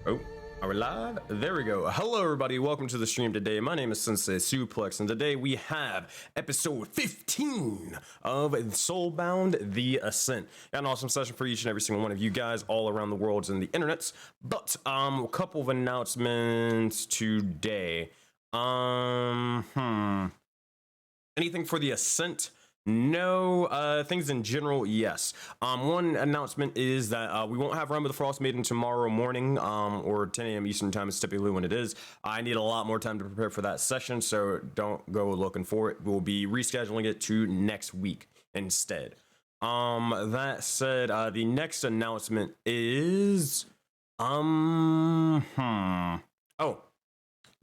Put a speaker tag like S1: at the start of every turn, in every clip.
S1: Oh, are we live? There we go. Hello, everybody. Welcome to the stream today. My name is SenseiSuplex, and today we have episode 15 of Soulbound the Ascent. Got an awesome session for each and every single one of you guys all around the world and the internets. But a couple of announcements today. Anything for the Ascent? No. Things in general, yes. One announcement is that we won't have Run with the Frost Maiden tomorrow morning, or 10 a.m. Eastern time is typically when it is. I need a lot more time to prepare for that session, so don't go looking for it. We'll be rescheduling it to next week instead. That said, the next announcement is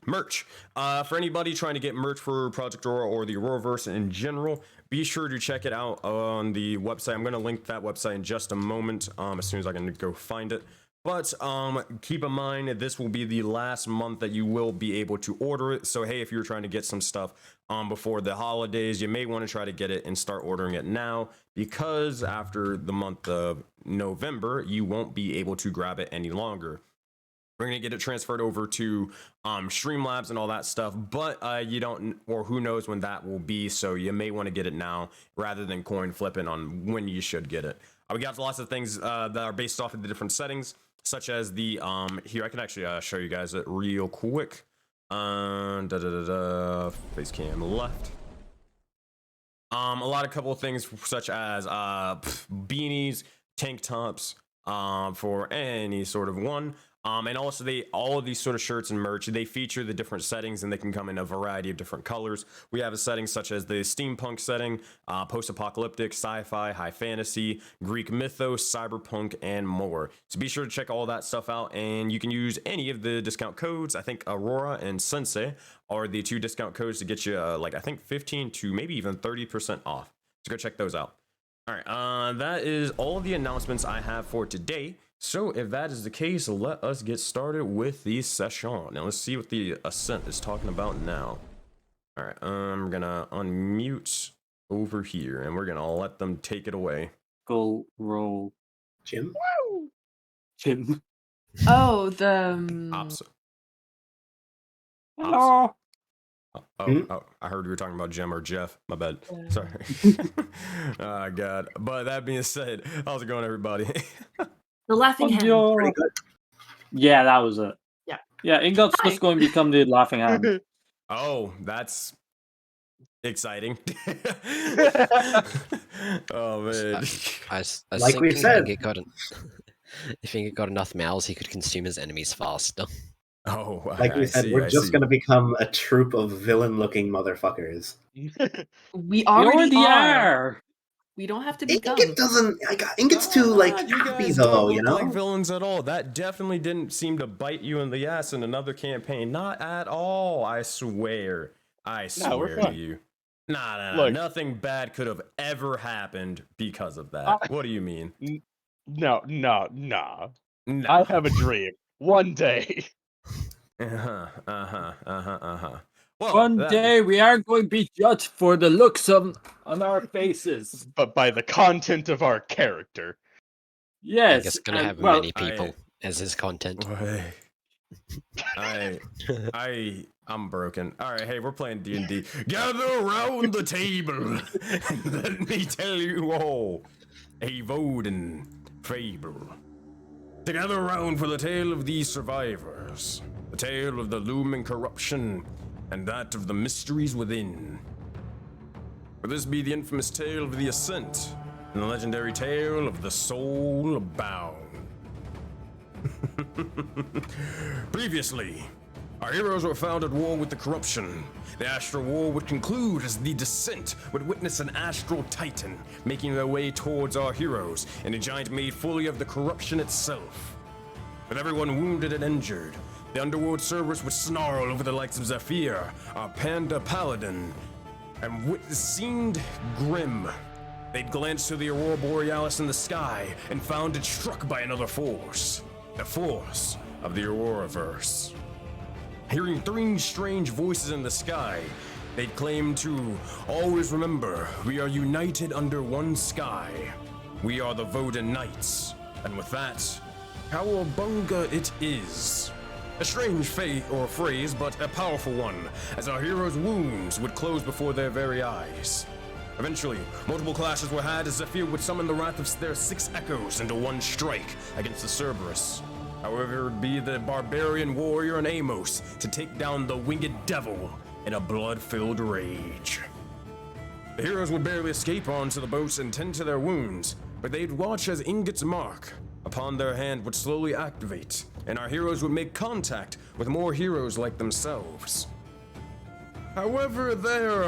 S1: merch. For anybody trying to get merch for Project Aurora or the Auroraverse in general, be sure to check it out on the website. I'm going to link that website in just a moment, as soon as I can go find it. But keep in mind, this will be the last month that you will be able to order it. So hey, if you're trying to get some stuff before the holidays, you may want to try to get it and start ordering it now, because after the month of November, you won't be able to grab it any longer. We're going to get it transferred over to Streamlabs and all that stuff, but you don't, or who knows when that will be, so you may want to get it now rather than coin flipping on when you should get it. We got lots of things that are based off of the different settings, such as the, here, I can actually show you guys it real quick. Face cam left. A lot of couple of things such as beanies, tank tops, for any sort of one. And also all of these sort of shirts and merch, they feature the different settings and they can come in a variety of different colors. We have a setting such as the steampunk setting, post-apocalyptic, sci-fi, high fantasy, Greek mythos, cyberpunk, and more. So be sure to check all that stuff out, and you can use any of the discount codes. I think Aurora and Sensei are the two discount codes to get you like I think 15 to maybe even 30% off. So go check those out. All right, that is all of the announcements I have for today. So if that is the case, let us get started with the session. Now let's see what the Ascent is talking about now. All right, I'm gonna unmute over here, and we're gonna let them take it away.
S2: Go roll,
S3: Jim.
S2: Woo! Jim.
S4: Oh, the
S1: Ops.
S2: Hello.
S1: Oh, I heard you were talking about Jim or Jeff. My bad. Sorry. Oh God. But that being said, how's it going, everybody?
S4: the laughing hand.
S3: Pretty good.
S2: Yeah, that was it.
S4: Yeah.
S2: Yeah, Ingot's just going to become the laughing hand.
S1: Oh, that's exciting. Oh man.
S5: I was
S3: Like we
S5: thinking
S3: said.
S5: if Ingot got enough mouths, he could consume his enemies faster.
S1: Oh,
S3: Like we said, we're just going to become a troop of villain-looking motherfuckers.
S4: We already are.
S2: are.
S4: We don't have to become.
S3: Ingot doesn't. Ingot's too like
S1: you
S3: happy
S1: guys
S3: though,
S1: don't
S3: you
S1: look
S3: know.
S1: like villains at all. That definitely didn't seem to bite you in the ass in another campaign. Not at all. I swear. I swear to you. Nah.
S6: Look,
S1: nothing bad could have ever happened because of that. What do you mean?
S6: No. I have a dream. One day.
S1: Well,
S2: One day we are going to be judged for the looks on our faces.
S6: But by the content of our character.
S2: Yes.
S5: He's gonna have
S2: well,
S5: many people as his content.
S1: I'm broken. All right, hey, we're playing D&D. Gather around the table. Let me tell you all a Voden fable. To gather around for the tale of these survivors, the tale of the looming corruption, and that of the mysteries within. For this be the infamous tale of the Ascent, and the legendary tale of the Soulbound. Previously, our heroes were found at war with the corruption. The astral war would conclude as the descent would witness an astral titan making their way towards our heroes, and a giant made fully of the corruption itself. With everyone wounded and injured, the underworld Cerberus would snarl over the likes of Zephyr, our panda paladin, and what seemed grim. They'd glance to the Aurora Borealis in the sky and found it struck by another force. The force of the Auroraverse. Hearing three strange voices in the sky, they'd claim to always remember we are united under one sky. We are the Voden Knights, And with that, cowabunga it is. A strange phrase, but a powerful one, as our heroes' wounds would close before their very eyes. Eventually, multiple clashes were had as Zephyr would summon the wrath of their 6 echoes into one strike against the Cerberus. However, it would be the barbarian warrior and Amos to take down the winged devil in a blood-filled rage. The heroes would barely escape onto the boats and tend to their wounds, but they'd watch as Ingot's mark upon their hand would slowly activate, and our heroes would make contact with more heroes like themselves. However, their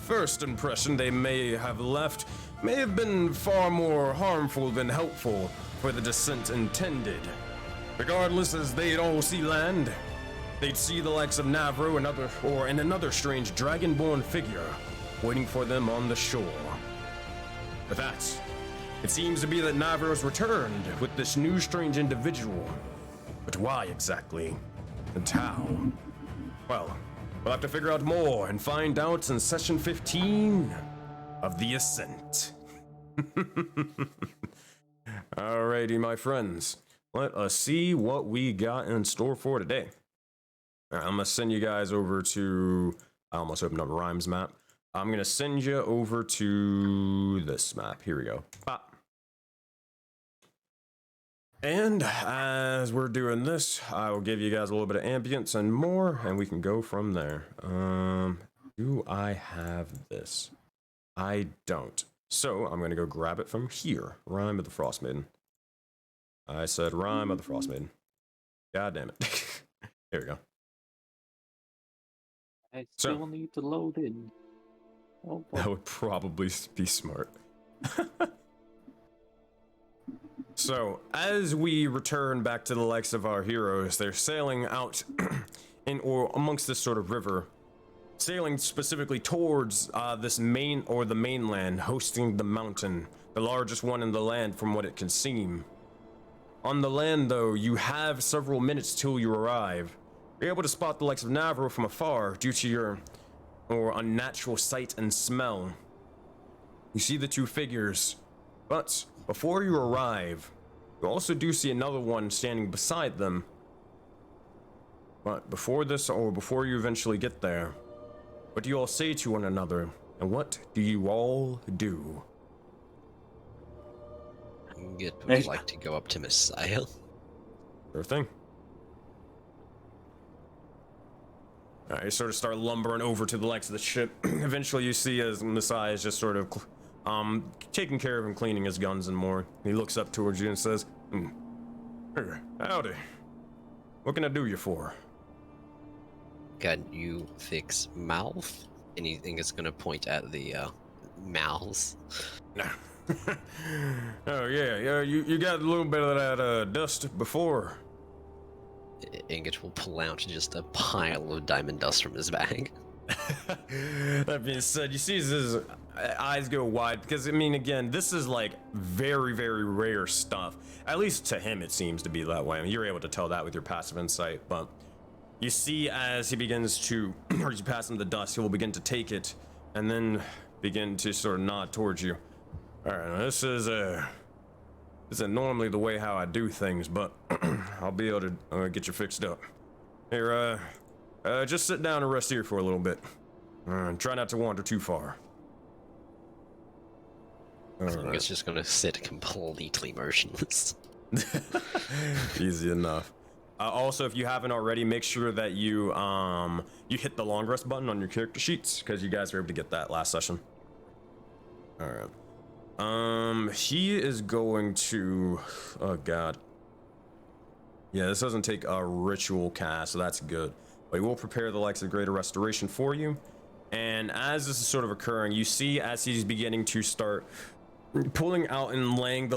S1: first impression they may have left may have been far more harmful than helpful for the descent intended. Regardless, as they'd all see land, they'd see the likes of Navro and another strange dragonborn figure waiting for them on the shore. With that, it seems to be that Navro's returned with this new strange individual. But why exactly? And how? Well, we'll have to figure out more and find out in session 15 of the Ascent. Alrighty, my friends. Let us see what we got in store for today. All right, I'm gonna send you guys over to, I almost opened up a Rhymes map. I'm gonna send you over to this map. Here we go. And as we're doing this, I will give you guys a little bit of ambience and more, and we can go from there. Do I have this? I don't. So I'm gonna go grab it from here. Rhyme of the Frost Maiden. I said Rhyme of the Frost Maiden. God damn it. Here we go.
S2: I still need to load in. Oh, boy.
S1: That would probably be smart. So, as we return back to the likes of our heroes, they're sailing out in or amongst this sort of river, sailing specifically towards this the mainland, hosting the mountain, the largest one in the land from what it can seem. On the land, though, you have several minutes till you arrive. You're able to spot the likes of Navro from afar due to your unnatural sight and smell. You see the two figures, but before you arrive, you also do see another one standing beside them. But before you eventually get there, what do you all say to one another, and what do you all do?
S5: Would like to go up to Messiah.
S1: Sure thing. Alright, you sort of start lumbering over to the likes of the ship. Eventually you see as Messiah is just sort of taking care of him, cleaning his guns and more. He looks up towards you and says, "Hey, howdy. What can I do you for?"
S5: Can you fix mouth? Anything is gonna point at the mouths.
S1: No. Oh yeah, you got a little bit of that dust before.
S5: Ingot will pull out just a pile of diamond dust from his bag.
S1: That being said, you see his eyes go wide because, I mean, again, this is like very, very rare stuff. At least to him, it seems to be that way. I mean, you're able to tell that with your passive insight, but you see as he begins to, or you pass him the dust, he will begin to take it and then begin to sort of nod towards you. All right, this isn't normally the way how I do things, but I'll be able to get you fixed up. Here, just sit down and rest here for a little bit. Try not to wander too far.
S5: I think it's just gonna sit completely motionless.
S1: Easy enough. Also, if you haven't already, make sure that you hit the long rest button on your character sheets, because you guys were able to get that last session. All right. He is going to, oh god. Yeah, this doesn't take a ritual cast, so that's good. But he will prepare the likes of Greater Restoration for you. And as this is sort of occurring, you see as he's beginning to start pulling out and laying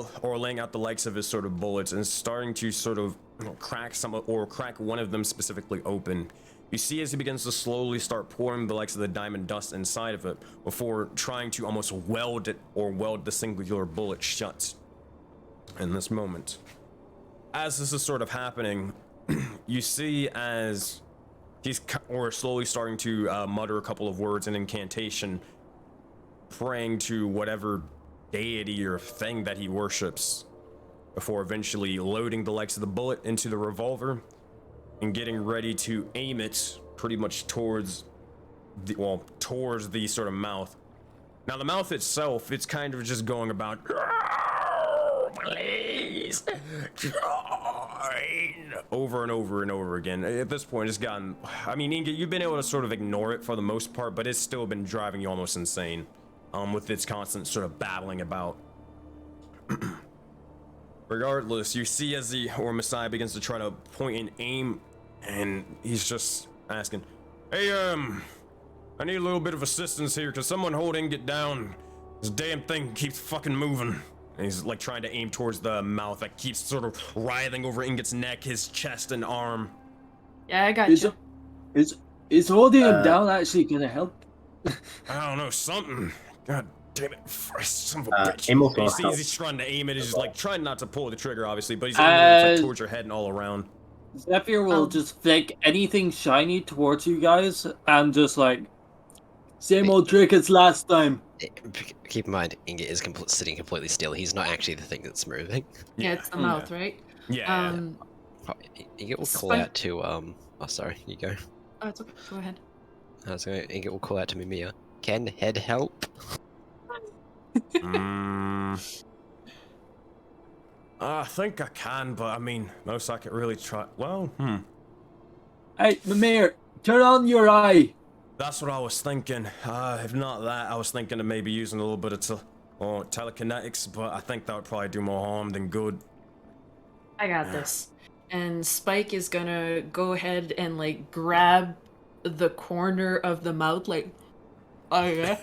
S1: out the likes of his sort of bullets and starting to sort of crack one of them specifically open. You see as he begins to slowly start pouring the likes of the diamond dust inside of it before trying to almost weld the singular bullet shut. In this moment, as this is sort of happening, you see as he's slowly starting to mutter a couple of words in incantation, praying to whatever deity or thing that he worships. before eventually loading the legs of the bullet into the revolver and getting ready to aim it pretty much towards the sort of mouth. Now the mouth itself, it's kind of just going about, "Oh, please, join," over and over and over again. At this point, it's gotten, I mean, Inga, you've been able to sort of ignore it for the most part, but it's still been driving you almost insane, with its constant sort of babbling about. Regardless, you see as Messiah begins to try to point and aim, and he's just asking, "Hey, I need a little bit of assistance here. Can someone hold Ingot down? This damn thing keeps fucking moving." And he's like trying to aim towards the mouth that keeps sort of writhing over Ingot's neck, his chest and arm.
S4: Yeah, I got you.
S2: Is holding him down actually gonna help?
S1: I don't know, something. God damn it, son of a bitch.
S3: Aim will
S1: He's trying to aim it. He's like trying not to pull the trigger, obviously, but he's aiming like towards your head and all around.
S2: Zephyr will just flick anything shiny towards you guys and just like, same old trick as last time.
S5: Keep in mind, Ingot is sitting completely still. He's not actually the thing that's moving.
S4: Yeah, it's the mouth, right?
S1: Yeah.
S5: Ingot will call out to oh, sorry, you go.
S4: Oh, it's okay. Go ahead.
S5: So Ingot will call out to Mimiya. Can head help?
S1: I think I can, but I mean, most I could really try. Well,
S2: Hey, Mimir, turn on your eye.
S1: That's what I was thinking. If not that, I was thinking of maybe using a little bit of telekinetics, but I think that would probably do more harm than good.
S4: I got this. And Spike is gonna go ahead and like grab the corner of the mouth, like, oh yeah,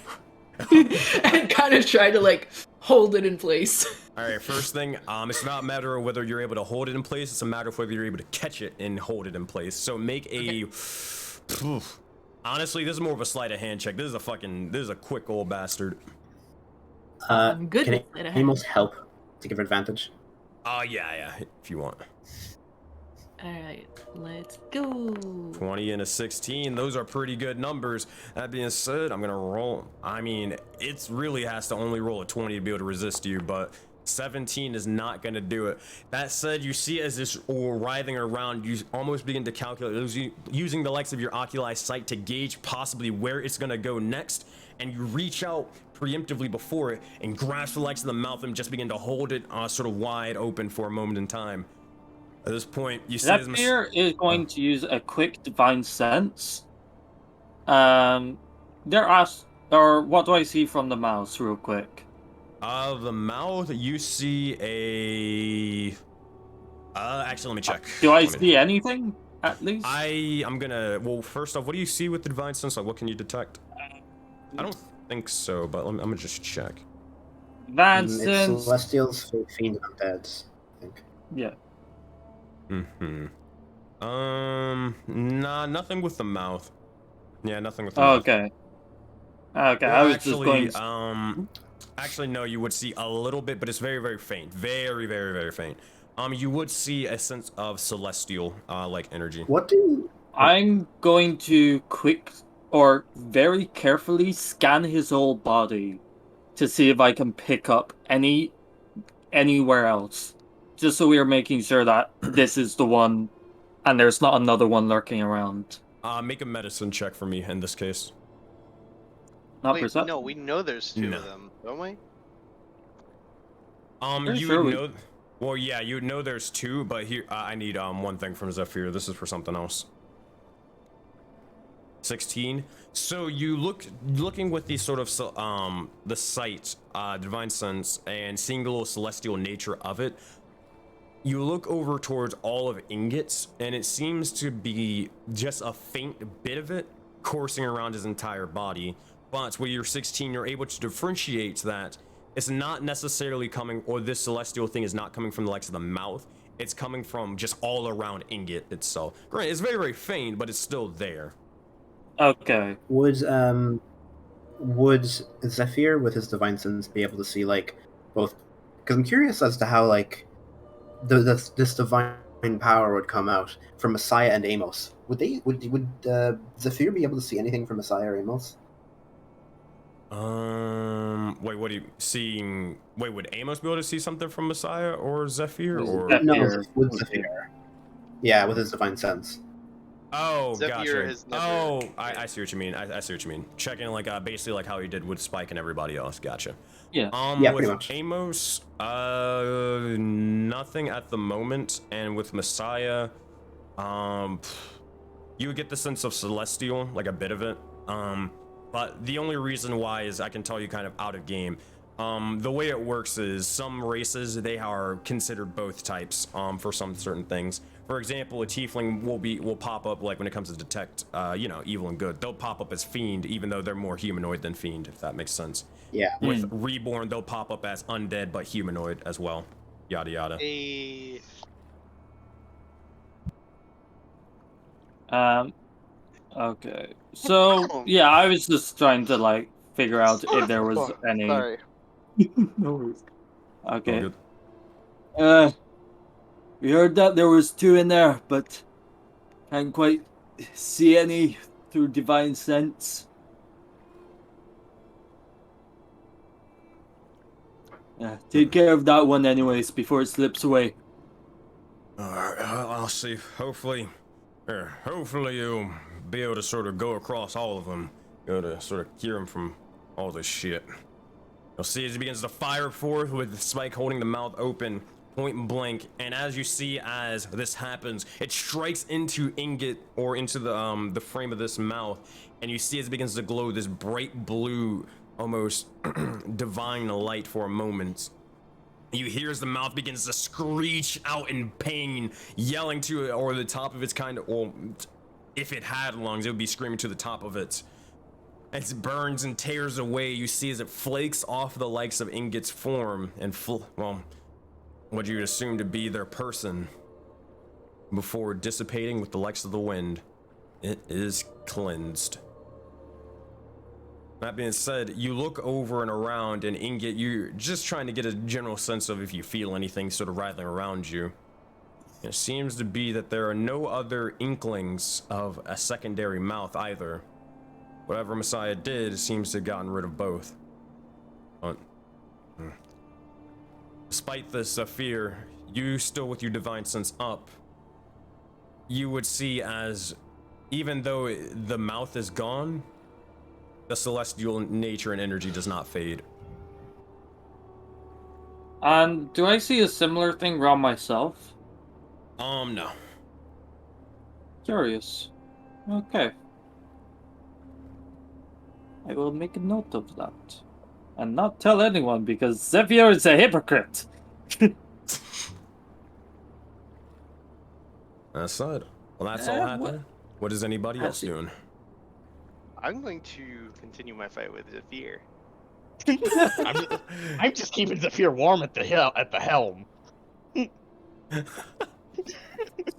S4: and kind of try to like hold it in place.
S1: All right, first thing, it's not a matter of whether you're able to hold it in place. It's a matter of whether you're able to catch it and hold it in place. So make a. Okay. Honestly, this is more of a sleight of hand check. This is a quick old bastard.
S4: I'm good.
S3: Can Amos help to give advantage?
S1: Yeah, if you want.
S4: Alright, let's go.
S1: 20 and a 16. Those are pretty good numbers. That being said, I'm gonna roll. I mean, it really has to only roll a 20 to be able to resist you, but 17 is not gonna do it. That said, you see as this writhing around, you almost begin to calculate, using the likes of your oculi sight to gauge possibly where it's gonna go next, and you reach out preemptively before it and grasp the likes of the mouth and just begin to hold it sort of wide open for a moment in time. At this point, you see
S2: Zephyr is going to use a quick divine sense. What do I see from the mouse, real quick?
S1: The mouth, you see a. Actually, let me check.
S2: Do I see anything? At least.
S1: I'm gonna. Well, first off, what do you see with the divine sense? Like, what can you detect? I don't think so, but I'm gonna just check.
S2: Divine
S3: It's
S2: sense.
S3: Celestials, Fiend, and Undeads, I think.
S2: Yeah.
S1: Nah, nothing with the mouth. Yeah, nothing with the mouth.
S2: Okay. Okay,
S1: Well,
S2: I was
S1: actually,
S2: just going.
S1: Actually, no, you would see a little bit, but it's very, very faint. Very, very, very faint. You would see a sense of celestial, like energy.
S3: What do
S2: I'm going to very carefully scan his whole body to see if I can pick up anywhere else. Just so we are making sure that this is the one and there's not another one lurking around.
S1: Make a medicine check for me in this case.
S2: Not
S7: Wait,
S2: perception.
S7: no, we know there's two
S1: No.
S7: of them, don't we?
S1: You would know. Well, yeah, you would know there's two, but here I need one thing from Zephyr. This is for something else. 16. So you looking with the sort of the sight, divine sense, and seeing the little celestial nature of it. You look over towards all of Ingot's, and it seems to be just a faint bit of it coursing around his entire body. But when you're 16, you're able to differentiate that it's not necessarily coming, or this celestial thing is not coming from the likes of the mouth. It's coming from just all around Ingot itself. Right, it's very, very faint, but it's still there.
S2: Okay.
S3: would Zephyr with his divine sense be able to see like both? Because I'm curious as to how like this divine power would come out from Messiah and Amos. Would Zephyr be able to see anything from Messiah or Amos?
S1: Wait, what are you seeing? Wait, would Amos be able to see something from Messiah or Zephyr or?
S2: Zephyr.
S3: No, with Zephyr. Yeah, with his divine sense.
S1: Oh,
S7: Zephyr
S1: gotcha.
S7: has never-
S1: Oh, I see what you mean. I see what you mean. Checking like basically like how he did with Spike and everybody else. Gotcha.
S2: Yeah.
S3: Yeah,
S1: With
S3: pretty much.
S1: Amos, nothing at the moment, and with Messiah, you would get the sense of celestial, like a bit of it. But the only reason why is I can tell you kind of out of game. The way it works is some races, they are considered both types for some certain things. For example, a tiefling will pop up like when it comes to detect evil and good. They'll pop up as fiend even though they're more humanoid than fiend, if that makes sense.
S3: Yeah.
S1: With reborn, they'll pop up as undead but humanoid as well. Yada yada.
S2: Okay. So yeah, I was just trying to like figure out if there was any.
S7: Sorry.
S2: No worries.
S1: All
S2: Okay.
S1: good.
S2: We heard that there was two in there, but can't quite see any through divine sense. Take care of that one anyways before it slips away.
S1: Alright, I'll see. Hopefully you'll be able to sort of go across all of them. Go to sort of cure him from all this shit. You'll see as he begins to fire forth with Spike holding the mouth open, point blank, and as you see as this happens, it strikes into Ingot or into the frame of this mouth, and you see as it begins to glow this bright blue, almost divine light for a moment. You hear as the mouth begins to screech out in pain, yelling to it, or the top of its kind of, well, if it had lungs, it would be screaming to the top of it. As it burns and tears away, you see as it flakes off the likes of Ingot's form and, what you would assume to be their person, before dissipating with the likes of the wind. It is cleansed. That being said, you look over and around, and Ingot, you're just trying to get a general sense of if you feel anything sort of rattling around you. It seems to be that there are no other inklings of a secondary mouth either. Whatever Messiah did seems to have gotten rid of both. But, despite this fear, you still with your divine sense up, you would see as, even though the mouth is gone, the celestial nature and energy does not fade.
S2: Do I see a similar thing around myself?
S1: No.
S2: Curious. Okay. I will make a note of that. And not tell anyone, because Zephyr is a hypocrite!
S1: That's it. Well, that's all happening. What is anybody else doing?
S7: I'm going to continue my fight with Zephyr.
S6: I'm just keeping Zephyr warm at the helm.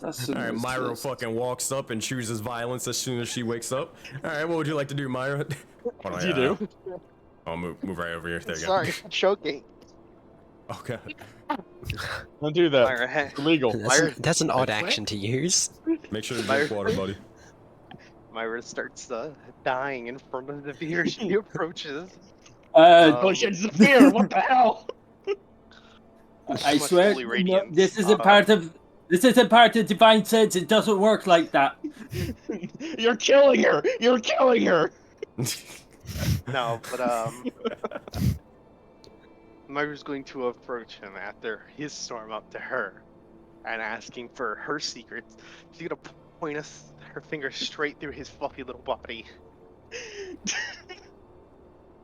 S1: Alright, Myra fucking walks up and chooses violence as soon as she wakes up. Alright, what would you like to do, Myra?
S6: What do you do?
S1: I'll move right over here. There you
S7: Sorry,
S1: go.
S7: choking.
S1: Okay.
S6: Don't do that.
S7: Myra,
S6: It's illegal.
S5: That's an odd action to use.
S1: Make sure to drink water, buddy.
S7: Myra starts dying in front of Zephyr as she approaches.
S6: Oh shit, Zephyr, what the hell?
S2: I
S7: much
S2: swear,
S7: holy radiance.
S2: this isn't part of divine sense. It doesn't work like that.
S6: You're killing her! You're killing her!
S7: No, but Myra's going to approach him after his storm up to her and asking for her secrets. She's gonna point her finger straight through his fluffy little body.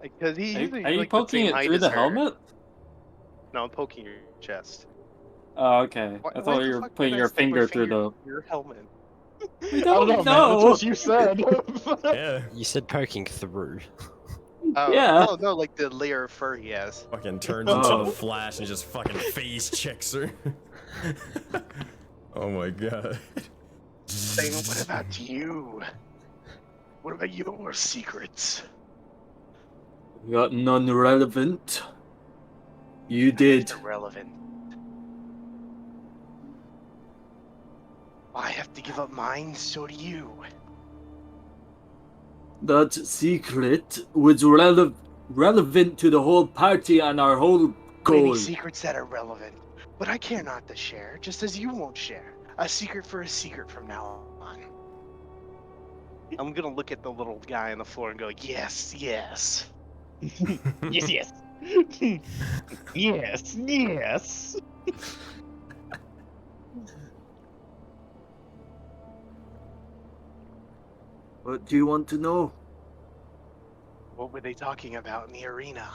S7: Because
S2: Are you poking it through the helmet?
S7: No, I'm poking your chest.
S2: Oh, okay. I
S7: Why
S2: thought
S7: the
S2: you were
S7: fuck
S2: putting
S7: did I
S2: your
S7: stick my
S2: finger through the.
S7: your helmet.
S2: We
S6: I
S2: don't
S6: don't know, man.
S2: know.
S6: That's what you said.
S1: Yeah.
S5: You said poking through.
S7: Oh,
S2: Yeah.
S7: no, like the layer of fur he has.
S1: Fucking turns
S2: Oh.
S1: into the Flash and just fucking face checks her. Oh my god.
S7: Saying, what about you? What about your secrets?
S2: Got none relevant. You did.
S7: It's irrelevant. I have to give up mine, so do you.
S2: That secret was relevant. relevant to the whole party and our whole
S7: Many
S2: goal.
S7: secrets that are relevant, but I care not to share, just as you won't share. A secret for a secret from now on. I'm gonna look at the little guy on the floor and go, yes, yes.
S6: Yes, yes. Yes, yes.
S2: What do you want to know?
S7: What were they talking about in the arena?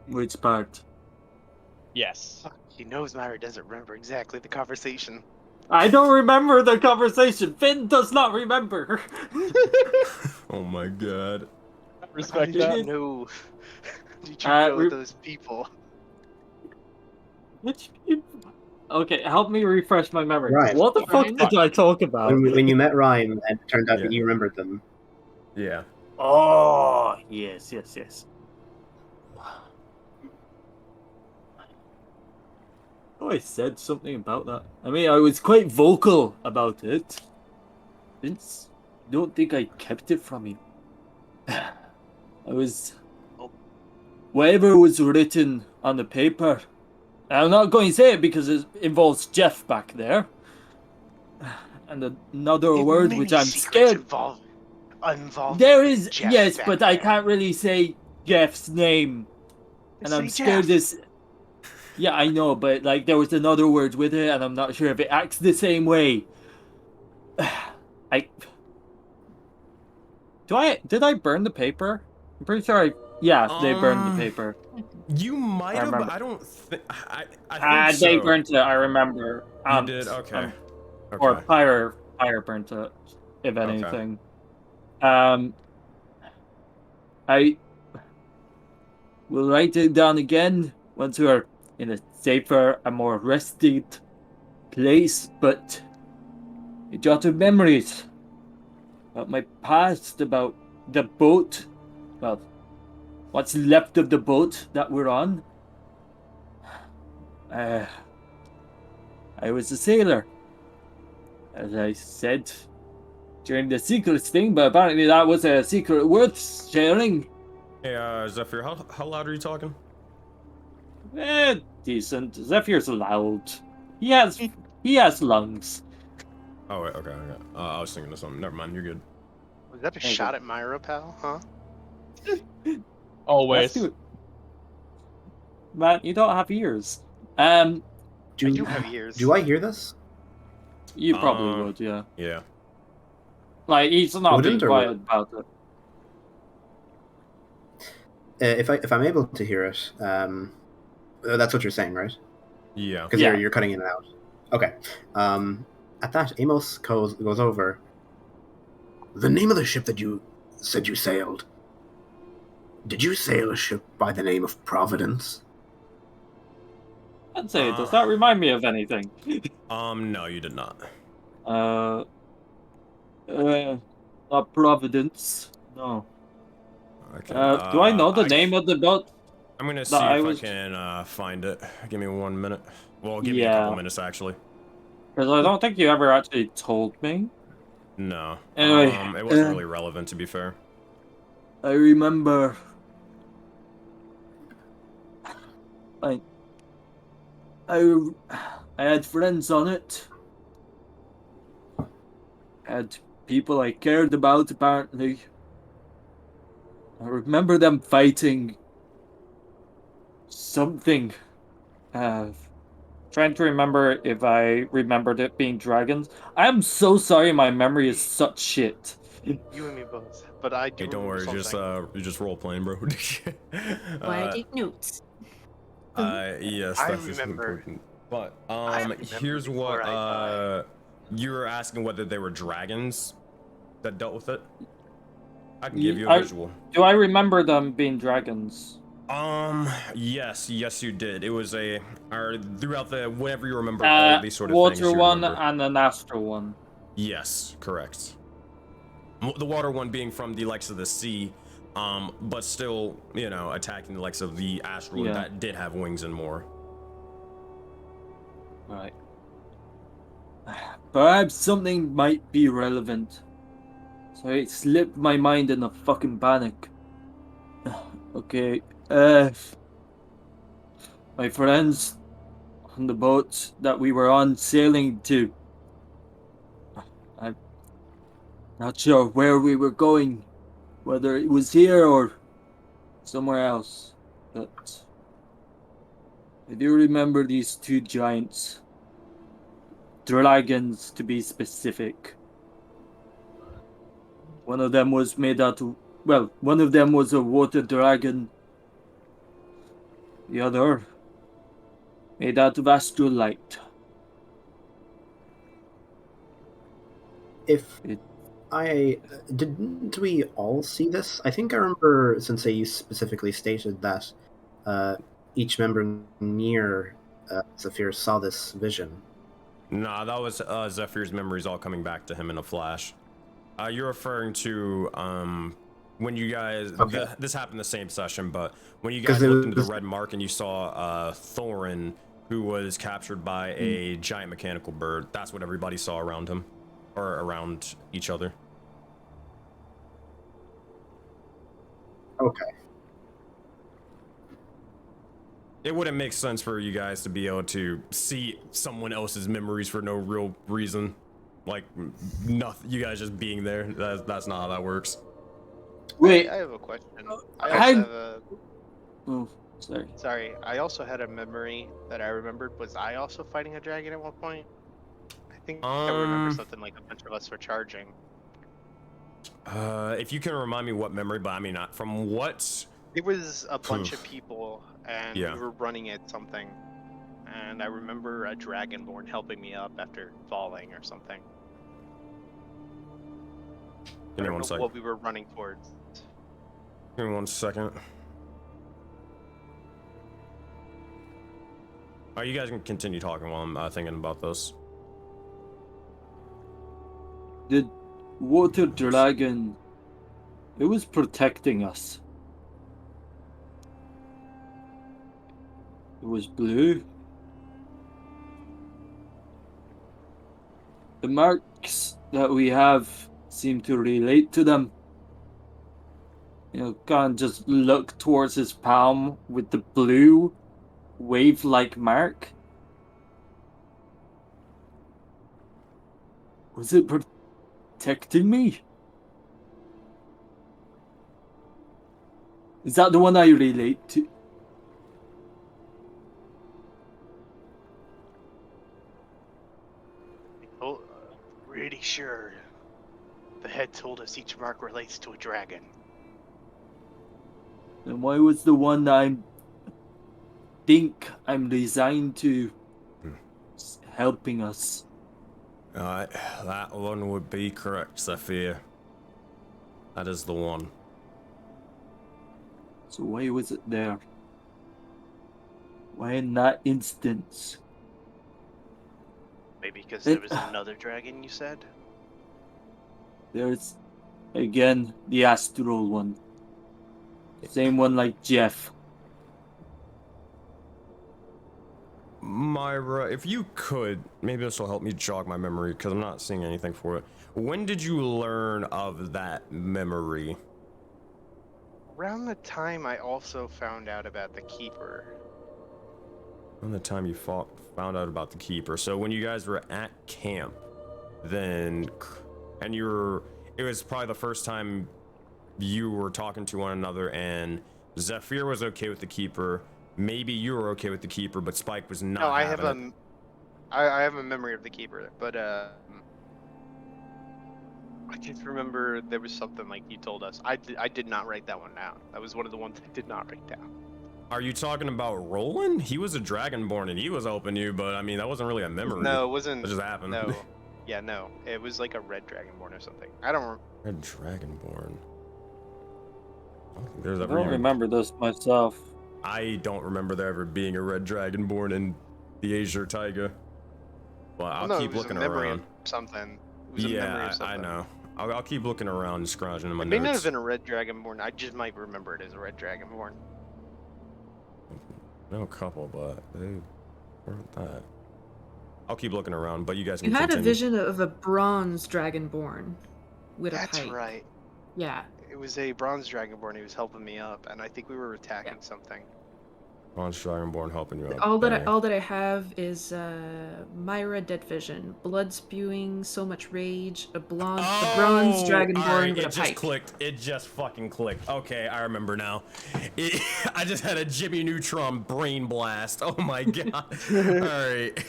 S2: Which part?
S6: Yes.
S7: He knows Myra doesn't remember exactly the conversation.
S2: I don't remember the conversation. Finn does not remember.
S1: Oh my god.
S6: I respect
S7: Did
S6: that.
S7: you know? Did you
S2: Uh,
S7: know
S2: re-
S7: those people?
S2: Which people? Okay, help me refresh my memory.
S3: Right.
S2: What the fuck
S4: Ryan?
S2: did I talk about?
S3: When you met Ryan, and it turned out
S1: Yeah.
S3: that you remembered them.
S1: Yeah.
S2: Oh, yes. Oh, I said something about that. I mean, I was quite vocal about it. Vince, don't think I kept it from you. I was... Whatever was written on the paper. I'm not going to say it because it involves Jeff back there. And another
S7: If
S2: word
S7: many
S2: which I'm
S7: secrets
S2: scared...
S7: involved
S2: There is...
S7: Jeff
S2: yes,
S7: back
S2: but I
S7: there.
S2: can't really say Jeff's name. And I'm
S7: Say
S2: scared
S7: Jeff.
S2: this... Yeah, I know, but like there was another word with it, and I'm not sure if it acts the same way. Did I burn the paper? I'm pretty sure they burned the paper.
S1: You might have, but
S2: remember.
S1: I don't think. I think
S2: They
S1: so.
S2: burnt it, I remember.
S1: You did? Okay.
S2: Or
S1: Okay.
S2: fire burnt it, if
S1: Okay.
S2: anything. I will write it down again once we are in a safer and more rested place, but a jot of memories about my past, about the boat, well, what's left of the boat that we're on. I was a sailor, as I said during the secrets thing, but apparently that was a secret worth sharing.
S1: Hey, Zephyr, how loud are you talking?
S2: Decent. Zephyr's loud. He has lungs.
S1: Oh, wait, okay. I was thinking of something. Never mind, you're good.
S7: Was that a
S2: Thank
S7: shot
S2: you.
S7: at Myra, pal? Huh?
S6: Always.
S2: Let's do it. Man, you don't have ears.
S7: I do have ears.
S3: Do I hear this?
S2: You probably would, yeah.
S1: Yeah.
S2: Like, he's not being
S3: Wouldn't or
S2: quiet
S3: would?
S2: about it.
S3: If I'm able to hear it, that's what you're saying, right?
S1: Yeah.
S3: Because
S2: Yeah.
S3: you're cutting in and out. Okay. At that, Amos goes over. The name of the ship that you said you sailed. Did you sail a ship by the name of Providence?
S2: I'd say, does that remind me of anything?
S1: No, you did not.
S2: Not Providence. No.
S1: Okay.
S2: Do I know the name of the boat?
S1: I'm gonna
S2: that
S1: see
S2: I
S1: if
S2: was-
S1: I can find it. Give me 1 minute. Well, give me a
S2: Yeah.
S1: couple minutes, actually.
S2: Because I don't think you ever actually told me.
S1: No.
S2: Anyway,
S1: it wasn't really relevant, to be fair.
S2: I remember. I had friends on it. I had people I cared about, apparently. I remember them fighting something. Trying to remember if I remembered it being dragons. I am so sorry my memory is such shit.
S7: You and me both. But I do
S1: Hey, don't
S7: remember
S1: worry,
S7: something.
S1: you're just role playing, bro.
S4: Why I take notes.
S1: Yes,
S7: I
S1: that's just
S7: remember-
S1: important. But
S7: I remember
S1: here's what
S7: before I
S1: you were asking whether they were dragons that dealt with it. I can give you
S2: I-
S1: a visual.
S2: Do I remember them being dragons?
S1: Yes, you did. It was throughout whenever you remember all these sort of things.
S2: Water
S1: you
S2: one
S1: remember.
S2: and an astral one.
S1: Yes, correct. The water one being from the likes of the sea, but still, attacking the likes of the astral
S2: Yeah.
S1: that did have wings and more.
S2: Right. Perhaps something might be relevant. So it slipped my mind in a fucking panic. Okay, my friends on the boat that we were on sailing to. I'm not sure where we were going, whether it was here or somewhere else, but I do remember these two giants. Dragons, to be specific. One of them was made out of, well, one of them was a water dragon. The other made out of astral light.
S3: If
S2: It-
S3: didn't we all see this? I think I remember Sensei you specifically stated that each member near Zephyr saw this vision.
S1: Nah, that was Zephyr's memories all coming back to him in a flash. You're referring to when you guys
S3: Okay.
S1: this happened the same session, but when you
S3: 'Cause
S1: guys
S3: it
S1: looked into the
S3: was-
S1: red mark and you saw Thorin, who was captured by a giant mechanical bird, that's what everybody saw around him, or around each other.
S3: Okay.
S1: It wouldn't make sense for you guys to be able to see someone else's memories for no real reason. Like, nothing, you guys just being there. That's not how that works.
S2: Wait,
S7: I have a question.
S2: I-
S7: I also have a.
S2: oh, sorry.
S7: Sorry, I also had a memory that I remembered. Was I also fighting a dragon at one point? I think I remember something like a bunch of us were charging.
S1: If you can remind me what memory, but I mean, not from what.
S7: It was a bunch of people, and
S1: Yeah.
S7: we were running at something. And I remember a dragonborn helping me up after falling or something.
S1: Give me
S7: I don't
S1: one
S7: know
S1: second.
S7: what we were running towards.
S1: Give me 1 second. Oh, you guys can continue talking while I'm thinking about this.
S2: The water dragon, it was protecting us. It was blue. The marks that we have seem to relate to them. You know, can't just look towards his palm with the blue wave-like mark. Was it protecting me? Is that the one I relate to?
S7: Oh, pretty sure the head told us each mark relates to a dragon.
S2: Then why was the one I think I'm resigned to helping us?
S1: Alright, that one would be correct, Zephyr. That is the one.
S2: So why was it there? Why in that instance?
S7: Maybe because there was another dragon, you said?
S2: There's, again, the astral one. Same one like Jeff.
S1: Myra, if you could, maybe this will help me jog my memory, because I'm not seeing anything for it. When did you learn of that memory?
S7: Around the time I also found out about the Keeper.
S1: Around the time you found out about the Keeper. So when you guys were at camp, then, and it was probably the first time you were talking to one another, and Zephyr was okay with the Keeper. Maybe you were okay with the Keeper, but Spike was not.
S7: No, I have
S1: having it.
S7: I have a memory of the Keeper, but I just remember there was something like you told us. I did not write that one down. That was one of the ones I did not write down.
S1: Are you talking about Roland? He was a Dragonborn and he was helping you, but I mean that wasn't really a memory.
S7: No, it wasn't.
S1: That just happened.
S7: No. Yeah, no. It was like a red dragonborn or something. I don't.
S1: Red Dragonborn. I don't think there's
S2: I
S1: ever
S2: don't
S1: even-
S2: remember this myself.
S1: I don't remember there ever being a red Dragonborn in the Azure Taiga. Well, I'll
S7: no,
S1: keep
S7: it was
S1: looking
S7: a memory
S1: around.
S7: of something. It was a memory
S1: Yeah,
S7: of something.
S1: I know. I'll keep looking around and scrounging in my
S7: It may not
S1: notes.
S7: have been a red dragonborn. I just might remember it as a red dragonborn.
S1: No, a couple, but they weren't that. I'll keep looking around, but you guys can
S4: You had a
S1: continue.
S4: vision of a bronze dragonborn with a
S7: That's
S4: pipe.
S7: right.
S4: Yeah.
S7: It was a bronze dragonborn. He was helping me up, and I think we were attacking something.
S1: Bronze Dragonborn helping you out.
S4: All
S1: There.
S4: that I have is Myra Dead Vision, blood spewing, so much rage, a bronze dragonborn
S1: alright,
S4: with
S1: it
S4: a
S1: just
S4: pipe.
S1: clicked. It just fucking clicked. Okay, I remember now. I just had a Jimmy Neutron brain blast. Oh my god. Alright.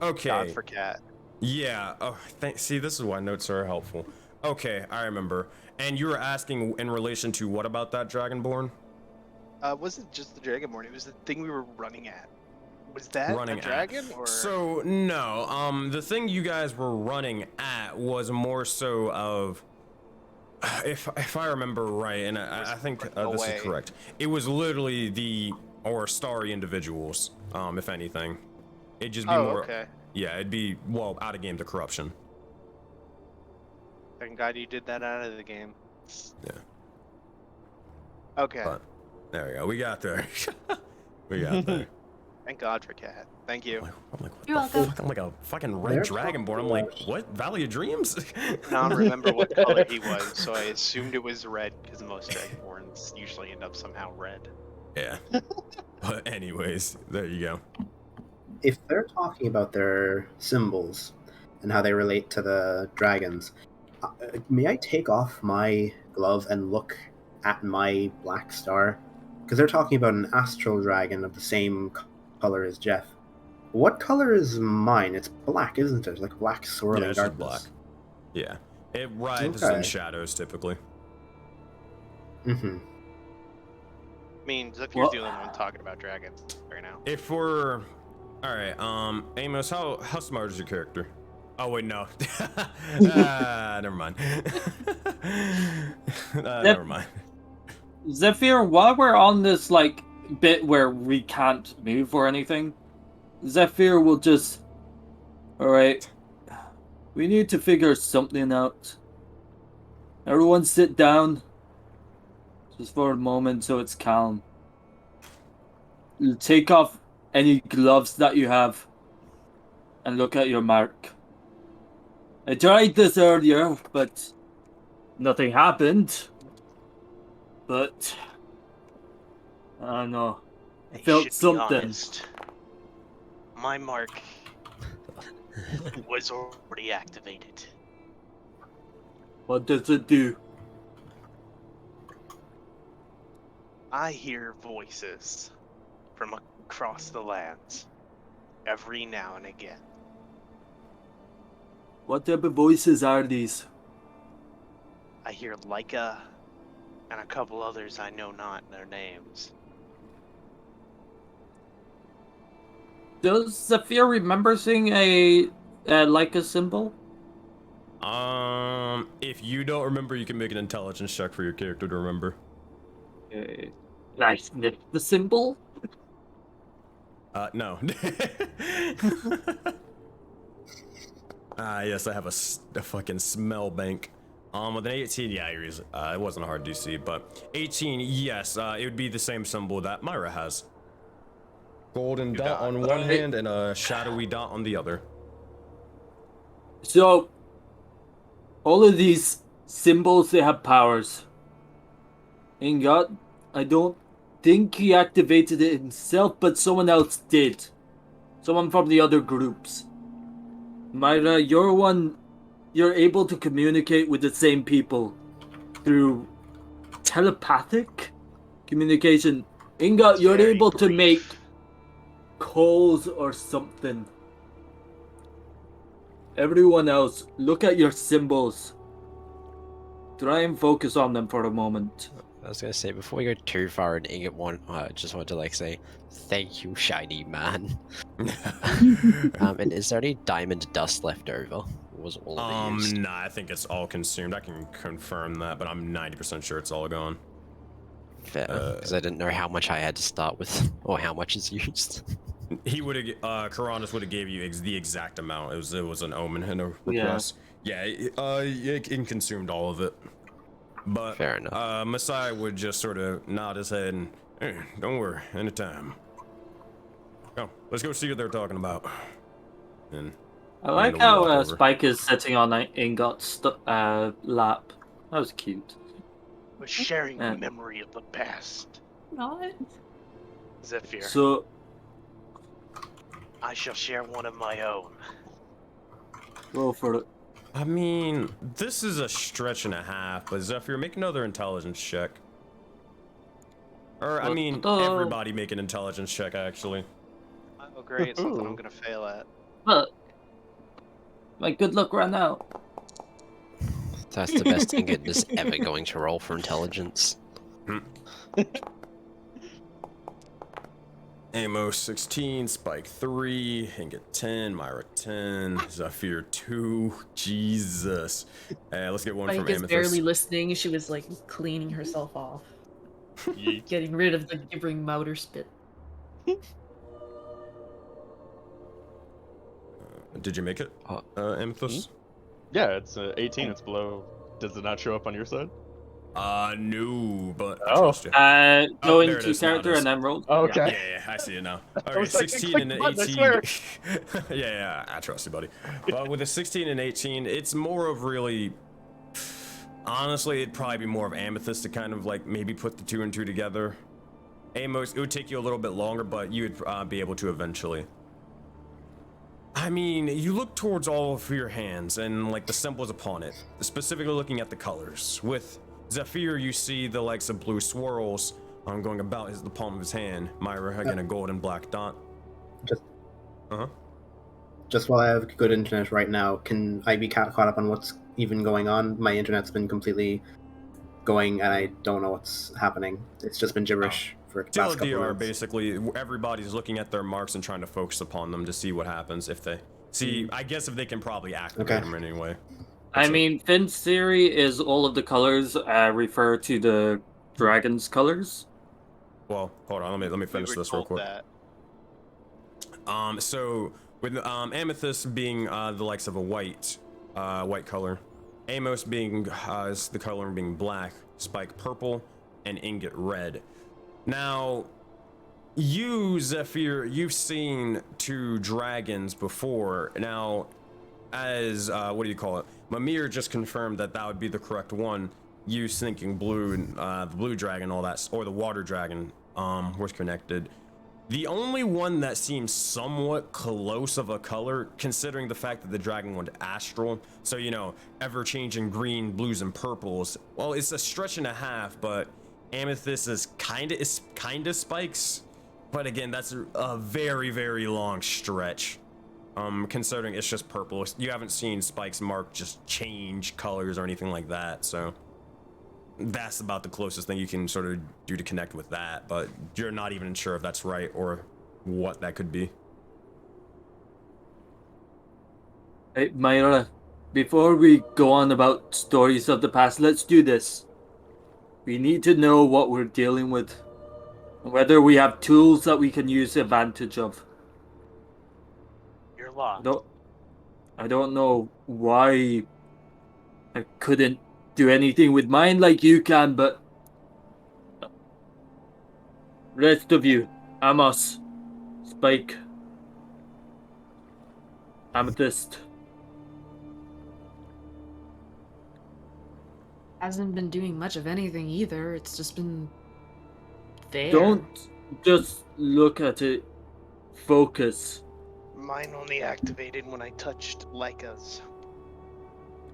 S1: Okay.
S7: God for cat.
S1: Yeah. Oh, see, this is why notes are helpful. Okay, I remember. And you were asking in relation to what about that Dragonborn?
S7: Wasn't just the dragonborn. It was the thing we were running at. Was that
S1: Running
S7: a
S1: at.
S7: dragon or?
S1: So no. The thing you guys were running at was more so of, if I remember right, and I think this is correct. It was literally the starry individuals. If anything, it'd just be more.
S7: Okay.
S1: Yeah, it'd be out of game to corruption.
S7: Thank God you did that out of the game.
S1: Yeah.
S7: Okay.
S1: But there we go. We got there. We got there.
S7: Thank God for cat. Thank you.
S1: I'm like, what
S4: You're
S1: the
S4: welcome.
S1: fuck? I'm like a fucking red dragonborn. I'm like, what? Valley of Dreams?
S7: I don't remember what color he was, so I assumed it was red because most dragonborns usually end up somehow red.
S1: Yeah. But anyways, there you go.
S3: If they're talking about their symbols and how they relate to the dragons, may I take off my glove and look at my black star? Because they're talking about an astral dragon of the same color as Jeff. What color is mine? It's black, isn't it? Like black swirling
S1: Yeah, it's just
S3: darkness.
S1: black. Yeah. It rides in
S3: Okay.
S1: shadows typically.
S3: Mm-hmm.
S7: I mean, Zephyr's the only one talking about dragons right now.
S1: If we're alright, Amos, how smart is your character? Oh wait, no. Never mind. Never mind.
S2: Zephyr, while we're on this like bit where we can't move or anything, Zephyr will just, alright, we need to figure something out. Everyone sit down, just for a moment so it's calm. You take off any gloves that you have and look at your mark. I tried this earlier, but nothing happened. But I don't know. I felt
S7: should be
S2: something.
S7: honest. My mark was already activated.
S2: What does it do?
S7: I hear voices from across the lands every now and again.
S2: What type of voices are these?
S7: I hear Leica and a couple others I know not their names.
S2: Does Zephyr remember seeing a Leica symbol?
S1: If you don't remember, you can make an intelligence check for your character to remember.
S2: Okay. I sniff the symbol?
S1: No. Yes, I have a fucking smell bank. With an 18, yeah, it wasn't a hard DC, but 18, yes, it would be the same symbol that Myra has. Golden dot on one hand and a shadowy dot on the other.
S2: So, all of these symbols, they have powers. Ingot, I don't think he activated it himself, but someone else did. Someone from the other groups. Myra, you're able to communicate with the same people through telepathic communication. Ingot, you're
S7: Very
S2: able to
S7: brief.
S2: make calls or something. Everyone else, look at your symbols. Try and focus on them for a moment.
S5: I was gonna say, before we go too far into Ingot 1, I just wanted to like say, thank you, shiny man. And is there any diamond dust left over? Or was all of it used?
S1: Nah, I think it's all consumed. I can confirm that, but I'm 90% sure it's all gone.
S5: Fair, because I didn't know how much I had to start with, or how much is used.
S1: He would have, Karanis would have gave you the exact amount. It was an omen and a request. Yeah, it consumed all of it. But
S5: Fair enough.
S1: Messiah would just sort of nod his head and, hey, don't worry, anytime. Oh, let's go see what they're talking about. And
S2: I like
S1: randomly walk
S2: how
S1: over.
S2: Spike is sitting on Ingot's lap. That was cute.
S7: We're sharing the
S2: Uh.
S7: memory of the past.
S4: Not.
S7: Zephyr,
S2: So,
S7: I shall share one of my own.
S2: roll for it.
S1: I mean, this is a stretch and a half, but Zephyr, make another intelligence check. Or, I mean, everybody make an intelligence check, actually.
S7: Oh, great, something I'm gonna fail at.
S2: But my good luck ran out.
S5: That's the best Ingot is ever going to roll for intelligence.
S1: Amos 16, Spike 3, Ingot 10, Myra 10, Zephyr 2. Jesus. Let's get one
S4: Spike
S1: from
S4: is
S1: Amethyst.
S4: barely listening. She was like cleaning herself off, getting rid of the gibbering mouter spit.
S1: Did you make it, Amethyst?
S6: Yeah, it's 18. It's below. Does it not show up on your side?
S1: No, but I
S6: Oh.
S1: trust you.
S2: Go
S1: there it
S2: into
S1: is, now it
S2: character
S1: is.
S2: and then roll.
S6: Oh,
S1: Yeah,
S6: okay.
S1: yeah, I see it now.
S6: I
S1: Okay,
S6: was like,
S1: 16 and
S6: click
S1: an
S6: the button,
S1: 18. yeah, I trust you, buddy. But with a 16 and 18, it's more of really. Honestly, it'd probably be more of Amethyst to kind of like maybe put the 2 and 2 together. Amos, it would take you a little bit longer, but you would be able to eventually. I mean, you look towards all of your hands and like the symbols upon it, specifically looking at the colors. With Zephyr, you see the likes of blue swirls going about the palm of his hand. Myra, again, a gold and black dot.
S3: Just,
S1: Uh-huh.
S3: just while I have good internet right now, can I be caught up on what's even going on? My internet's been completely going, and I don't know what's happening. It's just been gibberish for the last couple
S1: TLDR,
S3: of minutes.
S1: basically, everybody's looking at their marks and trying to focus upon them to see what happens if they see. I guess if they can probably activate
S3: Okay.
S1: them anyway.
S2: I mean, Finn's theory is all of the colors refer to the dragon's colors.
S1: Well, hold on, let me finish
S7: We were
S1: this real
S7: told
S1: quick.
S7: that.
S1: So with Amethyst being the likes of a white color, Amos being the color being black, Spike purple, and Ingot red. Now, you, Zephyr, you've seen 2 dragons before. Now, as what do you call it? Mimir just confirmed that would be the correct one. You thinking blue and the blue dragon, all that, or the water dragon, was connected. The only one that seems somewhat close of a color, considering the fact that the dragon went astral, so you know, ever-changing green, blues, and purples. Well, it's a stretch and a half, but Amethyst is kinda Spikes. But again, that's a very, very long stretch. Considering it's just purple. You haven't seen Spike's mark just change colors or anything like that, so that's about the closest thing you can sort of do to connect with that, but you're not even sure if that's right or what that could be.
S2: Hey, Myra, before we go on about stories of the past, let's do this. We need to know what we're dealing with, whether we have tools that we can use advantage of.
S7: You're locked.
S2: I don't know why I couldn't do anything with mine like you can, but rest of you, Amos, Spike, Amethyst.
S4: Hasn't been doing much of anything either. It's just been there.
S2: Don't just look at it. Focus.
S7: Mine only activated when I touched Leica's.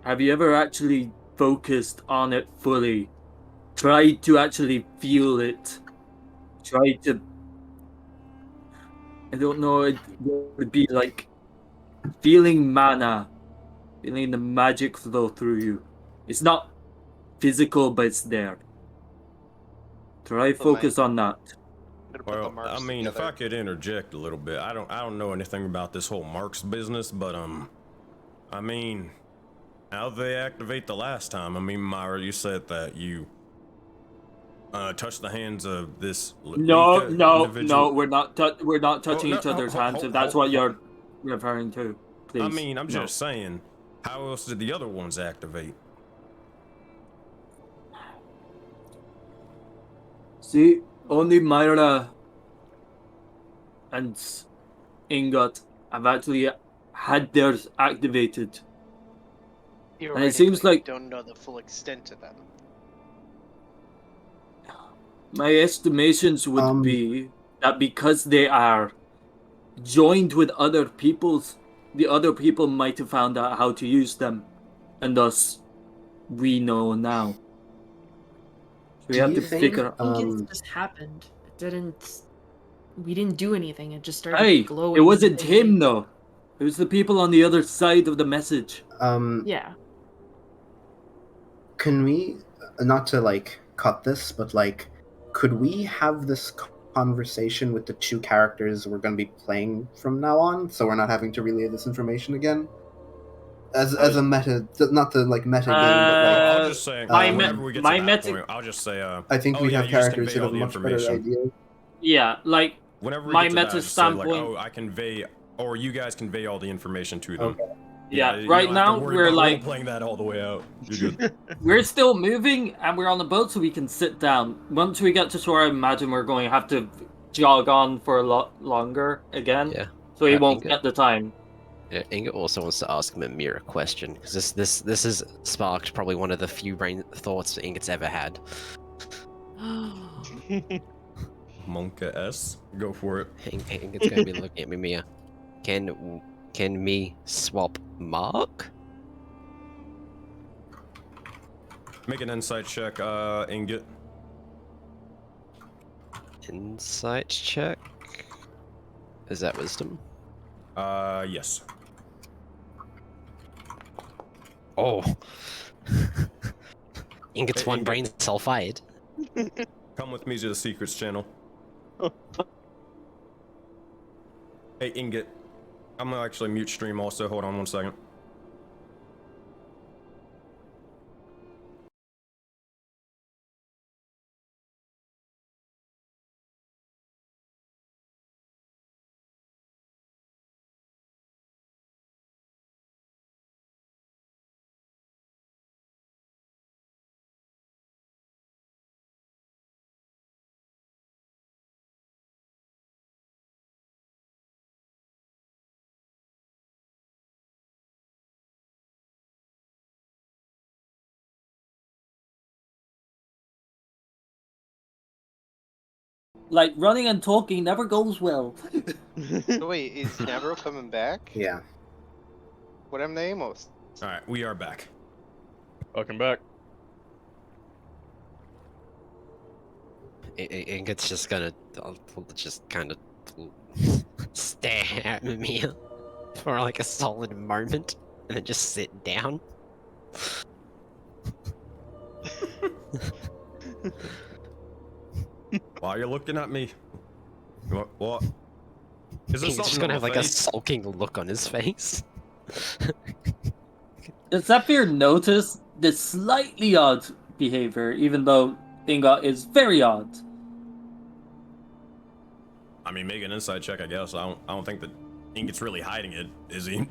S2: Have you ever actually focused on it fully? Tried to actually feel it? Tried to... I don't know, it would be like feeling mana. Feeling the magic flow through you. It's not physical, but it's there. Try focus on that.
S1: Well, I mean, if I could interject a little bit, I don't know anything about this whole marks business, but I mean, how'd they activate the last time? I mean, Myra, you said that you touched the hands of this
S2: No,
S1: individual.
S2: we're not touching
S1: no,
S2: each other's
S1: hold-
S2: hands.
S1: hold-
S2: If that's
S1: hold-
S2: what you're referring to, please.
S1: I mean, I'm
S2: no.
S1: just saying, how else did the other ones activate?
S2: See, only Myra and Ingot have actually had theirs activated. And it seems like...
S7: don't know the full extent of them.
S2: My estimations would be that because they are joined with other people's, the other people might have found out how to use them, and thus we know now. So we
S3: Do
S2: have
S3: you
S2: to
S3: think,
S2: figure.
S4: I think it just happened. It didn't. We didn't do anything. It just started
S2: Hey,
S4: glowing.
S2: it wasn't
S4: and
S2: him though. It was the people on the other side of the message.
S4: Yeah.
S3: Can we, not to like cut this, but like, could we have this conversation with the two characters we're going to be playing from now on, so we're not having to relay this information again? As a meta, not the like meta game, but like,
S1: I'll just say whenever we get to that point, I'll just say.
S3: I think
S1: oh,
S3: we'd
S1: yeah,
S3: have
S1: you just
S3: characters
S1: convey
S3: that
S1: all
S3: have
S1: the
S3: much better
S1: information.
S3: ideas.
S2: Yeah, like
S1: Whenever we
S2: my
S1: get to that,
S2: meta
S1: just say, like,
S2: standpoint.
S1: oh, I convey, or you guys convey all the information to them.
S3: Okay.
S2: Yeah,
S1: you
S2: right
S1: don't have to
S2: now
S1: worry
S2: we're
S1: about
S2: like
S1: playing that all the way out. You're good.
S2: we're still moving and we're on the boat, so we can sit down. Once we get to shore, I imagine we're going to have to jog on for a lot longer again.
S5: Yeah.
S2: So we won't
S5: Ingot?
S2: get the time.
S5: Yeah, Inga also wants to ask him a mirror question because this has sparked probably one of the few brain thoughts that Ingot's ever had.
S1: Monka S, go for it.
S5: Ingot's gonna be looking at me, Mia. Can me swap Mark?
S1: Make an insight check, Ingot.
S5: Insight check. Is that wisdom?
S1: Yes.
S5: Oh. Ingot's
S1: Hey,
S5: one
S1: Ingot.
S5: brain sulfide.
S1: Come with me to the secrets channel. Hey, Ingot. I'm gonna actually mute stream also. Hold on 1 second.
S2: Like running and talking never goes well.
S7: So wait, is Navro coming back?
S3: Yeah.
S7: What am the Amos?
S1: Alright, we are back.
S6: Welcome back.
S5: Ingot's just gonna just kind of stare at me for like a solid moment and then just sit down.
S1: Why are you looking at me? What? Is there
S5: He's just
S1: something
S5: gonna
S1: on
S5: have
S1: my
S5: like a
S1: face?
S5: sulking look on his face.
S2: Does Zephyr notice the slightly odd behavior, even though Ingot is very odd?
S1: I mean, make an insight check, I guess. I don't think that Ingot's really hiding it, is he?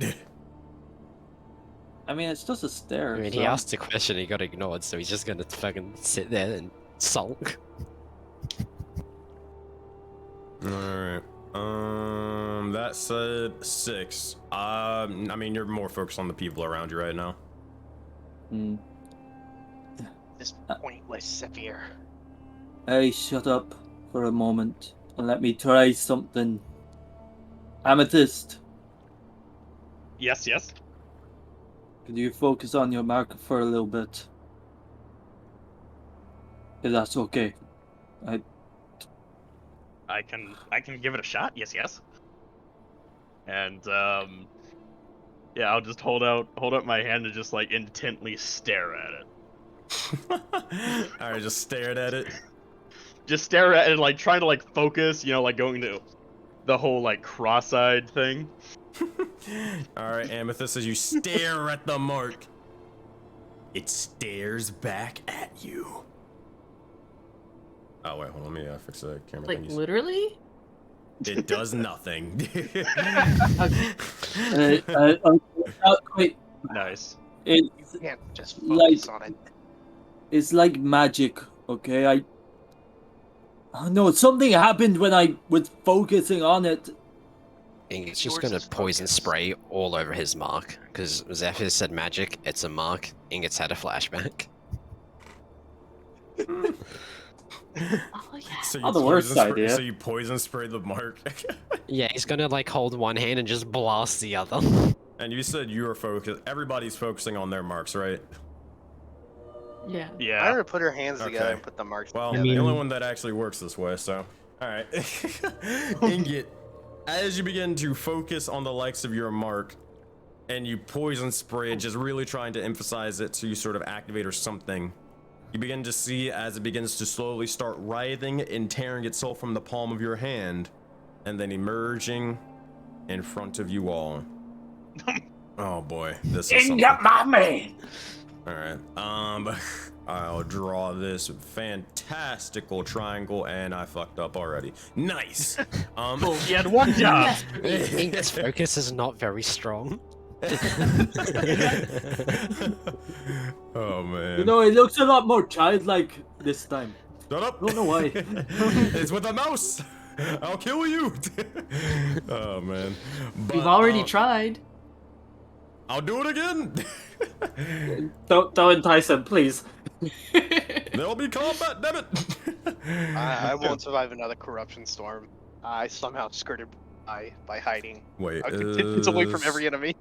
S2: I mean, it's just a stare.
S5: I mean,
S2: so-
S5: he asked a question, he got ignored, so he's just gonna fucking sit there and sulk.
S1: Alright. That said 6. I mean, you're more focused on the people around you right now.
S2: Hmm.
S7: This pointless Zephyr.
S2: Hey, shut up for a moment and let me try something. Amethyst,
S6: Yes, yes.
S2: could you focus on your marker for a little bit? If that's okay.
S6: I can give it a shot. Yes, yes. And yeah, I'll just hold out my hand and just like intently stare at it.
S1: Alright, just stared at it.
S6: Just stare at it and like trying to like focus, you know, like going to the whole like cross-eyed thing.
S1: Alright, Amethyst, as you stare at the mark, it stares back at you. Oh, wait, hold on, let me fix the camera
S4: Like
S1: thingies.
S4: literally?
S1: It does nothing.
S2: Wait,
S6: Nice.
S2: it's
S7: You can't just
S2: Like-
S7: focus on it.
S2: it's like magic, okay? No, something happened when I was focusing on it.
S5: Ingot's
S7: Yours
S5: just gonna
S7: is
S5: poison
S7: focus.
S5: spray all over his mark, because Zephyr said magic, it's a mark. Ingot's had a flashback.
S4: Oh yeah.
S1: So
S2: Not the worst idea.
S1: So you poison spray the mark.
S5: Yeah, he's gonna like hold one hand and just blast the other.
S1: And you said you were focused. Everybody's focusing on their marks, right?
S4: Yeah.
S7: I'm
S6: Yeah.
S7: gonna put her hands together
S1: Okay.
S7: and put the marks
S1: Well,
S7: together.
S1: the only one that actually works this way. So, all right. Ingot, as you begin to focus on the likes of your mark, and you poison spray it, just really trying to emphasize it so you sort of activate or something. You begin to see as it begins to slowly start writhing and tearing itself from the palm of your hand, and then emerging in front of you all. Oh boy, this is something.
S2: my man!
S1: All right, I'll draw this fantastical triangle, and I fucked up already. Nice.
S6: You had one job.
S5: Ingot's focus is not very strong.
S1: Oh man.
S2: You know, it looks a lot more childlike this time.
S1: Shut up.
S2: I don't know why.
S1: It's with a mouse. I'll kill you. Oh man. But,
S4: We've already tried.
S1: I'll do it again.
S2: Don't entice him, please.
S1: There'll be combat, damn it.
S7: I won't survive another corruption storm. I somehow skirted by hiding.
S1: Wait,
S7: I took distance away from every enemy.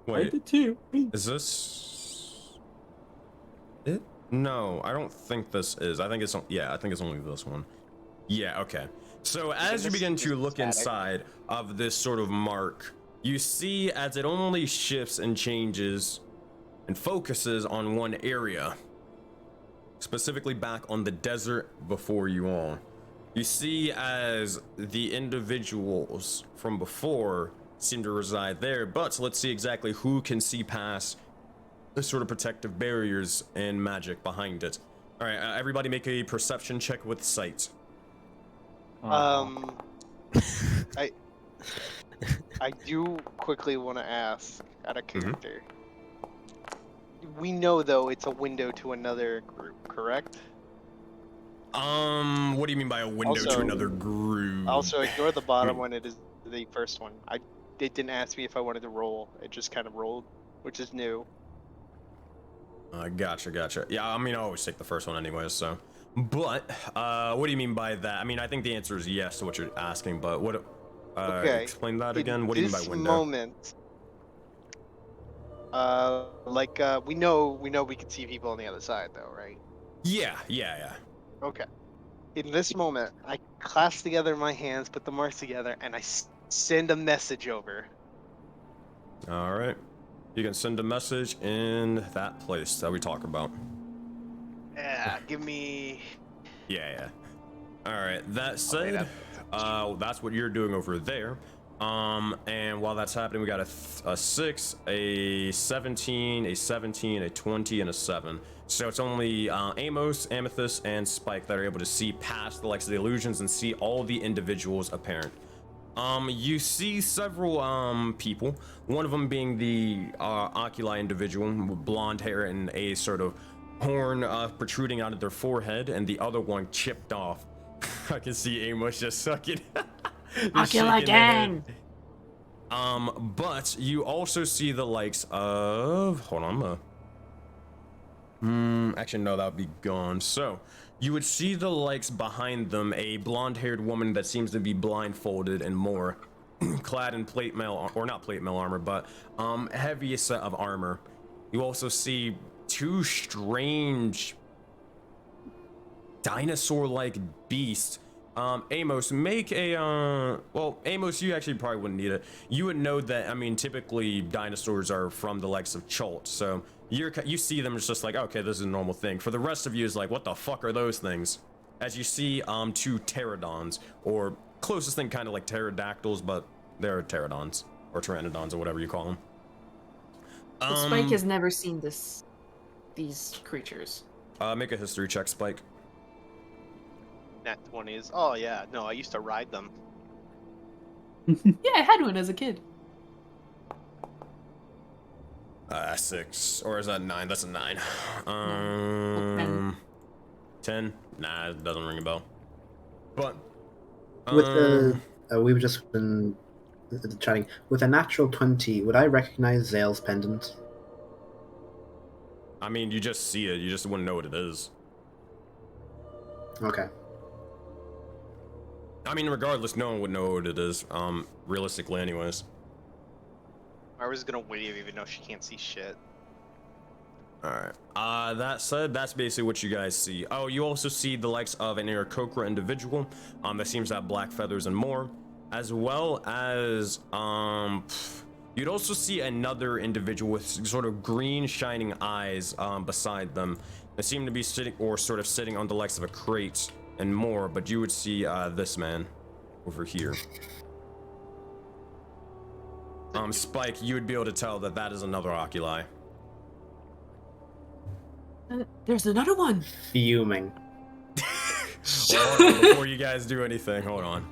S2: I
S1: Wait,
S2: did too.
S1: is this it? No, I don't think this is. I think it's yeah, I think it's only this one. Yeah, okay. So as you
S7: this
S1: begin
S7: is
S1: to look
S7: static.
S1: inside of this sort of mark, you see as it only shifts and changes and focuses on one area, specifically back on the desert before you all. You see as the individuals from before seem to reside there, but let's see exactly who can see past the sort of protective barriers and magic behind it. All right, everybody make a perception check with sight.
S7: I do quickly want to ask out of character. We know though it's a window to another group, correct?
S1: What do you mean by a window to
S7: Also-
S1: another group?
S7: Also, ignore the bottom one. It is the first one. It didn't ask me if I wanted to roll. It just kind of rolled, which is new.
S1: Gotcha. Yeah, I mean, I always take the first one anyways, so. But, what do you mean by that? I mean, I think the answer is yes to what you're asking, but what,
S7: Okay.
S1: explain that
S7: In
S1: again? What do you mean by
S7: this
S1: window?
S7: moment, we know we can see people on the other side, though, right?
S1: Yeah.
S7: Okay. In this moment, I clasp together my hands, put the marks together, and I send a message over.
S1: All right. You can send a message in that place that we talk about.
S7: Yeah, give me.
S1: Yeah. All right. That
S7: Okay,
S1: said, that's what you're doing over there. And while that's happening, we got a 6, a 17, a 17, a 20, and a 7. So it's only Amos, Amethyst, and Spike that are able to see past the likes of the illusions and see all the individuals apparent. You see several people. One of them being the Oculi individual with blonde hair and a sort of horn protruding out of their forehead, and the other one chipped off. I can see Amos just sucking.
S4: Oculi gang.
S1: But you also see the likes of. Hold on, actually, no, that would be gone. So, you would see the likes behind them, a blonde-haired woman that seems to be blindfolded and more, clad in plate mail, or not plate mail armor, but heavy set of armor. You also see two strange dinosaur-like beasts. Amos, make a, well, Amos, you actually probably wouldn't need it. You would know that, I mean, typically dinosaurs are from the likes of Chult, so you see them, it's just like, okay, this is a normal thing. For the rest of you, is like, what the fuck are those things? As you see, two pterodons, or closest thing kind of like pterodactyls, but they're pterodons, or pteranodons, or whatever you call them.
S4: So Spike has never seen these creatures.
S1: Make a history check, Spike.
S7: Nat 20s. Oh yeah, no, I used to ride them.
S4: Yeah, I had one as a kid.
S1: 6, or is that 9? That's a 9. 10? Nah, it doesn't ring a bell. But
S3: With the we've just been chatting with a natural 20. Would I recognize Zale's pendant?
S1: I mean, you just see it. You just wouldn't know what it is.
S3: Okay.
S1: I mean, regardless, no one would know what it is. Realistically, anyways.
S7: I was gonna wave even though she can't see shit.
S1: All right. That said, that's basically what you guys see. Oh, you also see the likes of an Aarakocra individual. That seems to have black feathers and more, as well as you'd also see another individual with sort of green shining eyes beside them. They seem to be sitting on the likes of a crate and more, but you would see this man over here. Spike, you would be able to tell that that is another oculi.
S4: There's another one.
S3: Fuming.
S1: Hold on, before you guys do anything, hold on.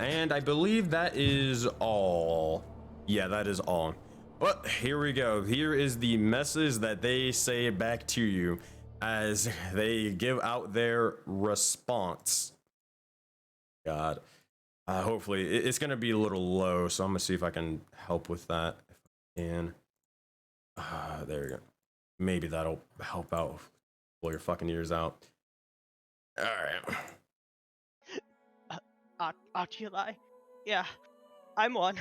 S1: And I believe that is all. Yeah, that is all. Well, here we go. Here is the message that they say back to you as they give out their response. God. Hopefully, it's gonna be a little low, so I'm gonna see if I can help with that. If I can. There we go. Maybe that'll help out. Blow your fucking ears out. All right.
S8: Oculi? Yeah, I'm one.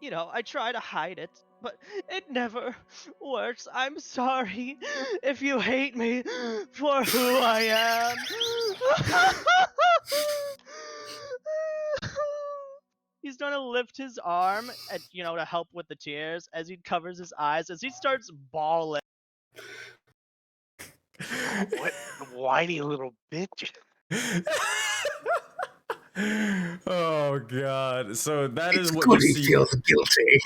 S8: You know, I try to hide it, but it never works. I'm sorry if you hate me for who I am. He's gonna lift his arm, and to help with the tears as he covers his eyes as he starts bawling.
S7: What whiny little bitch.
S1: Oh god. So that is
S3: It's
S1: what
S3: good
S1: you
S3: he
S1: see.
S3: feels guilty.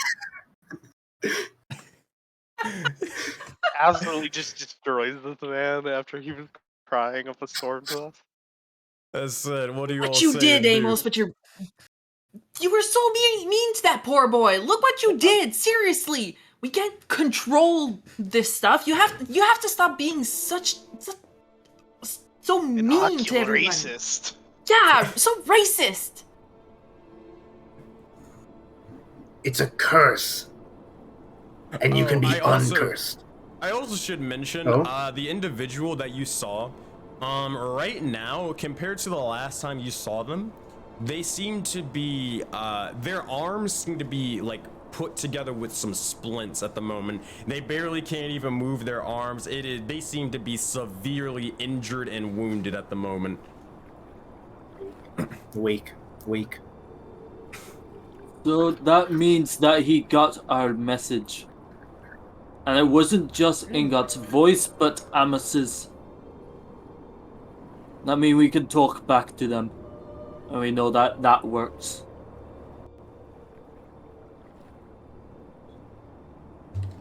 S7: Absolutely just destroys this man after he was crying up a storm to us.
S1: That's it. What do you all
S4: What you
S1: say
S4: did,
S1: and do?
S4: Amos, but you were so mean to that poor boy. Look what you did. Seriously. We can't control this stuff. You have to stop being so
S7: An
S4: mean to
S7: ocular
S4: everyone.
S7: racist.
S4: Yeah, so racist.
S3: It's a curse. And you can be
S1: I also-
S3: uncursed.
S1: I also should mention the individual that you saw. Right now, compared to the last time you saw them, they seem to be their arms seem to be like put together with some splints at the moment. They barely can't even move their arms. They seem to be severely injured and wounded at the moment.
S3: Weak.
S2: So that means that he got our message. And it wasn't just Ingot's voice, but Amos's. That means we can talk back to them. And we know that works.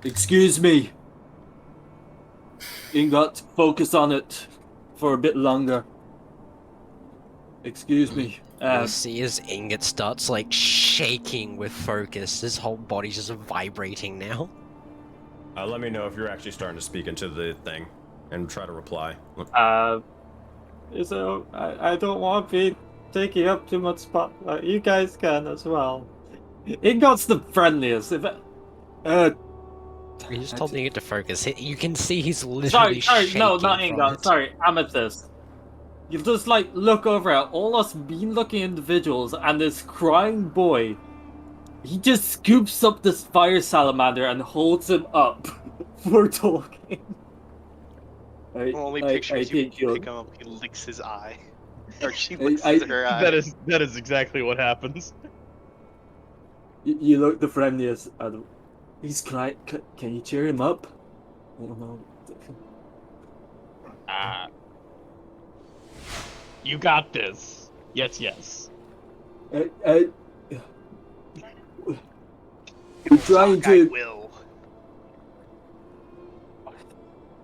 S2: Excuse me. Ingot, focus on it for a bit longer. Excuse me.
S5: You'll see as Ingot starts like shaking with focus. His whole body's just vibrating now.
S1: Let me know if you're actually starting to speak into the thing and try to reply.
S2: So I don't want to be taking up too much spotlight. You guys can as well. Ingot's the friendliest.
S5: You just told Ingot to focus. You can see he's literally
S2: Sorry,
S5: shaking
S2: no, not
S5: from
S2: Ingot.
S5: it.
S2: Sorry, Amethyst. You just look over at all us mean-looking individuals and this crying boy. He just scoops up this fire salamander and holds him up for talking.
S7: The only picture is you pick him up, he licks his eye. Or she licks her eye.
S6: That is exactly what happens.
S2: You look the friendliest. He's crying. Can you cheer him up? I don't know.
S6: You got this. Yes.
S2: We're trying to.
S7: Will.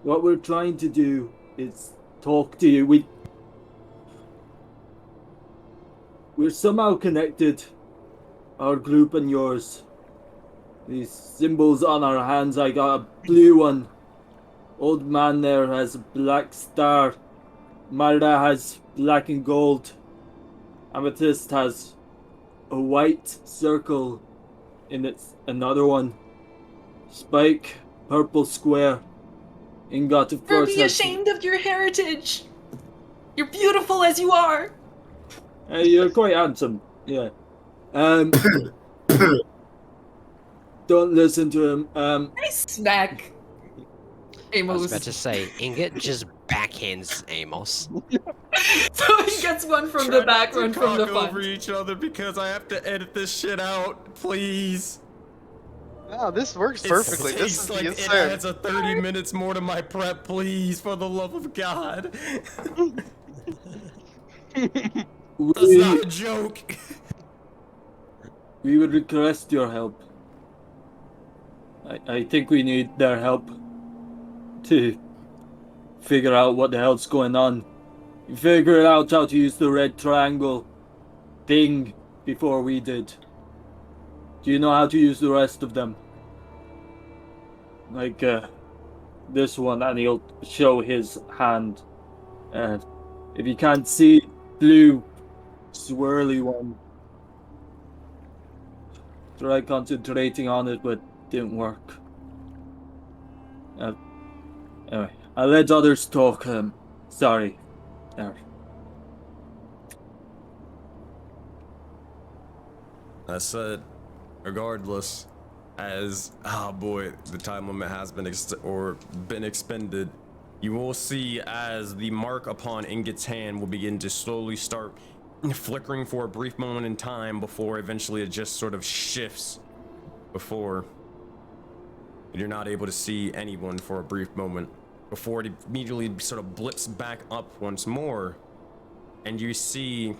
S2: What we're trying to do is talk to you. We're somehow connected. Our group and yours. These symbols on our hands. I got a blue one. Old man there has a black star. Marda has black and gold. Amethyst has a white circle in its another one. Spike, purple square. Ingot, of
S4: Never
S2: course,
S4: be
S2: has
S4: ashamed of your heritage. You're beautiful as you are.
S2: You're quite handsome. Yeah. Don't listen to him.
S4: I smack
S5: I was about
S4: Amos.
S5: to say, Ingot just backhands Amos.
S4: So he gets one from the
S1: Try
S4: back,
S1: not
S4: one
S1: to
S4: from the
S1: talk over
S4: front.
S1: each other because I have to edit this shit out, please.
S7: Oh, this works perfectly.
S1: It
S7: This is
S1: takes,
S7: the
S1: it
S7: Ascent.
S1: adds a 30 minutes more to my prep, please, for the love of God. That's not a joke.
S2: We would request your help. I think we need their help to figure out what the hell's going on. You figured out how to use the red triangle thing before we did. Do you know how to use the rest of them? Like, this one, and he'll show his hand. If you can't see, blue, swirly one. Tried concentrating on it, but didn't work. Anyway, I'll let others talk. Sorry. There.
S1: I said, regardless, as the time limit has been expended, you will see as the mark upon Ingot's hand will begin to slowly start flickering for a brief moment in time before eventually it just sort of shifts before you're not able to see anyone for a brief moment before it immediately sort of blips back up once more and you see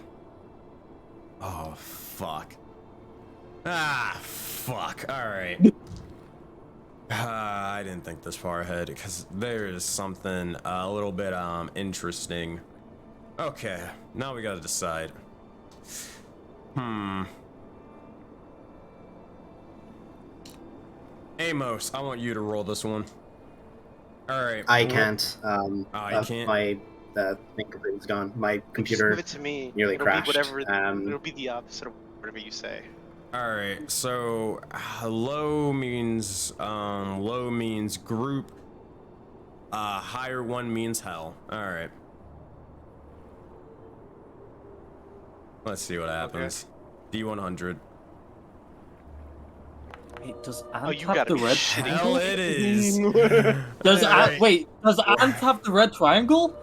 S1: fuck. Alright. I didn't think this far ahead because there is something a little bit interesting. Okay, now we gotta decide. Amos, I want you to roll this one. Alright.
S3: I can't.
S1: You can't?
S3: My thing completely is gone. My
S7: Just
S3: computer
S7: give it to me.
S3: nearly
S7: it'll
S3: crashed.
S7: Be whatever, it'll be the opposite of whatever you say.
S1: Alright, so low means group. Higher one means hell. Alright. Let's see what happens.
S7: Okay.
S1: D100.
S2: Wait, does
S7: Oh,
S2: Ant
S7: you
S2: have
S7: gotta
S2: the
S7: be
S2: red
S7: shitting
S2: triangle?
S1: Hell it is.
S2: Does
S1: Alright.
S2: does Ant have the red triangle?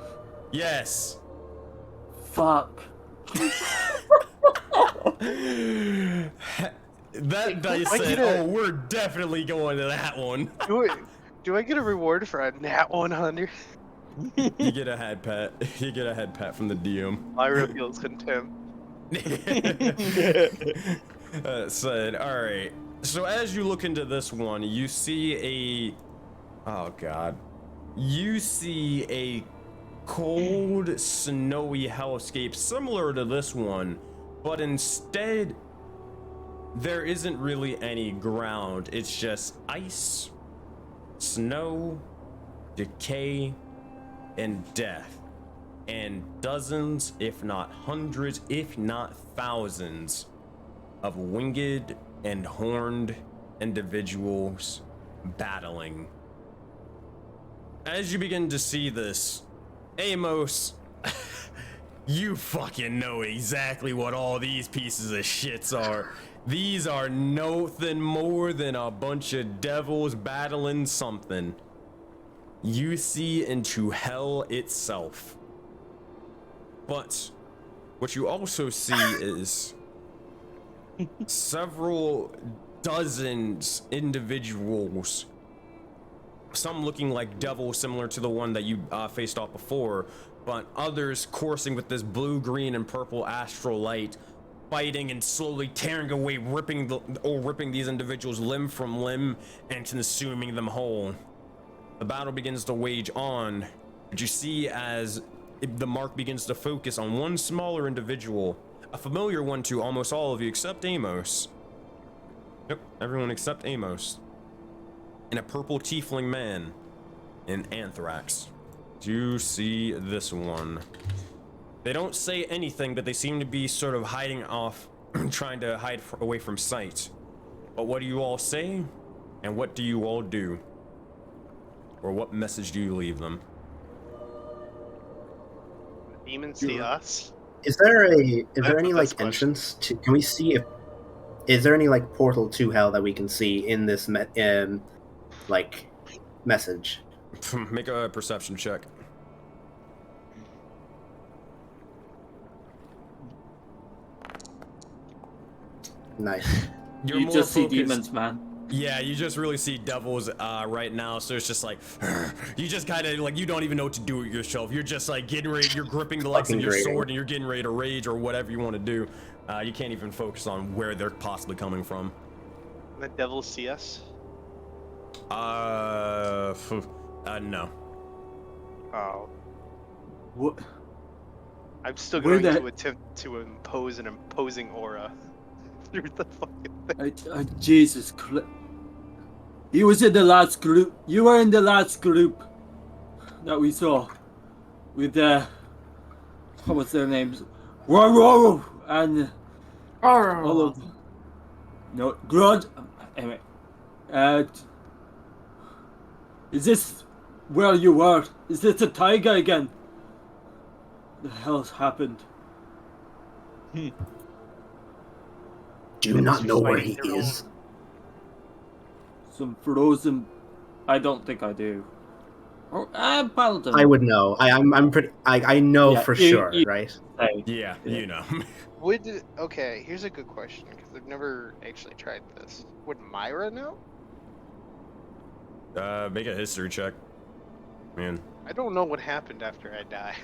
S1: Yes.
S2: Fuck.
S1: That dice
S7: I
S1: said,
S7: get it.
S1: oh, we're definitely going to that one.
S7: Do I get a reward for a nat 100?
S1: You get a head pat. You get a head pat from the DM.
S7: My reveals contempt.
S1: Said, alright. So as you look into this one, you see you see a cold, snowy hellscape similar to this one, but instead there isn't really any ground. It's just ice, snow, decay, and death. And dozens, if not hundreds, if not thousands of winged and horned individuals battling. As you begin to see this, Amos, you fucking know exactly what all these pieces of shits are. These are nothing more than a bunch of devils battling something. You see into hell itself. But what you also see is several dozens individuals, some looking like devils similar to the one that you faced off before, but others coursing with this blue, green, and purple astral light, fighting and slowly tearing away, ripping these individuals limb from limb and consuming them whole. The battle begins to wage on, but you see as the mark begins to focus on one smaller individual, a familiar one to almost all of you except Amos. Yep, everyone except Amos. And a purple tiefling man in anthrax. Do you see this one? They don't say anything, but they seem to be sort of hiding off, trying to hide away from sight. But what do you all say? And what do you all do? Or what message do you leave them?
S7: Demons see us.
S3: Is there any
S7: That's the
S3: like
S7: best question.
S3: entrance to? Can we see if is there any like portal to hell that we can see in this like message?
S1: Make a perception check.
S3: Nice.
S1: You're
S2: You
S1: more
S2: just see
S1: focused-
S2: demons, man.
S1: Yeah, you just really see devils right now, so it's just like you just kind of like you don't even know what to do with yourself. You're just like getting ready. You're gripping the legs of
S3: Fucking
S1: your
S3: grating.
S1: sword and you're getting ready to rage or whatever you want to do. You can't even focus on where they're possibly coming from.
S7: The devils see us.
S1: No.
S7: Oh,
S2: What?
S7: I'm still
S2: Where
S7: going
S2: the-
S7: to attempt to impose an imposing aura through the fucking thing.
S2: Jesus Christ. He was in the last group. You were in the last group that we saw with what was their names? Whoa, and all of no Grud. Anyway, is this where you were? Is this a tiger again? The hell's happened?
S3: Do you not know where he
S7: Fighting their
S3: is?
S2: Some frozen. I don't think I do. Or paladin.
S3: I would know. I'm pretty. I know
S2: Yeah,
S3: for
S2: you-
S3: sure,
S2: you-
S3: right?
S2: Say.
S1: Yeah,
S2: Yeah.
S1: you know.
S7: Okay, here's a good question because I've never actually tried this. Would Myra know?
S1: Make a history check. Man.
S7: I don't know what happened after I died.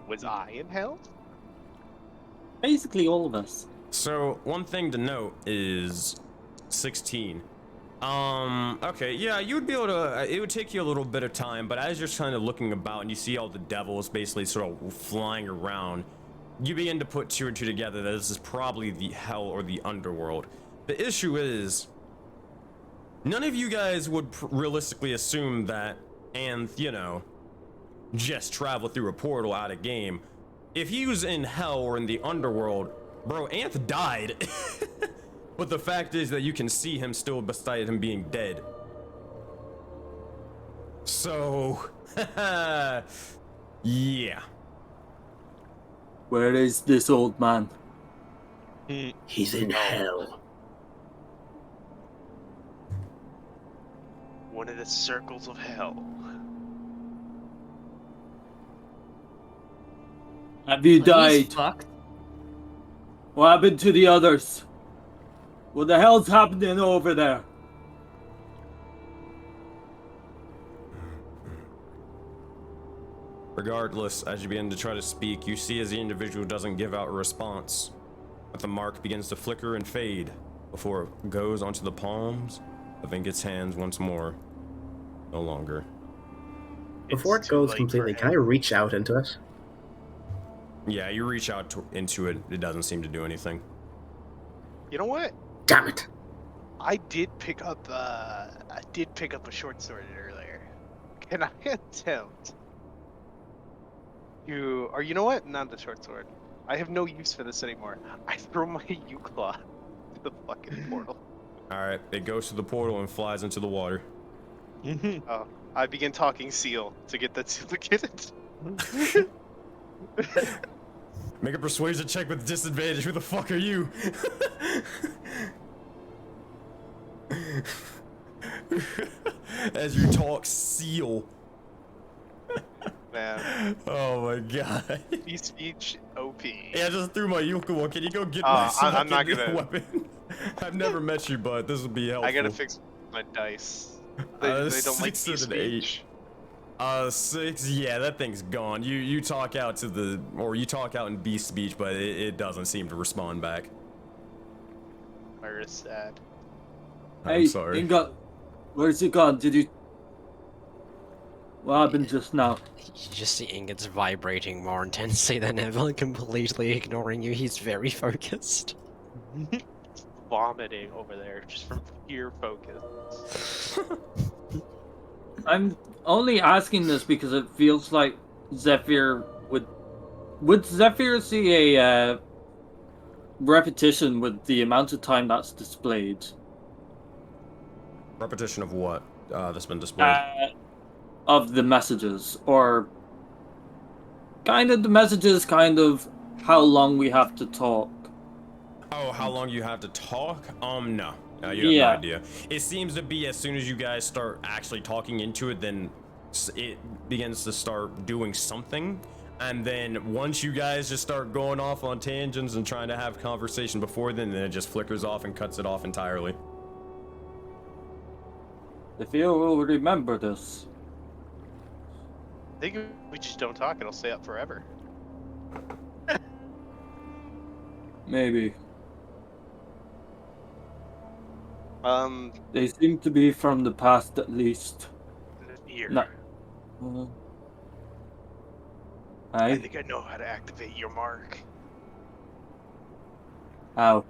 S7: Was I in hell?
S2: Basically, all of us.
S1: So one thing to note is 16. Okay, yeah, you would be able to, it would take you a little bit of time, but as you're kind of looking about and you see all the devils basically sort of flying around, you begin to put two and two together that this is probably the hell or the underworld. The issue is, none of you guys would realistically assume that, and, you know, just travel through a portal out of game. If he was in hell or in the underworld, bro, Anth died. But the fact is that you can see him still beside him being dead. So, yeah.
S2: Where is this old man?
S3: He's in hell.
S7: One of the circles of hell.
S2: Have you
S4: He's
S2: died?
S4: fucked.
S2: What happened to the others? What the hell's happening over there?
S1: Regardless, as you begin to try to speak, you see as the individual doesn't give out a response, that the mark begins to flicker and fade before it goes onto the palms of Ingot's hands once more. No longer.
S3: Before
S7: It's
S3: it
S7: too
S3: goes
S7: late
S3: completely,
S7: for
S3: can I
S7: him.
S3: reach out into it?
S1: Yeah, you reach out into it, it doesn't seem to do anything.
S7: You know what?
S3: Damn it!
S7: I did pick up a short sword earlier. Can I attempt to, or you know what? Not the short sword. I have no use for this anymore. I throw my U-claw to the fucking portal.
S1: Alright, it goes to the portal and flies into the water.
S7: Oh, I begin talking seal to get that seal to get it.
S1: Make a persuasion check with disadvantage. Who the fuck are you? As you talk seal.
S7: Man,
S1: Oh my god.
S7: speech OP.
S1: Yeah, I just threw my Yuka. Can you go get my
S7: I'm not
S1: fucking
S7: gonna-
S1: weapon? I've never met you, but this will be helpful.
S7: I gotta fix my dice. They don't like
S1: 6 and an 8.
S7: speech.
S1: 6. Yeah, that thing's gone. You talk out to the, or you talk out in beast speech, but it doesn't seem to respond back.
S7: Myra's sad.
S1: I'm
S2: Hey,
S1: sorry.
S2: Ingot, where's it gone? Did you? What happened just now?
S5: You just see Ingot's vibrating more intensely than ever, completely ignoring you. He's very focused.
S7: Vomiting over there just from pure focus.
S2: I'm only asking this because it feels like Zephyr would Zephyr see a repetition with the amount of time that's displayed
S1: Repetition of what that's been displayed.
S2: of the messages, or kind of the message is kind of how long we have to talk.
S1: Oh, how long you have to talk? No. You have no
S2: Yeah.
S1: idea. It seems to be as soon as you guys start actually talking into it, then it begins to start doing something. And then once you guys just start going off on tangents and trying to have conversation before then it just flickers off and cuts it off entirely.
S2: If you will remember this.
S7: I think if we just don't talk, it'll stay up forever.
S2: Maybe.
S7: Um,
S2: They seem to be from the past at least.
S7: here.
S2: No.
S7: I think I know how to activate your mark.
S2: How?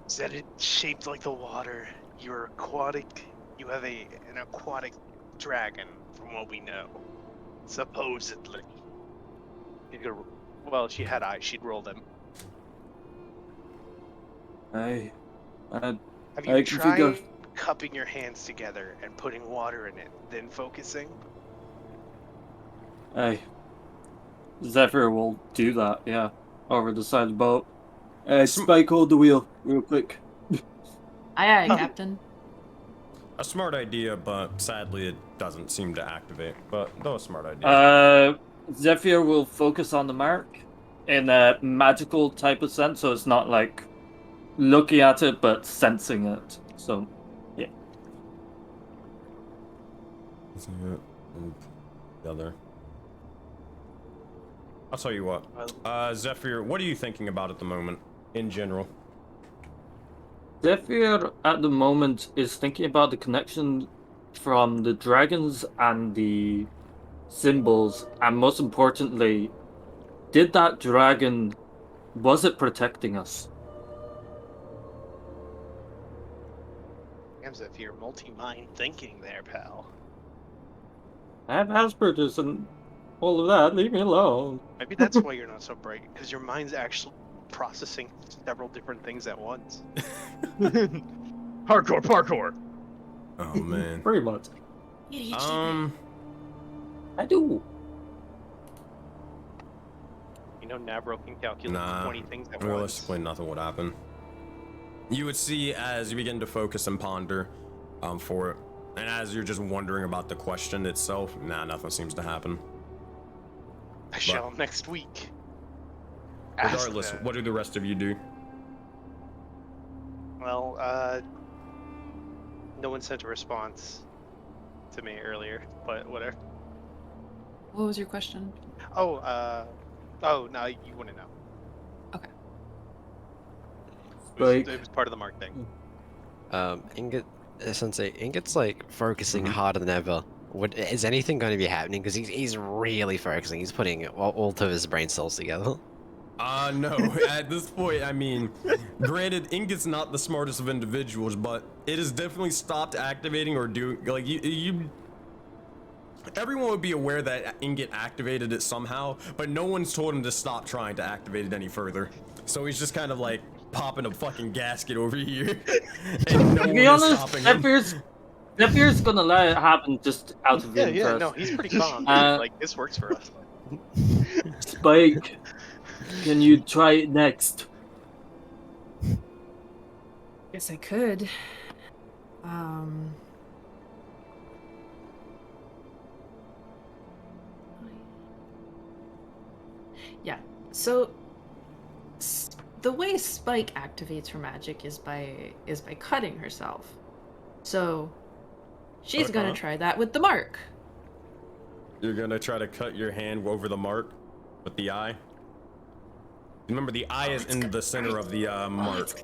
S7: Is that it's shaped like the water? You're aquatic. You have an aquatic dragon, from what we know. Supposedly. Well, she had eyes. She'd roll them.
S2: Have
S7: Have you
S2: can
S7: tried
S2: figure-
S7: cupping your hands together and putting water in it, then focusing?
S2: Hey. Zephyr will do that, yeah. Over the side of the boat. Spike, hold the wheel, real quick.
S4: Aye, aye, Captain.
S1: A smart idea, but sadly it doesn't seem to activate. But though a smart idea.
S2: Zephyr will focus on the mark in a magical type of sense, so it's not like looking at it, but sensing it. So, yeah.
S1: The other. I'll tell you what. Zephyr, what are you thinking about at the moment, in general?
S2: Zephyr, at the moment, is thinking about the connection from the dragons and the symbols, and most importantly, did that dragon, was it protecting us?
S7: Damn, if you're multi-mind thinking there, pal.
S2: I have Asperger's and all of that, leave me alone.
S7: Maybe that's why you're not so bright, because your mind's actually processing several different things at once.
S6: Hardcore parkour.
S1: Oh man.
S2: Pretty much. I do.
S7: You know, Nabro can calculate 20 things at once.
S1: Realistically, nothing would happen. You would see as you begin to focus and ponder for it, and as you're just wondering about the question itself, nothing seems to happen.
S7: I shall next week.
S1: Regardless, what do the rest of you do?
S7: Well, no one sent a response to me earlier, but whatever.
S4: What was your question?
S7: Oh, no, you wouldn't know.
S4: Okay.
S7: It was part of the mark thing.
S5: Sensei, Ingot's like focusing harder than ever. Is anything going to be happening? Because he's really focusing. He's putting all of his brain cells together.
S1: No. At this point, I mean, granted, Ingot's not the smartest of individuals, but it has definitely stopped activating or doing, like, you everyone would be aware that Ingot activated it somehow, but no one's told him to stop trying to activate it any further. So he's just kind of like popping a fucking gasket over here. And no
S2: To be
S1: one is
S2: honest,
S1: stopping him.
S2: Zephyrs gonna let it happen just out of interest.
S7: Yeah, no, he's pretty calm. Like, this works for us.
S2: Spike, can you try it next?
S4: Guess I could. Yeah. So the way Spike activates her magic is by cutting herself. So she's gonna try that with the mark.
S1: You're gonna try to cut your hand over the mark with the eye. Remember, the eye is in the center of the mark.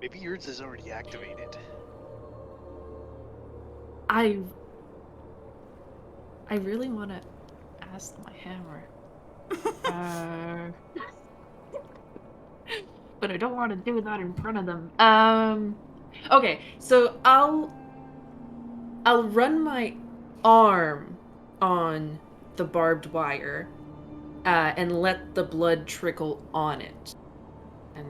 S7: Maybe yours is already activated.
S4: I really want to ask my hammer. But I don't want to do that in front of them. Okay, so I'll run my arm on the barbed wire and let the blood trickle on it and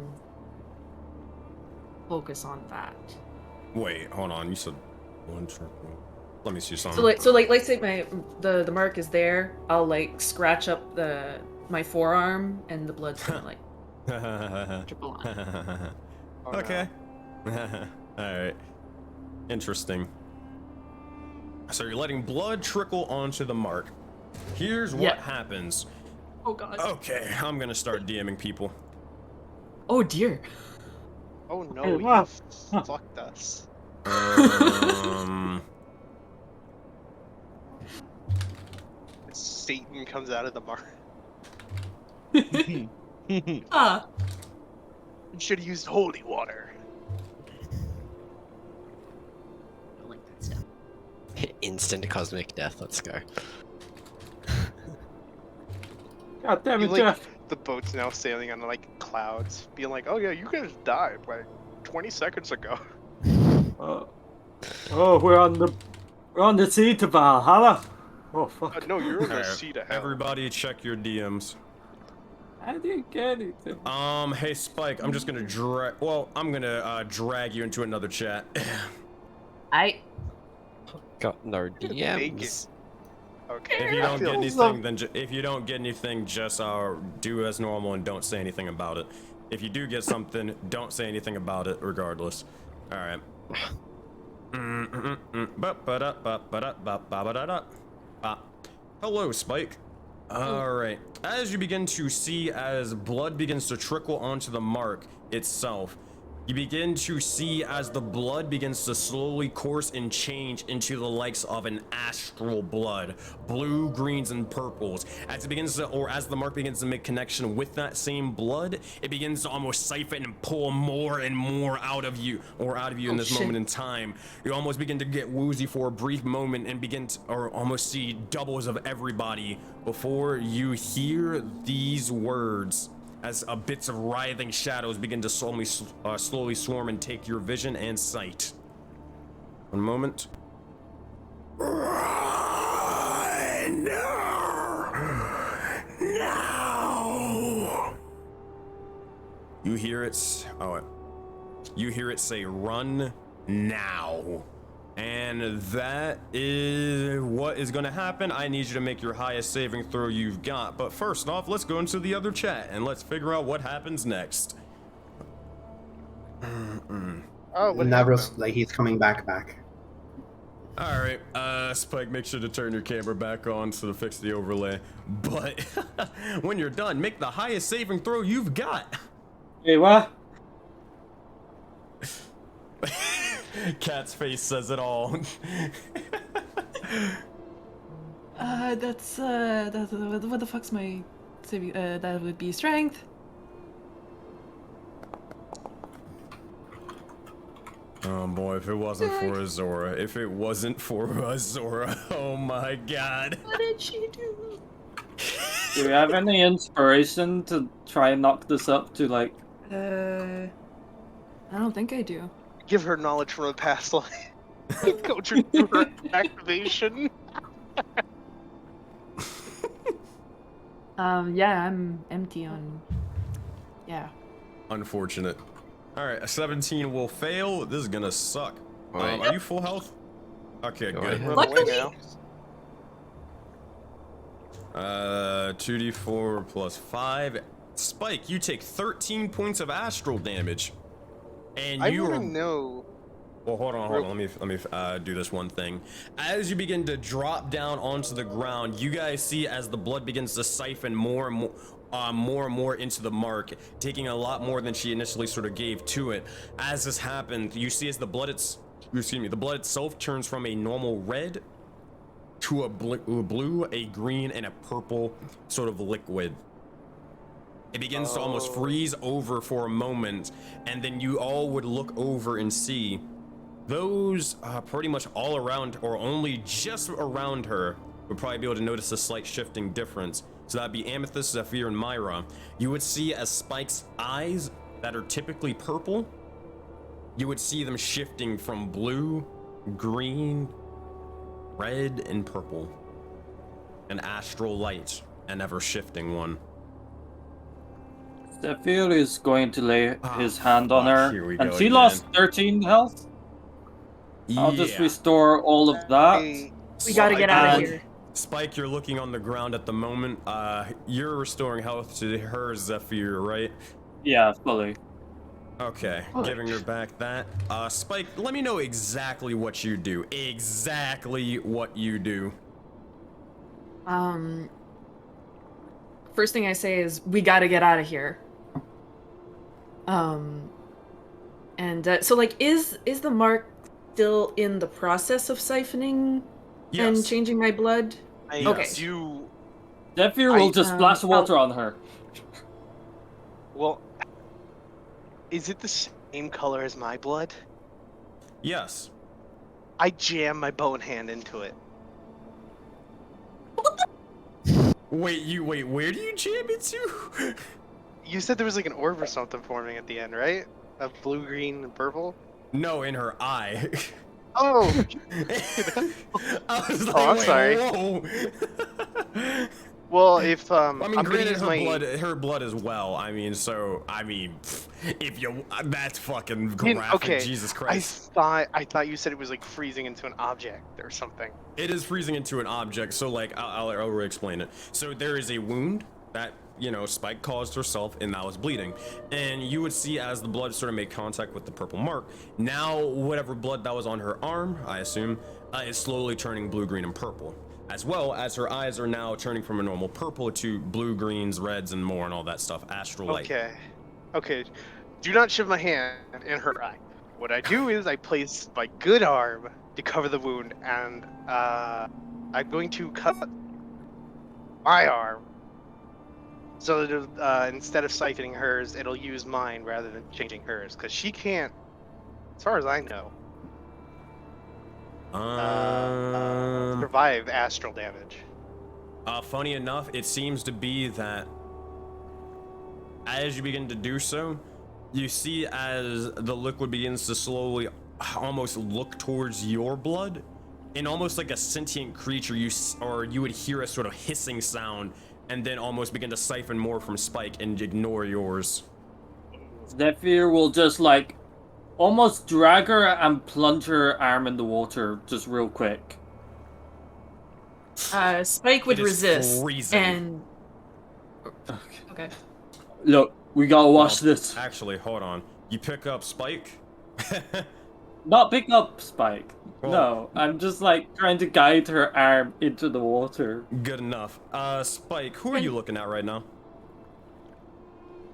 S4: focus on that.
S1: Wait, hold on. You said one circle. Let me see something.
S4: So like, let's say the mark is there. I'll like scratch up my forearm, and the blood's gonna like trickle on.
S7: Oh, no.
S1: Okay. Alright. Interesting. So you're letting blood trickle onto the mark. Here's what happens.
S4: Oh god.
S1: Okay, I'm gonna start DMing people.
S4: Oh dear.
S7: Oh no,
S2: Hey,
S7: you
S2: wow.
S7: fucked us. Satan comes out of the mark.
S4: Ah.
S7: You should have used holy water.
S4: I like that stuff.
S5: Instant cosmic death. Let's go.
S2: God damn it,
S7: Like,
S2: Jeff.
S7: the boat's now sailing on like clouds, being like, "Oh yeah, you guys died like 20 seconds ago."
S2: Oh, we're on the sea to Valhalla. Oh fuck.
S7: No, you're in the
S1: Alright,
S7: sea to hell.
S1: everybody check your DMs.
S2: I didn't get anything.
S1: Hey Spike, I'm just gonna drag you into another chat.
S5: Got no
S7: Make
S5: DMs.
S7: it. Okay.
S1: If you
S7: I
S1: don't
S7: feel-
S1: get anything, then if you don't get anything, just do as normal and don't say anything about it. If you do get something, don't say anything about it, regardless. All right. Hello, Spike. All right. As you begin to see, as blood begins to trickle onto the mark itself, you begin to see as the blood begins to slowly course and change into the likes of an astral blood, blue, greens, and purples. As it begins to, or as the mark begins to make connection with that same blood, it begins to almost siphon and pull more and more out of you in this moment in time. You almost begin to get woozy for a brief moment and begin to, or almost see doubles of everybody before you hear these words. As bits of writhing shadows begin to slowly swarm and take your vision and sight. One moment. Run now. You hear it. You hear it say, "Run now." And that is what is going to happen. I need you to make your highest saving throw you've got. But first off, let's go into the other chat and let's figure out what happens next.
S7: Oh, what
S3: Navros,
S7: happened?
S3: like he's coming back.
S1: All right, Spike, make sure to turn your camera back on to fix the overlay. But when you're done, make the highest saving throw you've got.
S2: Hey, what?
S1: Cat's face says it all.
S4: That's what the fuck's my saving? That would be strength.
S1: Oh boy, if it wasn't for Azora, oh my god.
S4: What did she do?
S2: Do you have any inspiration to try and knock this up to like?
S4: I don't think I do.
S7: Give her knowledge from a past life. Coach her through her activation.
S4: Yeah, I'm empty on. Yeah.
S1: Unfortunate. Alright, a 17 will fail. This is gonna suck.
S5: Wait.
S1: Are you full health? Okay,
S5: Go
S1: good.
S5: ahead.
S7: Run away
S4: Luckily-
S7: now.
S1: 2d4 plus 5. Spike, you take 13 points of astral damage. And
S7: I
S1: you
S7: want
S1: are...
S7: to know.
S1: Well, hold on. Let me do this one thing. As you begin to drop down onto the ground, you guys see as the blood begins to siphon more and more into the mark, taking a lot more than she initially sort of gave to it. As this happened, you see as the blood itself turns from a normal red to a blue, a green, and a purple sort of liquid. It begins to almost freeze over for a moment, and then you all would look over and see those pretty much all around, or only just around her, would probably be able to notice a slight shifting difference. So that'd be Amethyst, Zephyr, and Myra. You would see as Spike's eyes that are typically purple, you would see them shifting from blue, green, red, and purple. An astral light, an ever shifting one.
S2: Zephyr is going to lay his hand on
S1: fuck,
S2: her,
S1: here we
S2: and
S1: go
S2: she
S1: again.
S2: lost 13 health. I'll just
S1: Yeah.
S2: restore all of that.
S7: I-
S4: We gotta get out of
S2: And-
S4: here.
S1: Spike, you're looking on the ground at the moment. You're restoring health to her, Zephyr, right?
S2: Yeah, fully.
S1: Okay, giving her back that. Spike, let me know exactly what you do. Exactly what you do.
S4: First thing I say is we gotta get out of here. So like, is the mark still in the process of siphoning and
S1: Yes.
S4: changing my blood?
S7: I
S4: Okay.
S7: do.
S2: Zephyr will just splash
S4: I'll-
S2: water on her.
S7: Well, is it the same color as my blood?
S1: Yes.
S7: I jam my bone hand into it.
S1: Wait, where do you jam into?
S7: You said there was like an orb or something forming at the end, right? Of blue, green, and purple?
S1: No, in her eye.
S7: Oh!
S1: I was like,
S7: Oh, I'm
S1: wait,
S7: sorry.
S1: whoa.
S7: Well, if,
S1: I mean,
S7: I'm gonna
S1: granted,
S7: use my...
S1: her blood as well. I mean, if you, that's fucking graphic.
S7: Okay,
S1: Jesus Christ.
S7: I thought you said it was like freezing into an object or something.
S1: It is freezing into an object, so like, I'll re-explain it. So there is a wound that, you know, Spike caused herself, and that was bleeding. And you would see as the blood sort of made contact with the purple mark, now whatever blood that was on her arm, I assume, is slowly turning blue, green, and purple. As well as her eyes are now turning from a normal purple to blue, greens, reds, and more, and all that stuff, astral light.
S7: Okay. Okay. Do not shove my hand in her eye. What I do is I place my good arm to cover the wound, and I'm going to cut my arm so that instead of siphoning hers, it'll use mine rather than changing hers, because she can't, as far as I know, survive astral damage.
S1: Funny enough, it seems to be that as you begin to do so, you see as the liquid begins to slowly almost look towards your blood, and almost like a sentient creature, you would hear a sort of hissing sound, and then almost begin to siphon more from Spike and ignore yours.
S2: Zephyr will just like almost drag her and plunge her arm in the water just real quick.
S4: Spike would
S1: It is
S4: resist,
S1: freezing.
S4: and okay.
S2: Look, we gotta watch this.
S1: Actually, hold on. You pick up Spike.
S2: Not pick up Spike.
S1: Well-
S2: No, I'm just like trying to guide her arm into the water.
S1: Good enough. Spike, who are you looking at right now?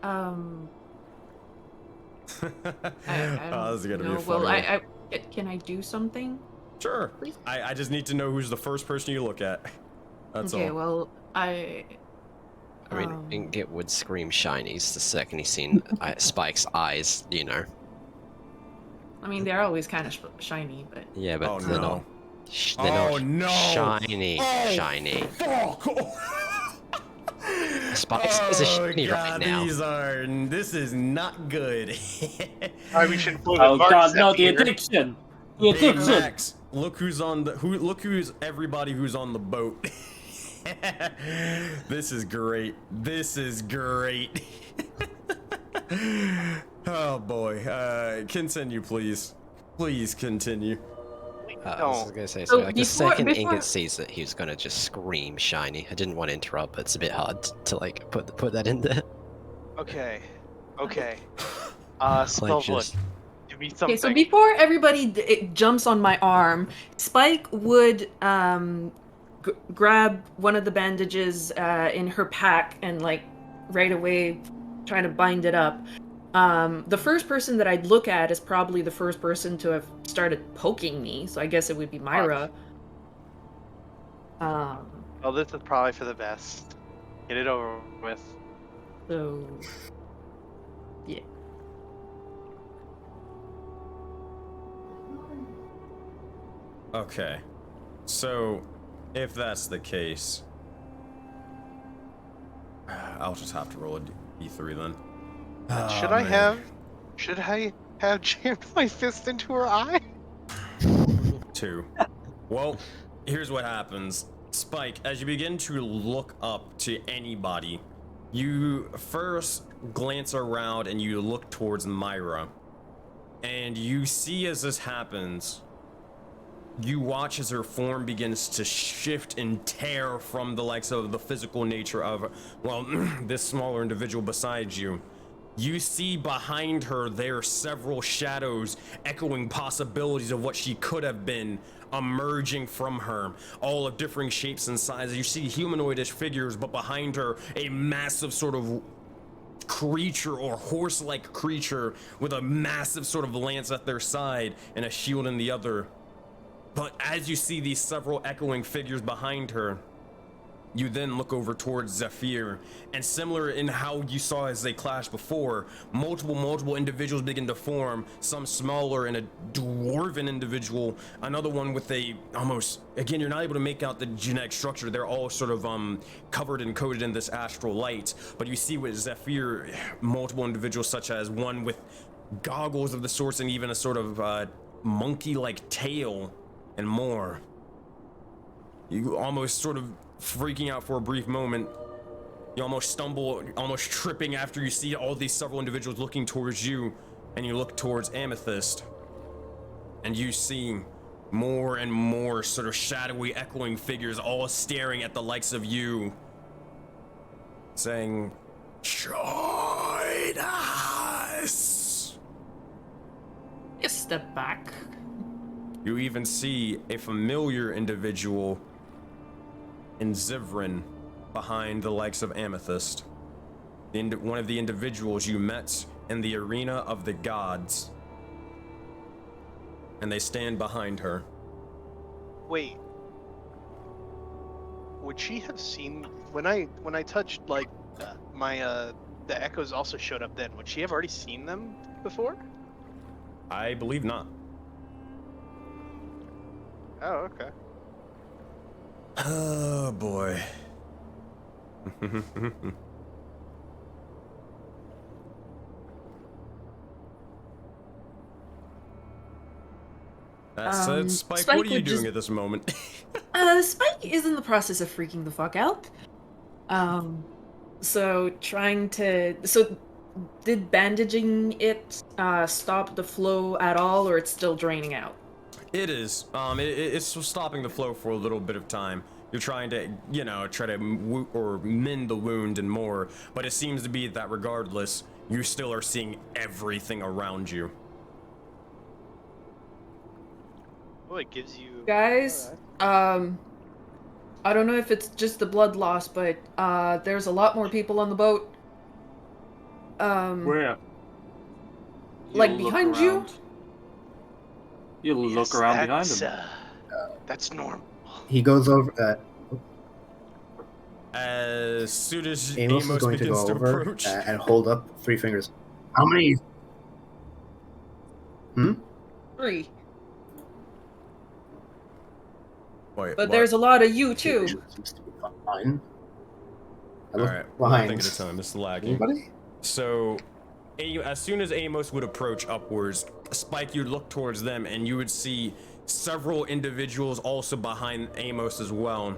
S4: I
S1: Oh, this is gonna
S4: know.
S1: be
S4: Well,
S1: funny.
S4: can I do something?
S1: Sure.
S4: Please?
S1: I just need to know who's the first person you look at. That's
S4: Okay,
S1: all.
S4: well,
S5: I mean, Ingot would scream shinies the second he's seen Spike's eyes, you know.
S4: I mean, they're always kind of shiny, but
S5: Yeah, but
S1: Oh,
S5: they're
S1: no.
S5: not. They're
S1: Oh,
S5: not
S1: no.
S5: shiny.
S1: Oh,
S5: Shiny.
S1: Fuck!
S5: Spike's is a shiny right now.
S1: This is not good.
S7: We should put
S2: Oh
S7: Mark's
S2: god, no,
S7: up
S2: the
S7: here.
S2: addiction! The
S1: Hey,
S2: addiction!
S1: Max, look who's everybody who's on the boat. This is great. This is great. Oh boy. Continue, please. Please continue.
S5: I was gonna say,
S4: So
S5: so like the
S4: before-
S5: second
S4: before-
S5: Ingot sees it, he was gonna just scream shiny. I didn't want to interrupt, but it's a bit hard to like put that in there.
S7: Okay. Okay. Spell
S5: Like just
S7: Give me something.
S4: okay. So before everybody jumps on my arm, Spike would grab one of the bandages in her pack and like right away try to bind it up. The first person that I'd look at is probably the first person to have started poking me, so I guess it would be Myra.
S7: Oh, this is probably for the best. Get it over with.
S4: So yeah.
S1: Okay. So, if that's the case, I'll just have to roll a d3 then.
S7: Should
S1: Oh,
S7: I
S1: man.
S7: have jammed my fist into her eye?
S1: 2. Well, here's what happens. Spike, as you begin to look up to anybody, you first glance around and you look towards Myra. And you see as this happens, you watch as her form begins to shift and tear from the likes of the physical nature of, well, this smaller individual beside you. You see behind her there are several shadows echoing possibilities of what she could have been emerging from her, all of differing shapes and sizes. You see humanoidish figures, but behind her a massive sort of creature or horse-like creature with a massive sort of lance at their side and a shield in the other. But as you see these several echoing figures behind her, you then look over towards Zephyr, and similar in how you saw as they clashed before, multiple individuals begin to form, some smaller and a dwarven individual, another one with a almost, again, you're not able to make out the genetic structure. They're all sort of covered and coated in this astral light, but you see with Zephyr, multiple individuals such as one with goggles of the sorts and even a sort of monkey-like tail and more. You almost sort of freaking out for a brief moment. You almost stumble, almost tripping after you see all these several individuals looking towards you, and you look towards Amethyst, and you see more and more sort of shadowy echoing figures all staring at the likes of you, saying, "Join us."
S4: You step back.
S1: You even see a familiar individual in Zivrin behind the likes of Amethyst. One of the individuals you met in the arena of the gods. And they stand behind her.
S7: Wait. Would she have seen when I touched like the echoes also showed up then? Would she have already seen them before?
S1: I believe not.
S7: Oh, okay.
S1: Oh boy. That said, Spike, what are you doing at this moment?
S4: Spike is in the process of freaking the fuck out. So did bandaging it stop the flow at all, or it's still draining out?
S1: It is. It's stopping the flow for a little bit of time. You're trying to, try to mend the wound and more, but it seems to be that regardless, you still are seeing everything around you.
S7: Oh, it gives you...
S4: Guys, I don't know if it's just the blood loss, but there's a lot more people on the boat.
S2: Where?
S4: Like behind you?
S2: You'll look around behind him.
S7: That's normal.
S3: He goes over.
S1: As soon as
S3: Amos is going to go over and hold up 3 fingers. How many?
S4: 3.
S1: Wait,
S4: but there's a lot of you too.
S3: Seems to be fine.
S1: Alright,
S3: behind.
S1: one thing at a time. It's lagging.
S3: Anybody?
S1: So, as soon as Amos would approach upwards, Spike, you'd look towards them, and you would see several individuals also behind Amos as well.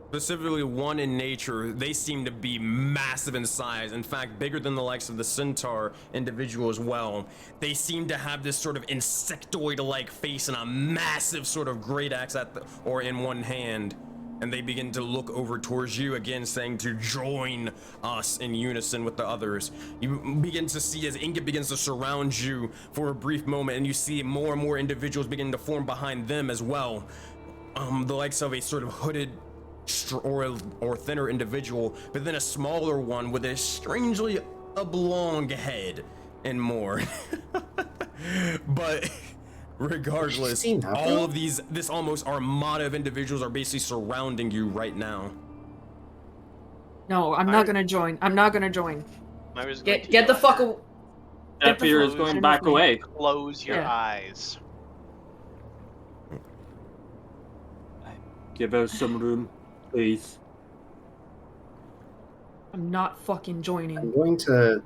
S1: Specifically one in nature. They seem to be massive in size. In fact, bigger than the likes of the centaur individual as well. They seem to have this sort of insectoid-like face and a massive sort of great axe in one hand. And they begin to look over towards you again, saying to join us in unison with the others. You begin to see as Ingot begins to surround you for a brief moment, and you see more and more individuals begin to form behind them as well. The likes of a sort of hooded or thinner individual, but then a smaller one with a strangely oblong head and more. But regardless, all of this almost armada of individuals are basically surrounding you right now.
S4: No, I'm not gonna join. I'm not gonna join.
S7: Get
S4: the fuck away.
S2: Zephyr is going back away.
S7: Close your eyes.
S2: Give us some room, please.
S4: I'm not fucking joining.
S3: I'm going to,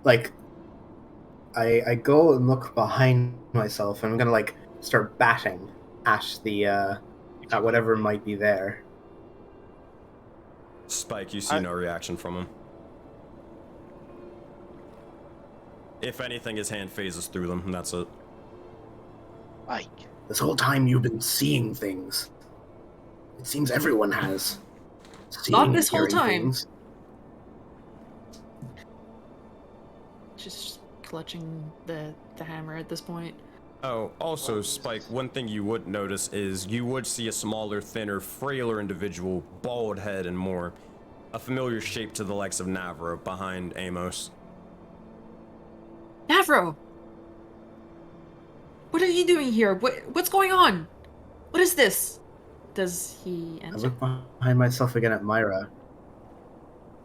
S3: I go and look behind myself, and I'm gonna start batting at the at whatever might be there.
S1: Spike, you see no reaction from him. If anything, his hand phases through them, and that's it.
S7: Spike.
S3: This whole time you've been seeing things. It seems everyone has. Seeing
S4: this
S3: and
S4: whole
S3: hearing
S4: time.
S3: things.
S4: Just clutching the hammer at this point.
S1: Oh, also, Spike, one thing you would notice is you would see a smaller, thinner, frailer individual, bald head and more. A familiar shape to the likes of Navro behind Amos.
S4: Navro! What are you doing here? What's going on? What is this? Does he
S3: I
S4: answer?
S3: look behind myself again at Myra.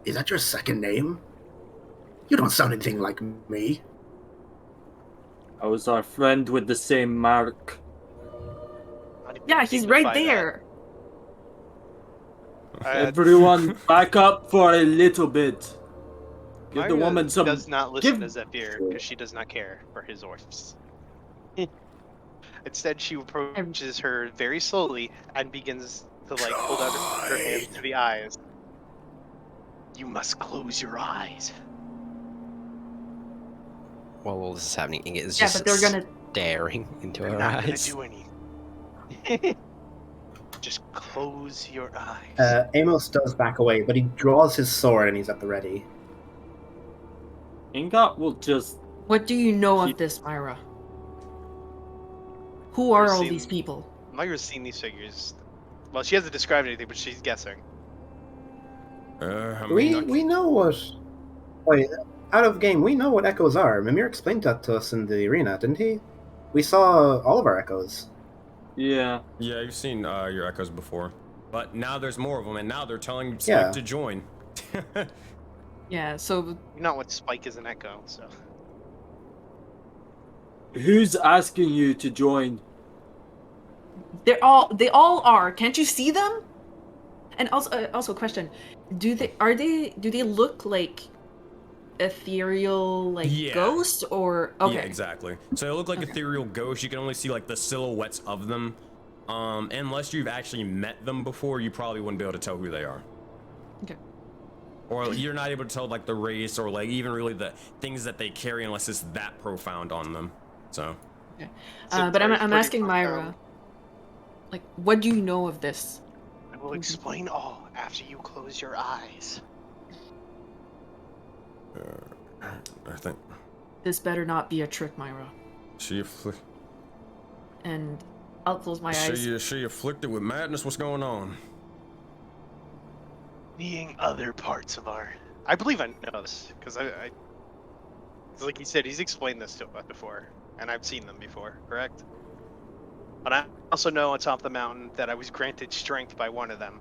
S3: Is that your second name? You don't sound anything like me.
S2: I was our friend with the same mark.
S7: Not even
S4: Yeah, he's right
S7: dignify that.
S4: there.
S2: Everyone, back up for a little bit. Give the
S7: Myra
S2: woman some.
S7: does not listen
S2: give-
S7: to Zephyr because she does not care for his orders. Instead, she approaches her very slowly and begins to like hold out her hands to the eyes. You must close your eyes.
S5: While all this is happening, Inget is
S4: Yeah,
S5: just
S4: but they're gonna.
S5: staring into
S7: They're
S5: her
S7: not gonna
S5: eyes.
S7: do anything. Just close your eyes.
S3: Amos does back away, but he draws his sword and he's at the ready.
S2: Ingot will just.
S4: What do you know
S2: He-
S4: of this, Myra? Who are all
S7: seen-
S4: these people?
S7: Myra's seen these figures. Well, she hasn't described anything, but she's guessing.
S1: I mean,
S3: We know what. Wait, out of game, we know what echoes are. Mimir explained that to us in the arena, didn't he? We saw all of our echoes.
S2: Yeah.
S1: Yeah, you've seen your echoes before. But now there's more of them, and now they're telling Spike
S3: Yeah.
S1: to join.
S4: Yeah, so
S7: Not what Spike is an echo, so.
S2: Who's asking you to join?
S4: they all are. Can't you see them? And also a question: do they look like ethereal, like
S1: Yeah.
S4: ghosts, or okay?
S1: Yeah, exactly. So they look like
S4: Okay.
S1: ethereal ghosts. You can only see like the silhouettes of them. Unless you've actually met them before, you probably wouldn't be able to tell who they are.
S4: Okay.
S1: Or you're not able to tell like the race or like even really the things that they carry unless it's that profound on them. So.
S4: But I'm
S7: Pretty
S4: asking
S7: profound.
S4: Myra, like, what do you know of this?
S7: I will explain all after you close your eyes.
S1: I think
S4: This better not be a trick, Myra. And I'll close my eyes.
S1: she afflicted with madness. What's going on?
S7: Being other parts of our. I believe I know this because I like he said, he's explained this to us before, and I've seen them before. Correct. But I also know on top of the mountain that I was granted strength by one of them.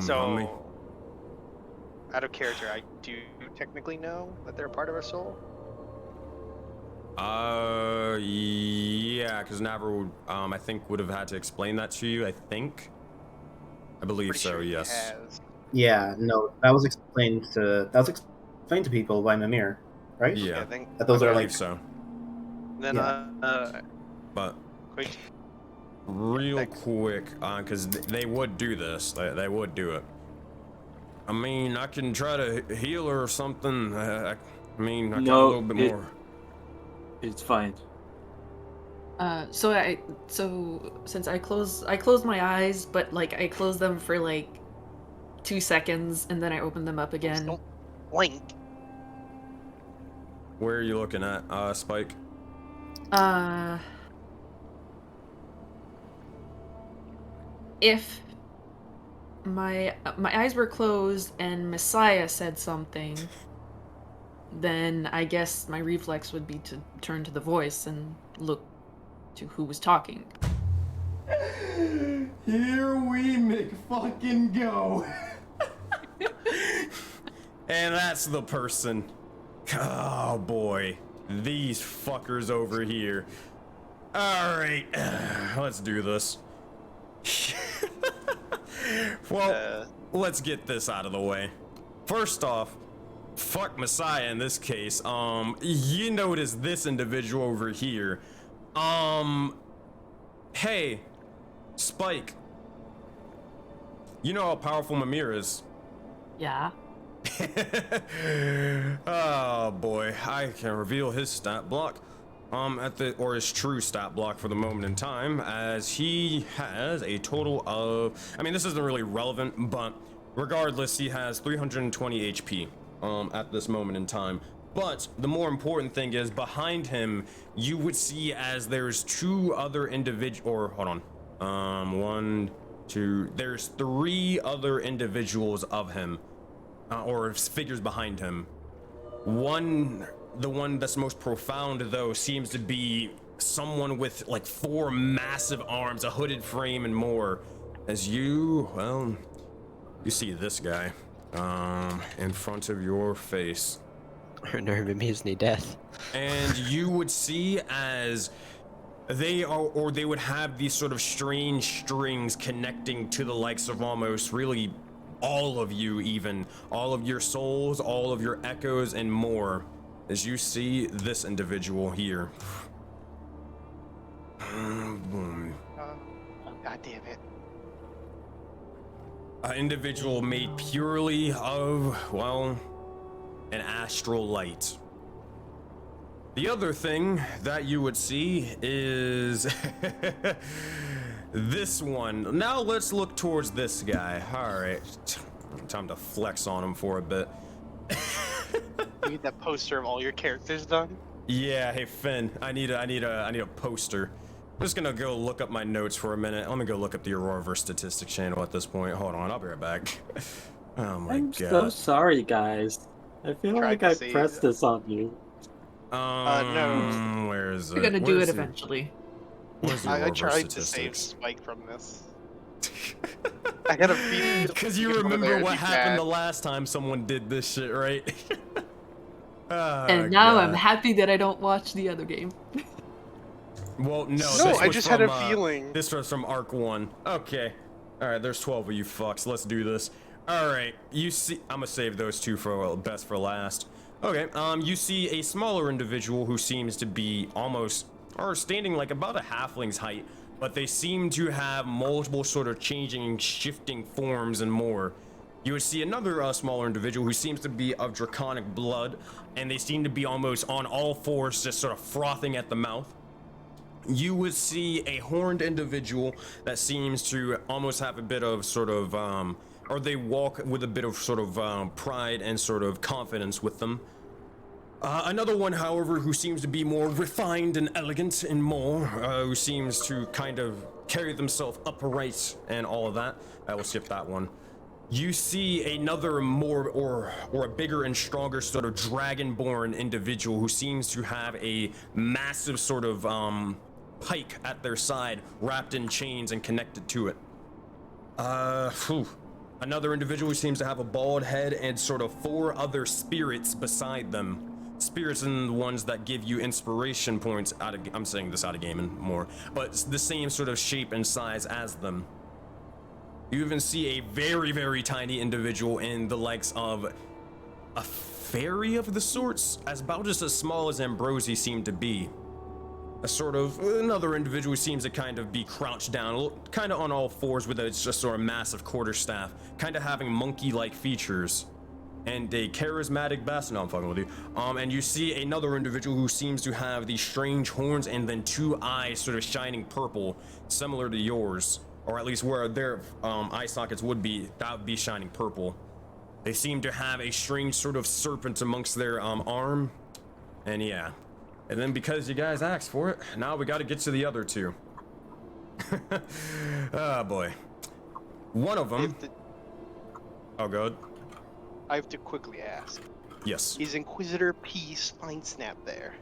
S7: So,
S1: I mean,
S7: out of character, I do technically know that they're part of our soul.
S1: yeah, because Navro, I think would have had to explain that to you. I believe
S7: Pretty
S1: so.
S7: sure he
S1: Yes.
S7: has.
S3: Yeah, no, that was explained to people by Mimir, right?
S1: Yeah.
S7: I think.
S3: That those
S1: I
S3: are
S1: believe
S3: like
S1: so.
S7: Then,
S1: But
S7: quick.
S1: real
S7: Thanks.
S1: quick, because they would do this. They would do it. I mean, I can try to heal her or something. I mean, I got a
S2: No,
S1: little bit more.
S2: It's fine.
S4: So since I closed my eyes, but like I closed them for like 2 seconds and then I opened them up
S7: Just
S4: again.
S7: don't blink.
S1: Where are you looking at, Spike?
S4: If my eyes were closed and Messiah said something, then I guess my reflex would be to turn to the voice and look to who was talking.
S1: Here we fucking go. And that's the person. Oh boy, these fuckers over here. All right, let's do this. Well, let's get this out of the way. First off, fuck Messiah in this case. You notice this individual over here. Hey, Spike. You know how powerful Mimir is.
S4: Yeah.
S1: Oh boy, I can reveal his stat block. or his true stat block for the moment in time, as he has a total of, I mean, this isn't really relevant, but regardless, he has 320 HP, at this moment in time. But the more important thing is behind him, you would see as there's two other there's three other individuals of him, or figures behind him. The one that's most profound though seems to be someone with like 4 massive arms, a hooded frame and more. As you see this guy, in front of your face.
S5: No, maybe his knee death.
S1: And you would see as they would have these sort of strange strings connecting to the likes of almost really all of you, even all of your souls, all of your echoes and more, as you see this individual here.
S7: Oh, God damn it.
S1: An individual made purely of, well, an astral light. The other thing that you would see is this one. Now let's look towards this guy. All right, time to flex on him for a bit.
S7: You need that poster of all your characters done?
S1: Yeah, hey Finn, I need a poster. I'm just gonna go look up my notes for a minute. Let me go look up the Auroraverse statistics channel at this point. Hold on, I'll be right back. Oh my
S2: I'm
S1: god.
S2: so sorry, guys. I feel like I pressed this on you.
S7: No.
S1: Where is it?
S4: We're gonna do it eventually.
S1: Where's the
S7: I
S1: Auroraverse
S7: tried to save
S1: statistics?
S7: Spike from this. I had a feeling.
S1: Because you remember what happened the last time someone did this shit, right? Oh,
S4: And now I'm
S1: God.
S4: happy that I don't watch the other game.
S1: Well, no.
S7: No,
S1: this
S7: I
S1: was
S7: just
S1: from,
S7: had a feeling.
S1: This was from Arc 1. Okay. Alright, there's 12 of you fucks. Let's do this. Alright, you see... I'm gonna save those two for best for last. Okay, you see a smaller individual who seems to be almost... or standing like about a halfling's height, but they seem to have multiple sort of changing, shifting forms and more. You would see another smaller individual who seems to be of draconic blood, and they seem to be almost on all fours, just sort of frothing at the mouth. You would see a horned individual that seems to almost have a bit of sort of, or they walk with a bit of sort of pride and sort of confidence with them. Another one, however, who seems to be more refined and elegant and more, who seems to kind of carry themselves upright and all of that. I will skip that one. You see another more or a bigger and stronger sort of dragonborn individual who seems to have a massive sort of pike at their side, wrapped in chains and connected to it. Another individual who seems to have a bald head and sort of 4 other spirits beside them. Spirits and the ones that give you inspiration points out of, I'm saying this out of game and more, but it's the same sort of shape and size as them. You even see a very, very tiny individual in the likes of a fairy of the sorts, as about just as small as Ambrosi seemed to be. A sort of another individual who seems to kind of be crouched down, kind of on all fours with a just sort of massive quarterstaff, kind of having monkey-like features. And a charismatic bastard. No, I'm fucking with you. And you see another individual who seems to have these strange horns and then 2 eyes sort of shining purple, similar to yours. Or at least where their eye sockets would be, that would be shining purple. They seem to have a strange sort of serpent amongst their arm. And yeah. And then because you guys asked for it, now we gotta get to the other 2. Oh boy. One of them... Oh, good.
S7: I have to quickly ask.
S1: Yes.
S7: Is Inquisitor P Spine Snap there?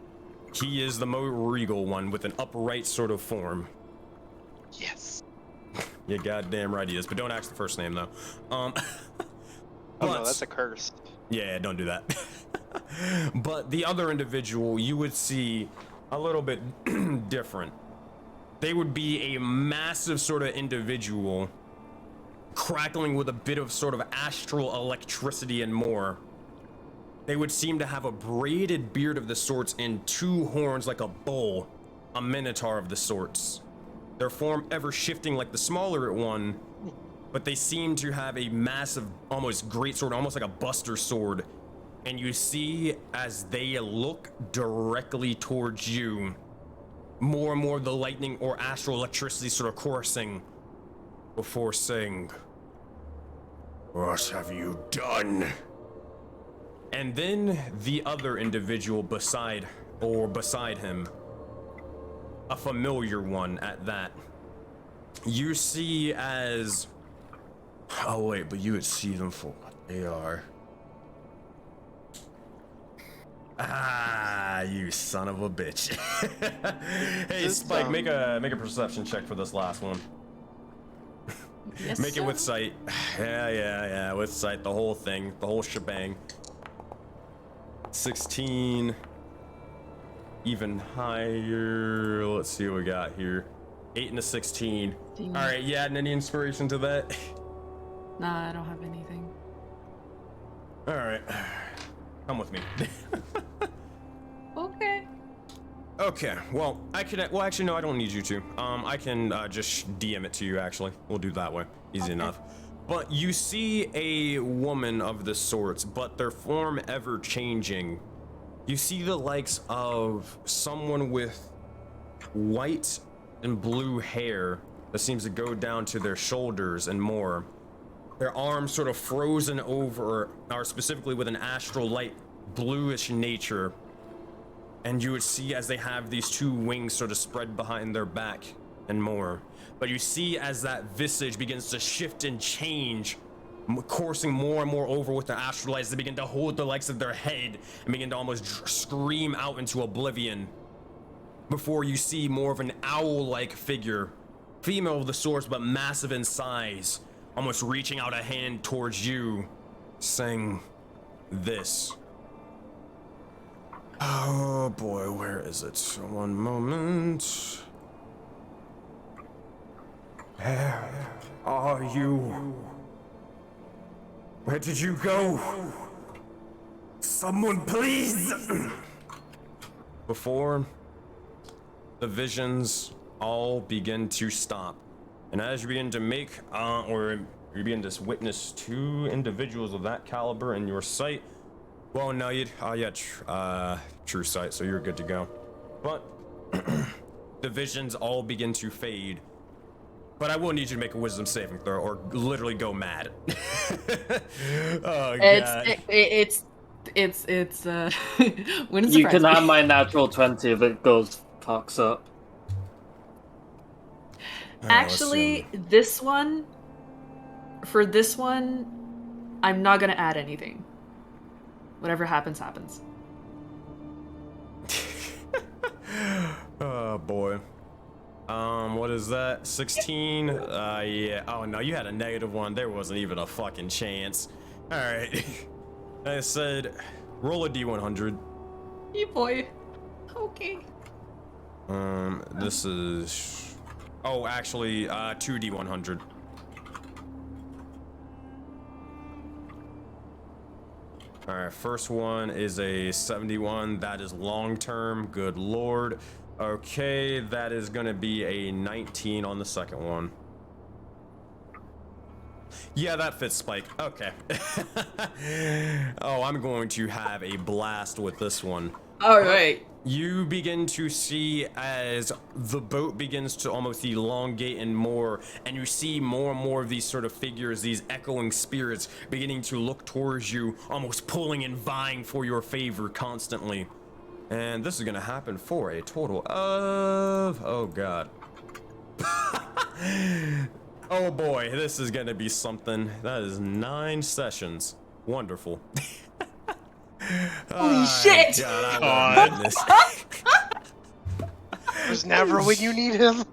S1: He is the more regal one with an upright sort of form.
S7: Yes.
S1: You're goddamn right he is, but don't ask the first name though.
S7: Oh no, that's a curse.
S1: Yeah, don't do that. But the other individual you would see a little bit different. They would be a massive sort of individual, crackling with a bit of sort of astral electricity and more. They would seem to have a braided beard of the sorts and 2 horns like a bull, a minotaur of the sorts. Their form ever shifting like the smaller one, but they seem to have a massive, almost great sword, almost like a buster sword, and you see as they look directly towards you, more and more the lightning or astral electricity sort of coursing before saying, "What have you done?" And then the other individual beside him, a familiar one at that, you see as, oh wait, but you would see them for what they are. Ah, you son of a bitch. Hey, Spike, make a perception check for this last one.
S4: Yes,
S1: Make it
S4: sir.
S1: with sight. Yeah, with sight, the whole thing, the whole shebang. 16. Even higher. Let's see what we got here. 8 and a 16. All right, you adding any inspiration to that?
S4: Nah, I don't have anything.
S1: All right, come with me.
S4: Okay.
S1: Okay, well, well, actually, no, I don't need you to. I can just DM it to you, actually. We'll do it that way. Easy enough. But you see a woman of the sorts, but their form ever changing. You see the likes of someone with white and blue hair that seems to go down to their shoulders and more. Their arms sort of frozen over, or specifically with an astral light, bluish nature. And you would see as they have these two wings sort of spread behind their back and more. But you see as that visage begins to shift and change, coursing more and more over with the astral lights, they begin to hold the likes of their head and begin to almost scream out into oblivion. Before you see more of an owl-like figure, female of the sorts, but massive in size, almost reaching out a hand towards you, saying this. Oh boy, where is it? One moment. Where are you? Where did you go? Someone please! Before the visions all begin to stop, and as you begin to make, or you begin to witness two individuals of that caliber in your sight. Well, no, true sight, so you're good to go. But the visions all begin to fade. But I will need you to make a wisdom saving throw, or literally go mad. Oh god.
S4: It's when it's
S2: You can have my natural 20 if it goes fucks up.
S4: Actually, for this one, I'm not gonna add anything. Whatever happens, happens.
S1: Oh boy. What is that? 16? Yeah. Oh no, you had a negative one. There wasn't even a fucking chance. Alright. I said, roll a D100.
S4: You boy. Okay.
S1: This is... Oh, actually, 2 D100. Alright, first one is a 71. That is long term. Good lord. Okay, that is gonna be a 19 on the second one. Yeah, that fits, Spike. Okay. Oh, I'm going to have a blast with this one.
S4: Alright.
S1: You begin to see as the boat begins to almost elongate and more, and you see more and more of these sort of figures, these echoing spirits beginning to look towards you, almost pulling and vying for your favor constantly. And this is gonna happen for a total of, oh god. Oh boy, this is gonna be something. That is 9 sessions. Wonderful.
S4: Holy shit!
S1: God, I love this.
S7: There's never when you need him.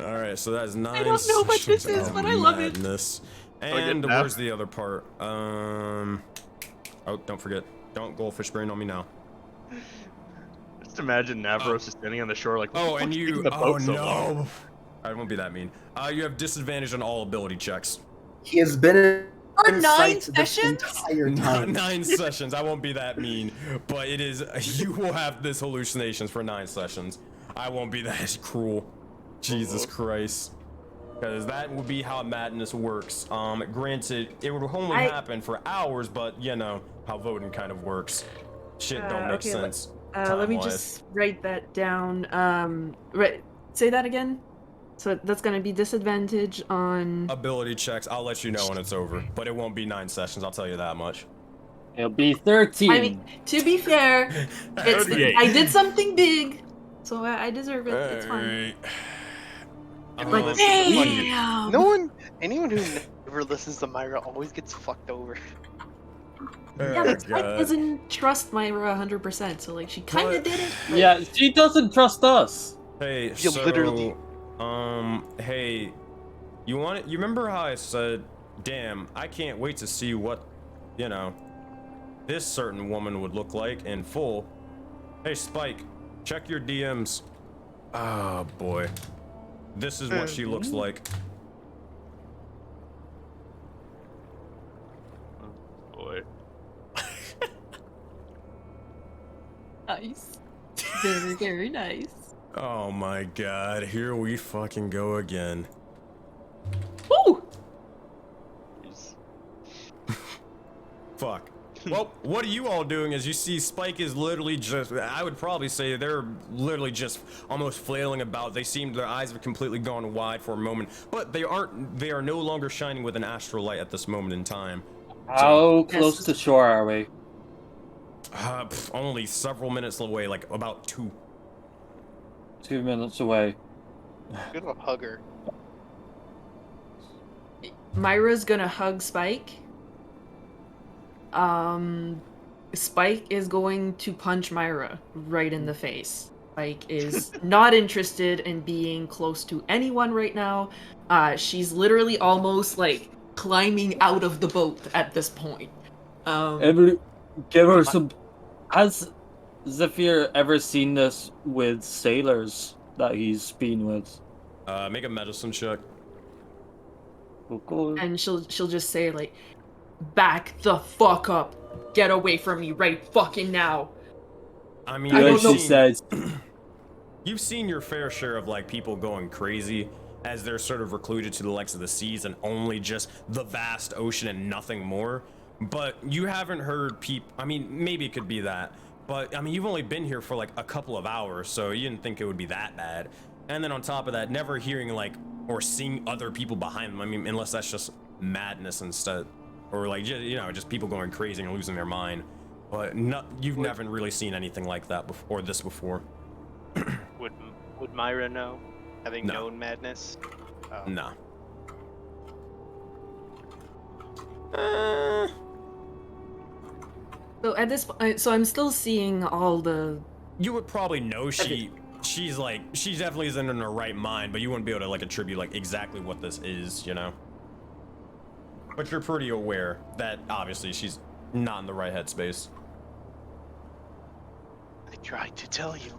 S1: Alright, so that's 9
S4: I don't know what this
S1: sessions
S4: is,
S1: of
S4: but I love it.
S1: madness. And where's the other part? Oh, don't forget. Don't goldfish brain on me now.
S6: Just imagine Navros is standing on the shore like,
S1: Oh, and you.
S6: the
S1: Oh
S6: boat so long?
S1: no. I won't be that mean. You have disadvantage on all ability checks.
S3: He has been
S4: For
S3: in
S4: 9
S3: sight this
S4: sessions?
S3: entire time.
S1: 9 sessions. I won't be that mean, but it is. You will have this hallucinations for 9 sessions. I won't be that cruel. Jesus Christ. Because that would be how madness works. Granted, it would only happen for hours, but you know how voting kind of works. Shit don't make
S4: okay,
S1: sense.
S4: Let me
S1: time-wise.
S4: just write that down. Say that again. So that's gonna be disadvantage on.
S1: Ability checks. I'll let you know when it's over, but it won't be 9 sessions. I'll tell you that much.
S2: It'll be 13.
S4: I mean, to be fair, I did something big, so I deserve it. It's fine.
S1: Alright.
S4: Damn.
S7: Anyone who never listens to Myra always gets fucked over.
S4: Yeah, but Spike doesn't trust Myra 100%, so like she kind of did it. But...
S2: Yeah, she doesn't trust us.
S1: Hey,
S7: You
S1: so,
S7: literally-
S1: hey, you want it? You remember how I said, damn, I can't wait to see what, you know, this certain woman would look like in full. Hey, Spike, check your DMs. Oh, boy. This is what she looks like.
S6: Oh, boy.
S4: Nice. Very, very nice.
S1: Oh my god, here we fucking go again.
S4: Woo!
S6: Jeez.
S1: Fuck. Well, what are you all doing as you see Spike is literally just, I would probably say they're literally just almost flailing about. They seem, their eyes have completely gone wide for a moment, but they are no longer shining with an astral light at this moment in time.
S2: How close to shore are we?
S1: Only several minutes away, like about 2.
S2: 2 minutes away.
S7: I'm gonna hug her.
S4: Myra's gonna hug Spike. Spike is going to punch Myra right in the face. Spike is not interested in being close to anyone right now. She's literally almost like climbing out of the boat at this point.
S2: Give her some. Has Zephyr ever seen this with sailors that he's been with?
S1: Make a medicine check.
S4: And she'll just say like, "Back the fuck up! Get away from me right fucking now!"
S1: I mean,
S2: Yeah, she says.
S1: You've seen your fair share of like people going crazy as they're sort of recluded to the likes of the seas and only just the vast ocean and nothing more. But you haven't heard I mean, maybe it could be that, but I mean, you've only been here for like a couple of hours, so you didn't think it would be that bad. And then on top of that, never hearing like or seeing other people behind them. I mean, unless that's just madness instead, or like just people going crazy and losing their mind. But you've never really seen anything like that before, or this before.
S7: Would Myra know, having known madness?
S1: Nah.
S4: So at this point, so I'm still seeing all the.
S1: You would probably know she definitely isn't in her right mind, but you wouldn't be able to like attribute like exactly what this is, you know. But you're pretty aware that obviously she's not in the right headspace.
S7: I tried to tell you.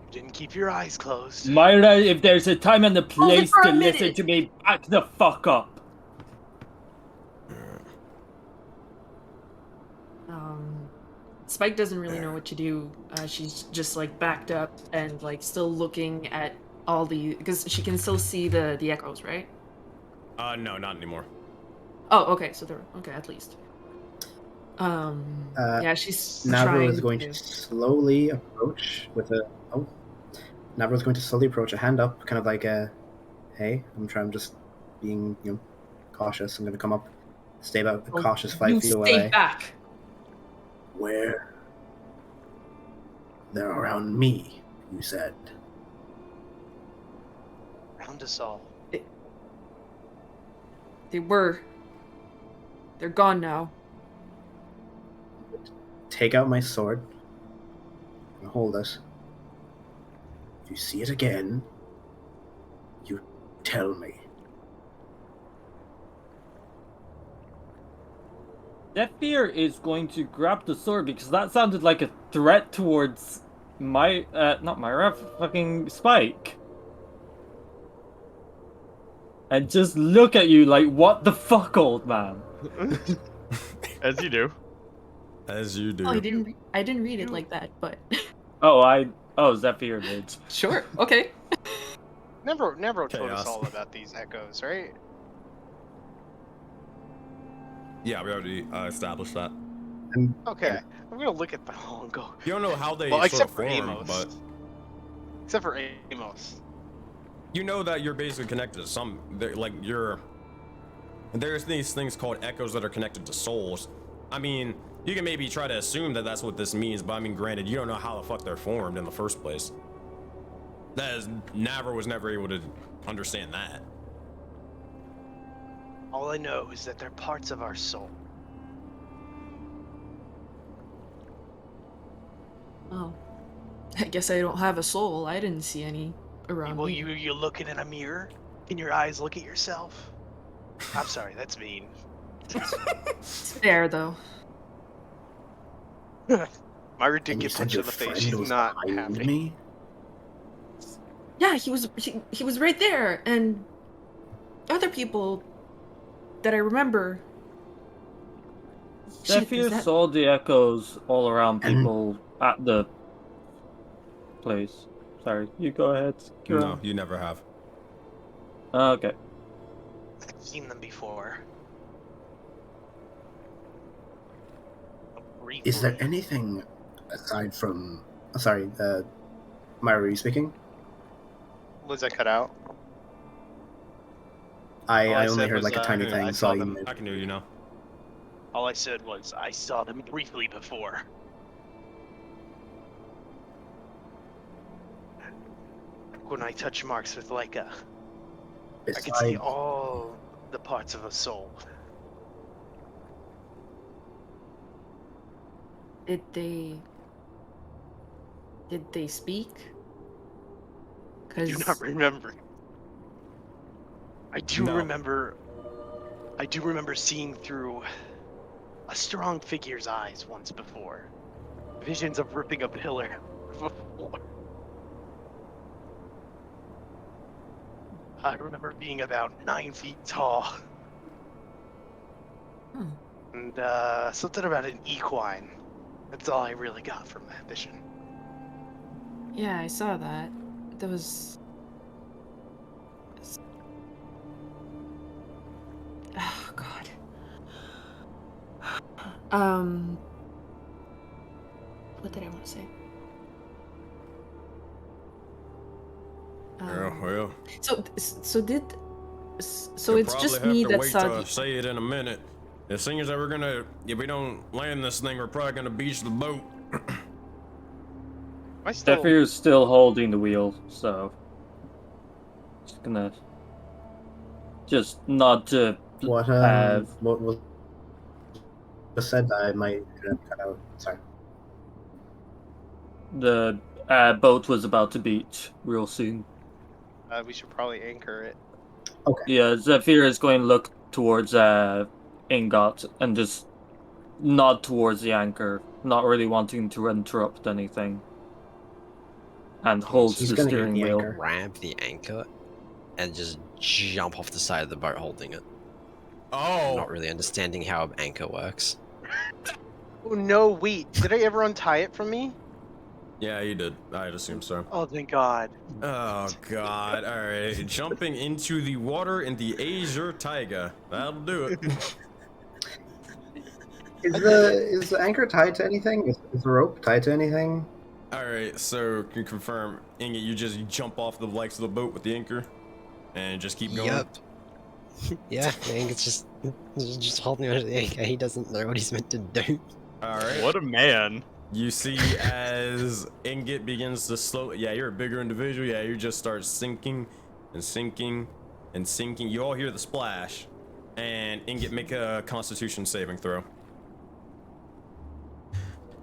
S7: You didn't keep your eyes closed.
S2: Myra, if there's a time and a place
S4: for a
S2: to listen
S4: minute.
S2: to me, back the fuck up.
S4: Spike doesn't really know what to do. She's just like backed up and like still looking at all the, because she can still see the echoes, right?
S1: No, not anymore.
S4: Oh, okay. So they're okay at least. Yeah, she's
S3: Navro
S4: trying
S3: is going to slowly approach with a. Oh, Navro is going to slowly approach, a hand up, kind of like a, hey, I'm just being cautious. I'm going to come up, stay about a cautious 5 feet away.
S4: Stay back.
S3: Where? They're around me, you said.
S7: Round us all.
S4: They were. They're gone now.
S3: Take out my sword and hold it. If you see it again, you tell me.
S2: Zephyr is going to grab the sword because that sounded like a threat towards not Myra, fucking Spike. And just look at you like, what the fuck, old man?
S6: As you do.
S1: As you do.
S4: Oh, I didn't read it like that, but
S2: Oh, Zephyr did.
S4: sure, okay.
S7: Nevro told us
S1: Chaos.
S7: all about these echoes, right?
S1: Yeah, we already established that.
S7: Okay, I'm gonna look at them all and go.
S1: You don't know how they
S7: Well,
S1: sort
S7: except
S1: of
S7: for
S1: form,
S7: Amos.
S1: but
S7: Except for Amos.
S1: you know that you're basically connected to some, there's these things called echoes that are connected to souls. I mean, you can maybe try to assume that that's what this means, but I mean, granted, you don't know how the fuck they're formed in the first place. Navra was never able to understand that.
S7: All I know is that they're parts of our soul.
S4: Oh. I guess I don't have a soul. I didn't see any around
S7: Well,
S4: me.
S7: you're looking in a mirror. Can your eyes look at yourself? I'm sorry, that's mean.
S4: It's fair, though.
S7: Myra
S3: And
S7: did
S3: you
S7: get
S3: said
S7: punched
S3: your
S7: in the face.
S3: friend
S7: She's
S3: was
S7: not
S3: behind
S7: happy.
S3: me?
S4: Yeah, he was right there, and other people that I remember. Shit,
S2: Zephyr
S4: is that...
S2: saw the echoes all around
S3: And-
S2: people at the place. Sorry, you go ahead.
S1: No,
S2: Kira.
S1: you never have.
S2: Okay.
S7: I've seen them before.
S3: Is there
S7: Briefly.
S3: anything aside from... Sorry, Myra, are you speaking?
S7: Was I cut out?
S3: I
S7: All I
S3: only
S7: said
S3: heard
S7: was,
S3: like a tiny
S7: I
S3: thing, so
S7: saw
S3: I...
S7: them.
S1: I can hear you now.
S7: All I said was I saw them briefly before. When I touch marks with Leica, I can see
S3: Beside,
S7: all the parts of a soul.
S4: Did they speak?
S7: I do not remember. I do
S1: No.
S7: remember. I do remember seeing through a strong figure's eyes once before. Visions of ripping a pillar before. I remember being about 9 feet tall.
S4: Hmm.
S7: And something about an equine. That's all I really got from that vision.
S4: Yeah, I saw that. That was... Oh, God. What did I want to say?
S1: Yeah, well.
S4: So
S1: You'll
S4: it's
S1: probably
S4: just
S1: have
S4: me
S1: to
S4: that
S1: wait
S4: saw
S1: to
S4: the...
S1: say it in a minute. The thing is that if we don't land this thing, we're probably gonna beach the boat.
S7: I still.
S2: Zephyr's still holding the wheel, so just gonna nod to
S3: what
S2: Pav.
S3: what was said? I might cut out. Sorry.
S2: The boat was about to beach real soon.
S7: We should probably anchor it.
S3: Okay.
S2: Yeah, Zephyr is going to look towards Ingot and just nod towards the anchor, not really wanting to interrupt anything. And holds
S3: He's
S2: the
S3: gonna eat
S2: steering
S3: the
S2: wheel.
S3: anchor.
S5: Grab the anchor and just jump off the side of the boat holding it.
S1: Oh,
S5: Not really understanding how an anchor works.
S7: Oh no! Wait, did I ever untie it from me?
S1: yeah, you did. I'd assume so.
S7: Oh, thank God.
S1: Oh God! All right, jumping into the water in the Azure Taiga. That'll do it.
S3: Is the anchor tied to anything? Is the rope tied to anything?
S1: All right, so can you confirm, Inget, you just jump off the legs of the boat with the anchor, and just keep going.
S5: Yep. Yeah, I think it's just holding onto the anchor. He doesn't know what he's meant to do.
S1: All right.
S6: What a man.
S1: You see as Inget begins to slow. Yeah, you're a bigger individual. Yeah, you just start sinking and sinking and sinking. You all hear the splash, and Inget, make a Constitution saving throw.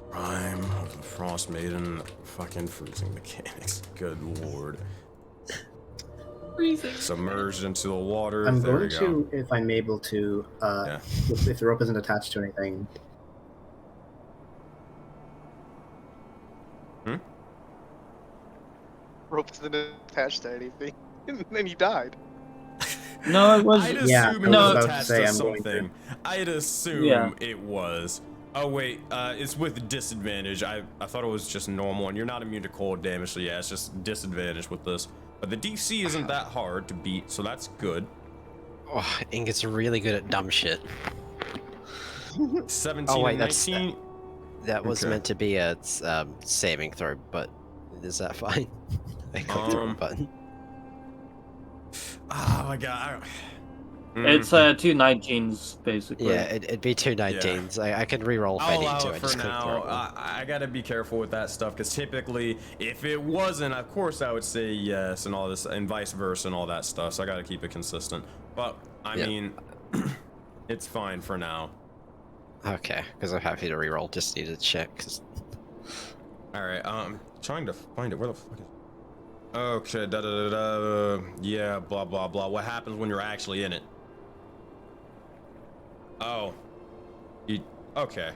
S1: Prime of the Frost Maiden, fucking freezing mechanics. Good lord.
S4: Freezing.
S1: Submerged into the water.
S3: I'm
S1: there
S3: going
S1: we go.
S3: to, if I'm able to,
S1: Yeah.
S3: if the rope isn't attached to anything.
S7: Rope isn't attached to anything, and then he died.
S2: No, it was.
S1: I'd assume
S3: Yeah,
S1: it
S3: I
S1: was
S3: was about to
S1: attached
S3: say
S1: to
S3: I'm going to.
S1: something. I'd assume
S2: Yeah.
S1: it was. Oh wait, it's with disadvantage. I thought it was just normal, and you're not immune to cold damage, so yeah, it's just disadvantage with this. But the DC isn't that hard to beat, so that's good.
S5: Oh, Inget's really good at dumb shit.
S1: 17
S5: Oh, wait,
S1: and
S5: that's-
S1: 19.
S5: That was
S1: Okay.
S5: meant to be a saving throw, but is that fine? I clicked the wrong button.
S1: Oh my god.
S2: It's 2 19s, basically.
S5: Yeah, it'd be 2 19s. I can reroll if I
S1: I'll
S5: need
S1: allow
S5: to.
S1: it
S5: I
S1: for
S5: just clicked the
S1: now.
S5: wrong one.
S1: I gotta be careful with that stuff because typically, if it wasn't, of course I would say yes and all this, and vice versa and all that stuff. So I gotta keep it consistent. But I
S5: Yeah.
S1: mean, it's fine for now.
S5: Okay, because I'm happy to reroll. Just need to check. Cause...
S1: All right. Trying to find it. Where the fuck is? Okay. Da da da da. Yeah. Blah blah blah. What happens when you're actually in it? Oh. Okay.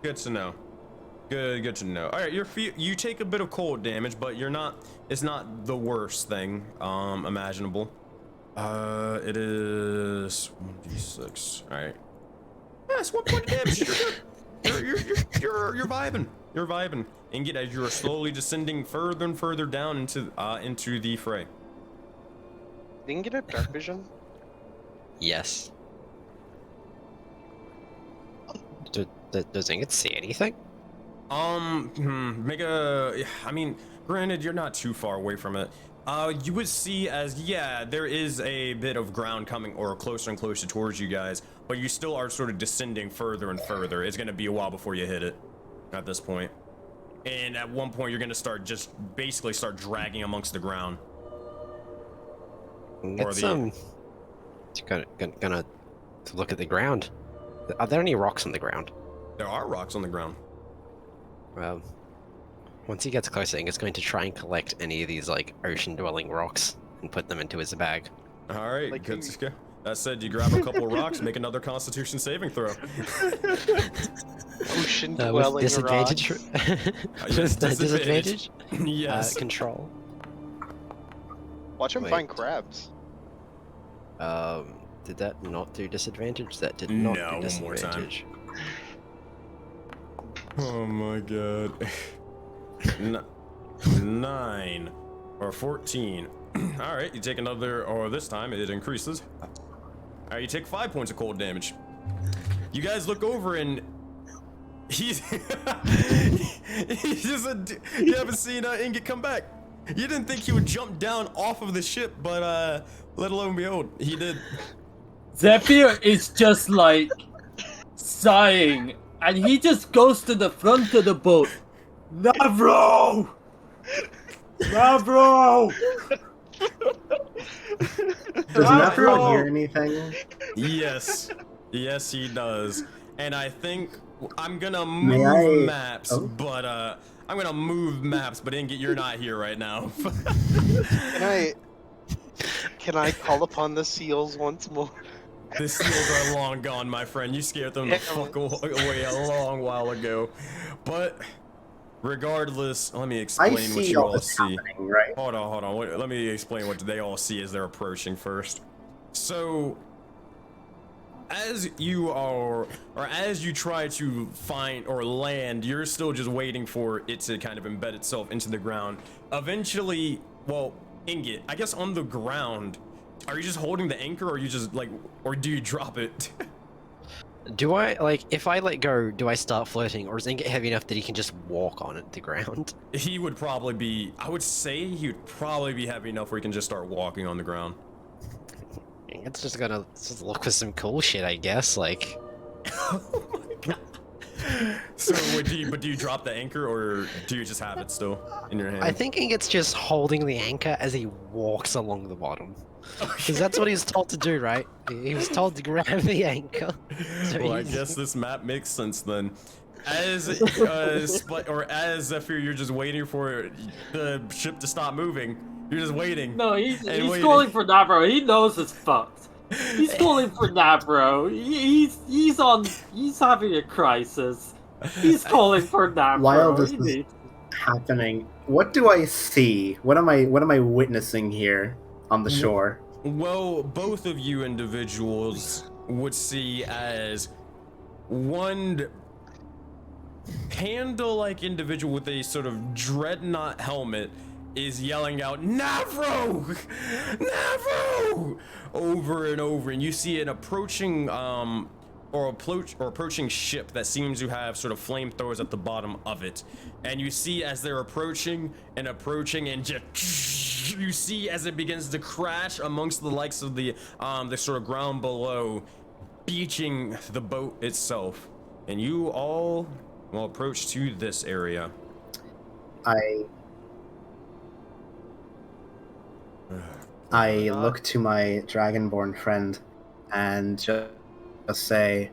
S1: Good to know. Good to know. All right, you take a bit of cold damage, but you're not. It's not the worst thing imaginable. It is 1d6. All right. Yes, 1 point of damage. You're good. You're vibing. You're vibing. Ingot, as you are slowly descending further and further down into the fray.
S7: Didn't get a dark vision.
S5: Yes. Does Inget see anything?
S1: Make a. I mean, granted, you're not too far away from it. You would see as, yeah, there is a bit of ground coming or closer and closer towards you guys, but you still are sort of descending further and further. It's gonna be a while before you hit it at this point. And at one point, you're gonna basically start dragging amongst the ground.
S5: It's gonna look at the ground. Are there any rocks on the ground?
S1: There are rocks on the ground.
S5: Well, once he gets closer, Inget's going to try and collect any of these like ocean-dwelling rocks and put them into his bag.
S1: All right,
S7: Like
S1: good
S7: you-
S1: to go. That said, you grab a couple of rocks, make another Constitution saving throw.
S7: Ocean
S5: With
S7: dwelling
S5: disadvantage.
S7: rocks.
S1: Yes,
S5: Disadvantage.
S1: Yes.
S5: Control.
S7: Watch him
S5: Wait.
S7: find crabs.
S5: Did that not do disadvantage? That did not
S1: No,
S5: do
S1: one more time.
S5: disadvantage.
S1: Oh my god. 9 or 14. All right, you take another, or this time it increases. All right, you take 5 points of cold damage. You guys look over and he's he's just you haven't seen Ingot come back. You didn't think he would jump down off of the ship, but let alone behold, he did.
S2: Zephyr is just like sighing, and he just goes to the front of the boat. Navro! Navro!
S3: Does Navro
S2: Navro!
S3: hear anything?
S1: Yes, yes, he does. And I think I'm gonna
S3: May
S1: move
S3: I-
S1: maps,
S3: oh?
S1: but I'm gonna move maps. But Ingot, you're not here right now.
S7: Can I call upon the seals once more?
S1: The seals are long gone, my friend. You scared them the fuck away a long while ago. But regardless, let me
S3: I
S1: explain what
S3: see
S1: you
S3: all
S1: all
S3: this
S1: see.
S3: happening, right?
S1: Hold on. Let me explain what they all see as they're approaching first. So, as you are, or as you try to find or land, you're still just waiting for it to kind of embed itself into the ground. Eventually, well, Ingot, I guess on the ground, are you just holding the anchor, or you just like, or do you drop it?
S5: Do I, like, if I let go, do I start floating, or is Ingot heavy enough that he can just walk on it, the ground?
S1: He would probably be, I would say he would probably be heavy enough where he can just start walking on the ground.
S5: It's just gonna look for some cool shit, I guess, like...
S1: Oh my god. So, do you drop the anchor, or do you just have it still in your hand?
S5: I think Ingot's just holding the anchor as he walks along the bottom. Because that's what he was told to do, right? He was told to grab the anchor. So
S1: Well, I
S5: he's-
S1: guess this map makes sense then. As as Zephyr, you're just waiting for the ship to stop moving. You're just waiting.
S2: No, he's
S1: waiting.
S2: calling for Navro. He knows it's fucked. He's calling for Navro. He's having a crisis. He's calling for Navro.
S3: While this
S2: He
S3: is
S2: needs-
S3: happening, what do I see? What am I witnessing here on the shore?
S1: Well, both of you individuals would see as one panda-like individual with a sort of dreadnought helmet is yelling out, Navro! Navro! Over and over, and you see an approaching approaching ship that seems to have sort of flamethrowers at the bottom of it. And you see as they're approaching and just you see as it begins to crash amongst the likes of the sort of ground below, beaching the boat itself. And you all will approach to this area.
S3: I look to my dragonborn friend and just say,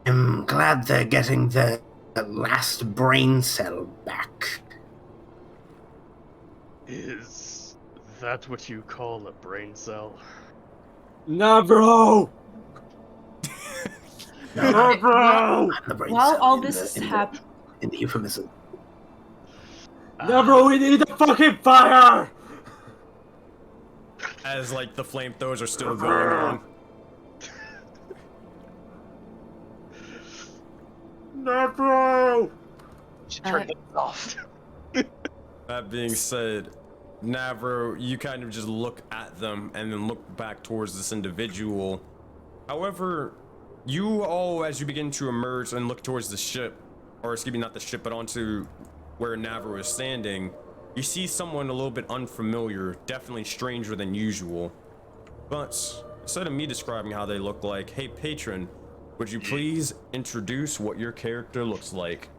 S3: I'm glad they're getting the last brain cell back.
S6: Is that what you call a brain cell?
S2: Navro! Navro!
S3: The brain
S4: While
S3: cell
S4: all
S3: in
S4: this
S3: the-
S4: is
S3: in the-
S4: happening,
S3: in the euphemism.
S2: Navro, we need the fucking fire!
S1: As like the flamethrowers are still going on.
S2: Navro!
S7: Turn this off.
S1: That being said, Navro, you kind of just look at them and then look back towards this individual. However, you all, as you begin to emerge and look towards the ship, or excuse me, not the ship, but onto where Navro is standing, you see someone a little bit unfamiliar, definitely stranger than usual. But instead of me describing how they look like, hey patron, would you please introduce what your character looks like?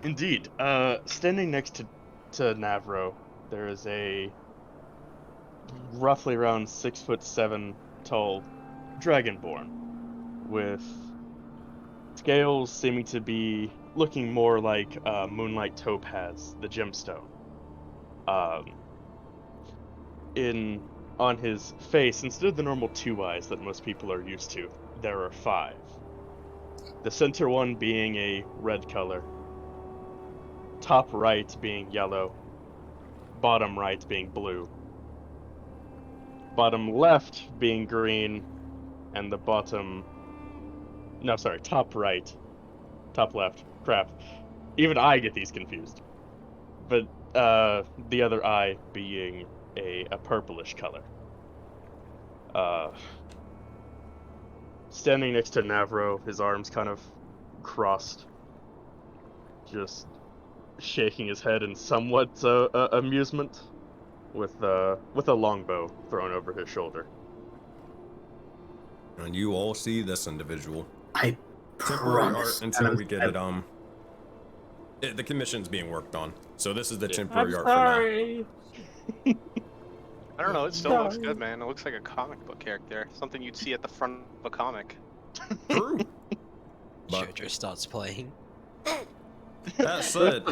S6: Indeed. Standing next to Navro, there is a roughly around 6'7" tall dragonborn with scales seeming to be looking more like moonlight topaz, the gemstone. On his face, instead of the normal 2 eyes that most people are used to, there are 5. The center one being a red color, top right being yellow, bottom right being blue, bottom left being green, and the top right, top left, crap. Even I get these confused. But the other eye being a purplish color. Standing next to Navro, his arms kind of crossed, just shaking his head in somewhat amusement, with a longbow thrown over his shoulder.
S1: And you all see this individual.
S3: I
S1: Temporary art
S3: promise.
S1: until we get it. The commission's being worked on, so this is the
S6: Yeah.
S1: temporary
S2: I'm
S1: art for
S2: sorry.
S7: I don't know, it still
S2: Sorry.
S7: looks good, man. It looks like a comic book character. Something you'd see at the front of a comic.
S1: now. True. But
S5: Jojo starts playing.
S1: that said,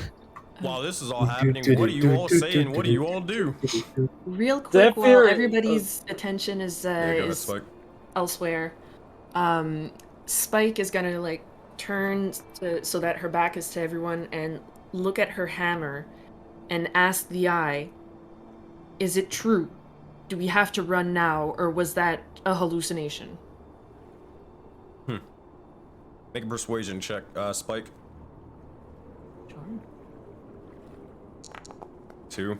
S1: while this is all happening, what do you all say and what do you all do?
S4: real quick, while
S2: Zephyr-
S4: everybody's attention is
S1: Yeah, go ahead,
S4: is
S1: Spike.
S4: elsewhere, Spike is gonna like turn so that her back is to everyone and look at her hammer and ask the eye, is it true? Do we have to run now, or was that a hallucination?
S1: Make a persuasion check, Spike. 2.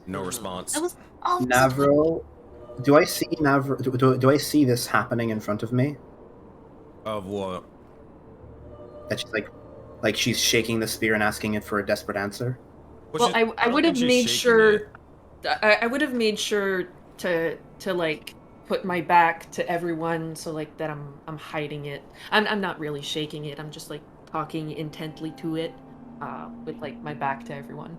S1: No response.
S4: That was all.
S3: Navro, do I see Navro? Do I see this happening in front of me?
S1: Of what?
S3: That she's like she's shaking the spear and asking it for a desperate answer.
S4: Well, I
S1: don't
S4: would have
S1: think she's
S4: made
S1: shaking
S4: sure.
S1: it.
S4: I would have made sure to like put my back to everyone, so like that I'm hiding it. I'm not really shaking it. I'm just like talking intently to it, with like my back to everyone.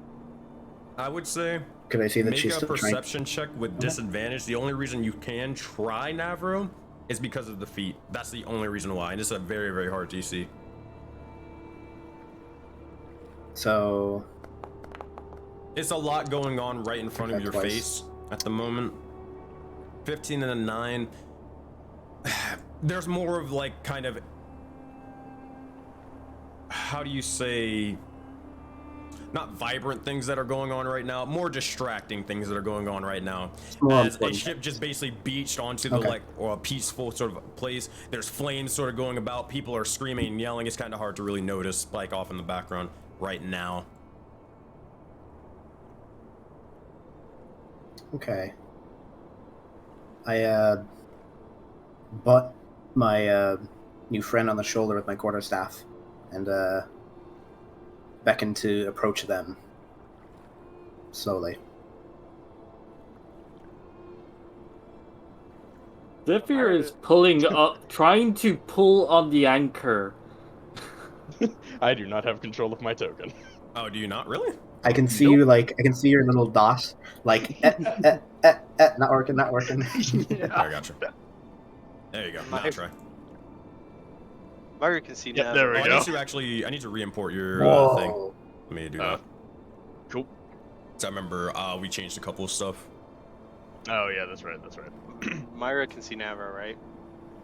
S1: I would say
S3: Could I see that
S1: make
S3: she's
S1: a
S3: still trying?
S1: perception check with disadvantage. The only reason you can try Navro is because of the feet. That's the only reason why. And it's a very, very hard DC.
S3: So
S1: It's a lot going on right in front of
S3: Okay,
S1: your
S3: twice.
S1: face at the moment. 15 and a 9. There's more of like kind of, how do you say, not vibrant things that are going on right now, more distracting things that are going on right now.
S3: more
S1: As a
S3: important.
S1: ship just basically beached onto the
S3: Okay.
S1: or a peaceful sort of place. There's flames sort of going about. People are screaming and yelling. It's kind of hard to really notice Spike off in the background right now.
S3: Okay. I butt my new friend on the shoulder with my quarterstaff and beckon to approach them slowly.
S2: Zephyr is pulling up, trying to pull on the anchor.
S6: I do not have control of my token.
S1: Oh, do you not really?
S3: I can see
S1: Nope.
S3: you, like, I can see your little dot, like, not working, not working.
S1: I gotcha. There you go. Now try.
S7: Mario can see
S6: Yep,
S7: now.
S6: there we
S1: Oh,
S6: go.
S1: I need to re-import your thing.
S3: Whoa.
S1: Let me do
S6: Oh.
S1: that.
S6: Cool.
S1: So I remember we changed a couple of stuff.
S6: Oh yeah, that's right.
S7: Myra can see Navro, right?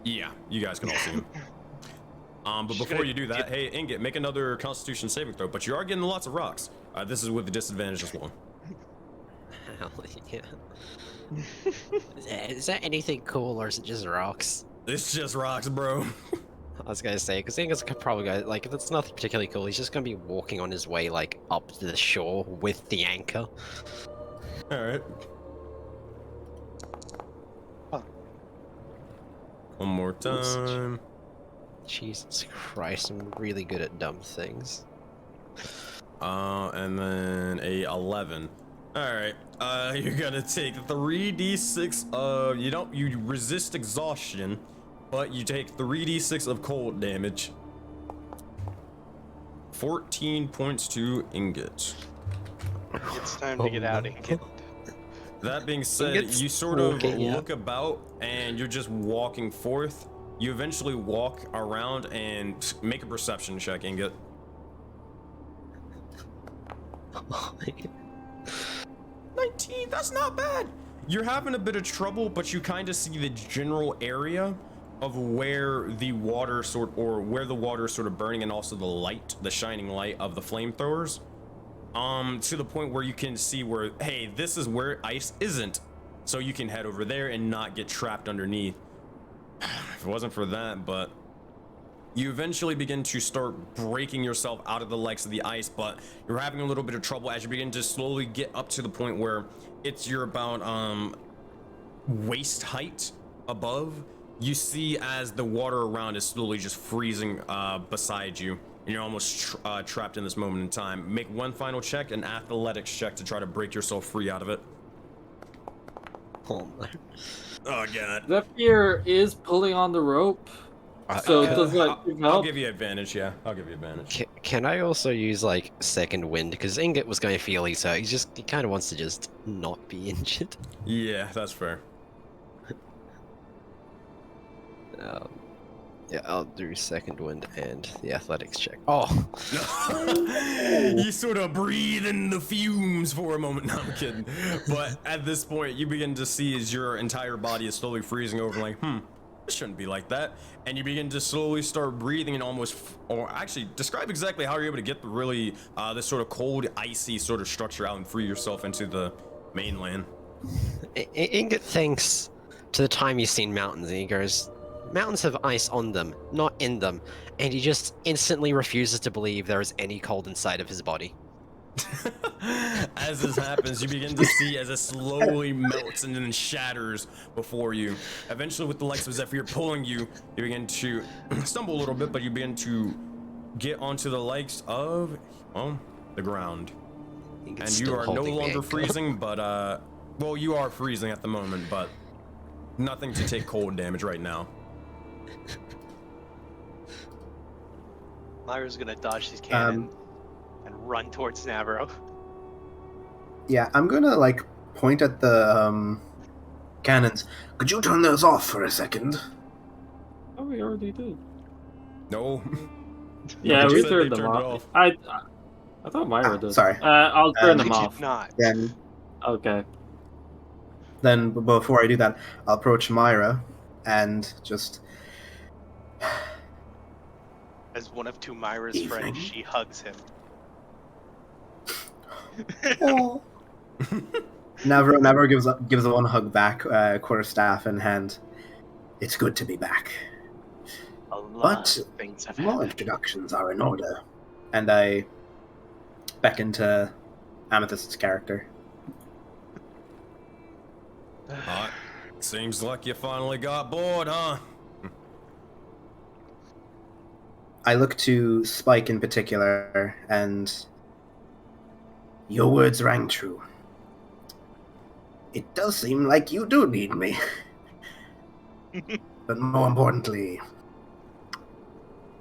S1: Yeah, you guys can all see him. But
S7: She's
S1: before
S7: gonna
S1: you do that, hey, Ingot, make another Constitution saving throw. But you are getting lots of rocks. This is with the disadvantage as well.
S5: Hell yeah. Is that anything cool, or is it just rocks?
S1: It's just rocks, bro.
S5: I was gonna say, because Ingo's probably gonna, like, if it's nothing particularly cool, he's just gonna be walking on his way, like, up to the shore with the anchor.
S1: All right. One more time.
S5: Jesus Christ, I'm really good at dumb things.
S1: And then a 11. All right. You're gonna take 3d6 you resist exhaustion, but you take 3d6 of cold damage. 14 points to Ingot.
S7: It's time to get out and get.
S1: That being said,
S5: Ingot's
S1: you sort of
S5: walking out.
S1: look about and you're just walking forth. You eventually walk around and make a perception check, Ingot. 19, that's not bad. You're having a bit of trouble, but you kind of see the general area of where the water where the water is sort of burning, and also the light, the shining light of the flamethrowers. To the point where you can see where, hey, this is where ice isn't. So you can head over there and not get trapped underneath. If it wasn't for that, but you eventually begin to start breaking yourself out of the likes of the ice, but you're having a little bit of trouble as you begin to slowly get up to the point where you're about waist height above. You see as the water around is slowly just freezing beside you, and you're almost trapped in this moment in time. Make one final check, an athletics check, to try to break yourself free out of it.
S5: Oh my.
S1: Oh god.
S2: Zephyr is pulling on the rope. So does that
S1: I'll
S2: help?
S1: give you advantage, yeah. I'll give you advantage.
S5: Can I also use, like, second wind? Because Ingot was going to feel he's hurt. He kind of wants to just not be injured.
S1: Yeah, that's fair.
S5: Yeah, I'll do second wind and the athletics check. Oh!
S1: You sort of breathe in the fumes for a moment. No, I'm kidding. But at this point, you begin to see as your entire body is slowly freezing over, like, it shouldn't be like that. And you begin to slowly start breathing and almost, or actually, describe exactly how you're able to get the really, this sort of cold, icy sort of structure out and free yourself into the mainland.
S5: Ingot thinks to the time he's seen mountains, and he goes, mountains have ice on them, not in them. And he just instantly refuses to believe there is any cold inside of his body.
S1: As this happens, you begin to see as it slowly melts and then shatters before you. Eventually, with the likes of Zephyr pulling you, you begin to stumble a little bit, but you begin to get onto the likes of, well, the ground. And you are no longer freezing, but, well, you are freezing at the moment, but nothing to take cold damage right now.
S7: Myra's gonna dodge these cannons and run towards Navro.
S3: Yeah, I'm gonna, like, point at the cannons. Could you turn those off for a second?
S2: Oh, we already did.
S1: No.
S2: Yeah,
S1: You
S2: we
S1: said
S2: turned
S1: they
S2: them
S1: turned it
S2: off. I thought Myra did.
S3: Sorry.
S2: I'll turn
S7: I
S2: them
S7: did
S2: off.
S7: not.
S2: Okay.
S3: Then before I do that, I'll approach Myra and just...
S7: As one of two Myra's friends, she hugs him.
S3: Oh. Never gives a one hug back, quarterstaff in hand. It's good to be back.
S7: A lot
S3: But
S7: of things have
S3: more
S7: happened.
S3: introductions are in order. And I beckon to Amethyst's character.
S1: Alright. Seems like you finally got bored, huh?
S3: I look to Spike in particular, and your words rang true. It does seem like you do need me. But more importantly,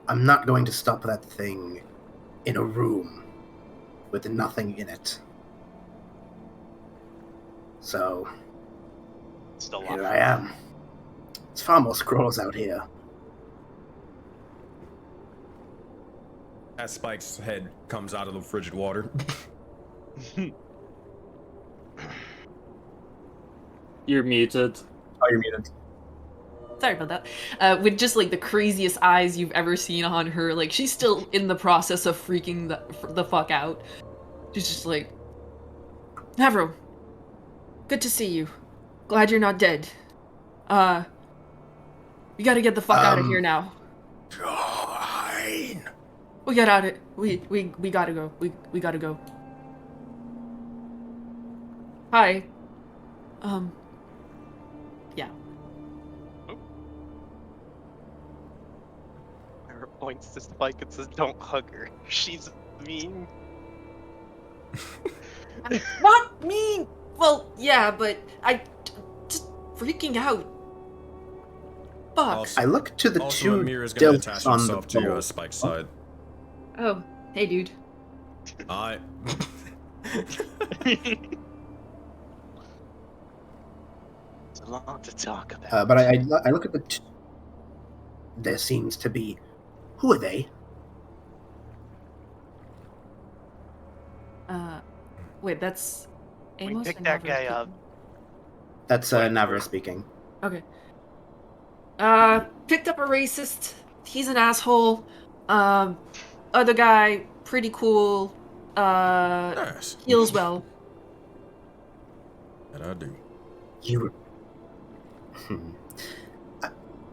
S3: I'm not going to stop that thing in a room with nothing in it. So,
S7: Still
S3: here
S7: off.
S3: I am. It's far more scrolls out here.
S1: As Spike's head comes out of the frigid water.
S2: You're muted.
S3: Oh, you're muted.
S4: Sorry about that. With just like the craziest eyes you've ever seen on her, like she's still in the process of freaking the fuck out. She's just like, Navro, good to see you. Glad you're not dead. We gotta get the fuck out of here now.
S1: Fine.
S4: We get out of we gotta go. We gotta go. Hi. Yeah.
S7: Myra points to Spike and says, "Don't hug her. She's mean."
S4: Not me. Well, yeah, but I just freaking out. Fuck.
S1: Also,
S3: I look to the
S1: also
S3: two
S1: Amir is gonna
S3: delts
S1: attach
S3: on the
S1: himself to
S3: boat.
S1: Spike's side.
S4: Oh, hey, dude.
S1: Alright.
S7: It's a lot to talk about.
S3: But I look at the. There seems to be. Who are they?
S4: Wait, that's
S7: We
S4: Amos.
S7: picked
S4: and
S7: that
S4: Navro
S7: guy
S4: speaking?
S7: up.
S3: That's
S7: Wait,
S3: Navro
S7: where?
S3: speaking.
S4: Okay. Picked up a racist. He's an asshole. Other guy, pretty cool.
S1: Nice.
S4: Heals well.
S1: That I do.
S3: You.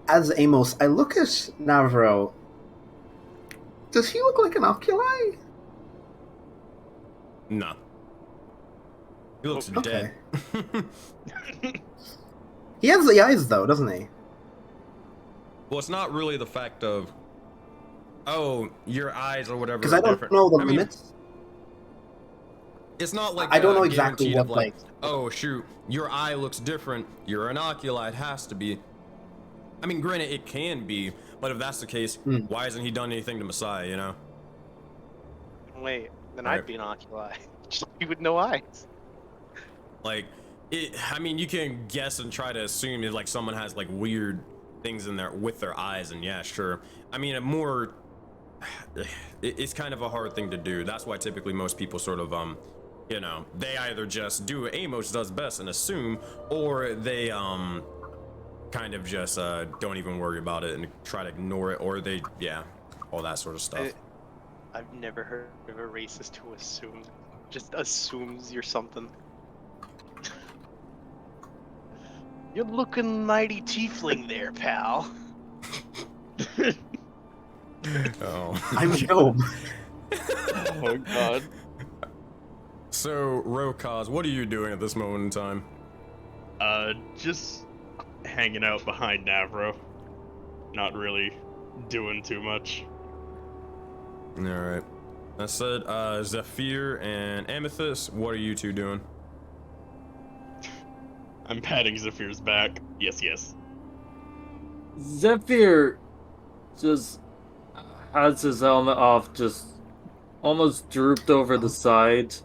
S3: As Amos, I look at Navro. Does he look like an oculi?
S1: No. He looks
S3: Okay.
S1: dead.
S3: He has the eyes, though, doesn't he?
S1: Well, it's not really the fact of, oh, your eyes or whatever.
S3: Because
S1: are
S3: I don't
S1: different.
S3: know the
S1: I mean,
S3: limits.
S1: it's not like
S3: I don't know
S1: guaranteed
S3: exactly
S1: of
S3: what,
S1: like, oh shoot, your eye looks different. You're an oculi. It has to be. I mean, granted, it can be, but if that's the case, why hasn't he done anything to Messiah? You know.
S7: Wait, then
S1: Right.
S7: I'd be an oculi. Just be with no eyes.
S1: Like, I mean, you can guess and try to assume if like someone has like weird things in there with their eyes, and yeah, sure. I mean, it's kind of a hard thing to do. That's why typically most people sort of you know, they either just do what Amos does best and assume, or they kind of just don't even worry about it and try to ignore it, or they all that sort of stuff.
S7: I've never heard of a racist who just assumes you're something. You're looking mighty tiefling there, pal.
S1: Oh.
S3: I'm Job.
S6: Oh god.
S1: So, Rokaz, what are you doing at this moment in time?
S6: Just hanging out behind Navro. Not really doing too much.
S1: Alright. I said, Zephyr and Amethyst, what are you two doing?
S6: I'm patting Zephyr's back. Yes, yes.
S2: Zephyr just has his helmet off, just almost drooped over the side,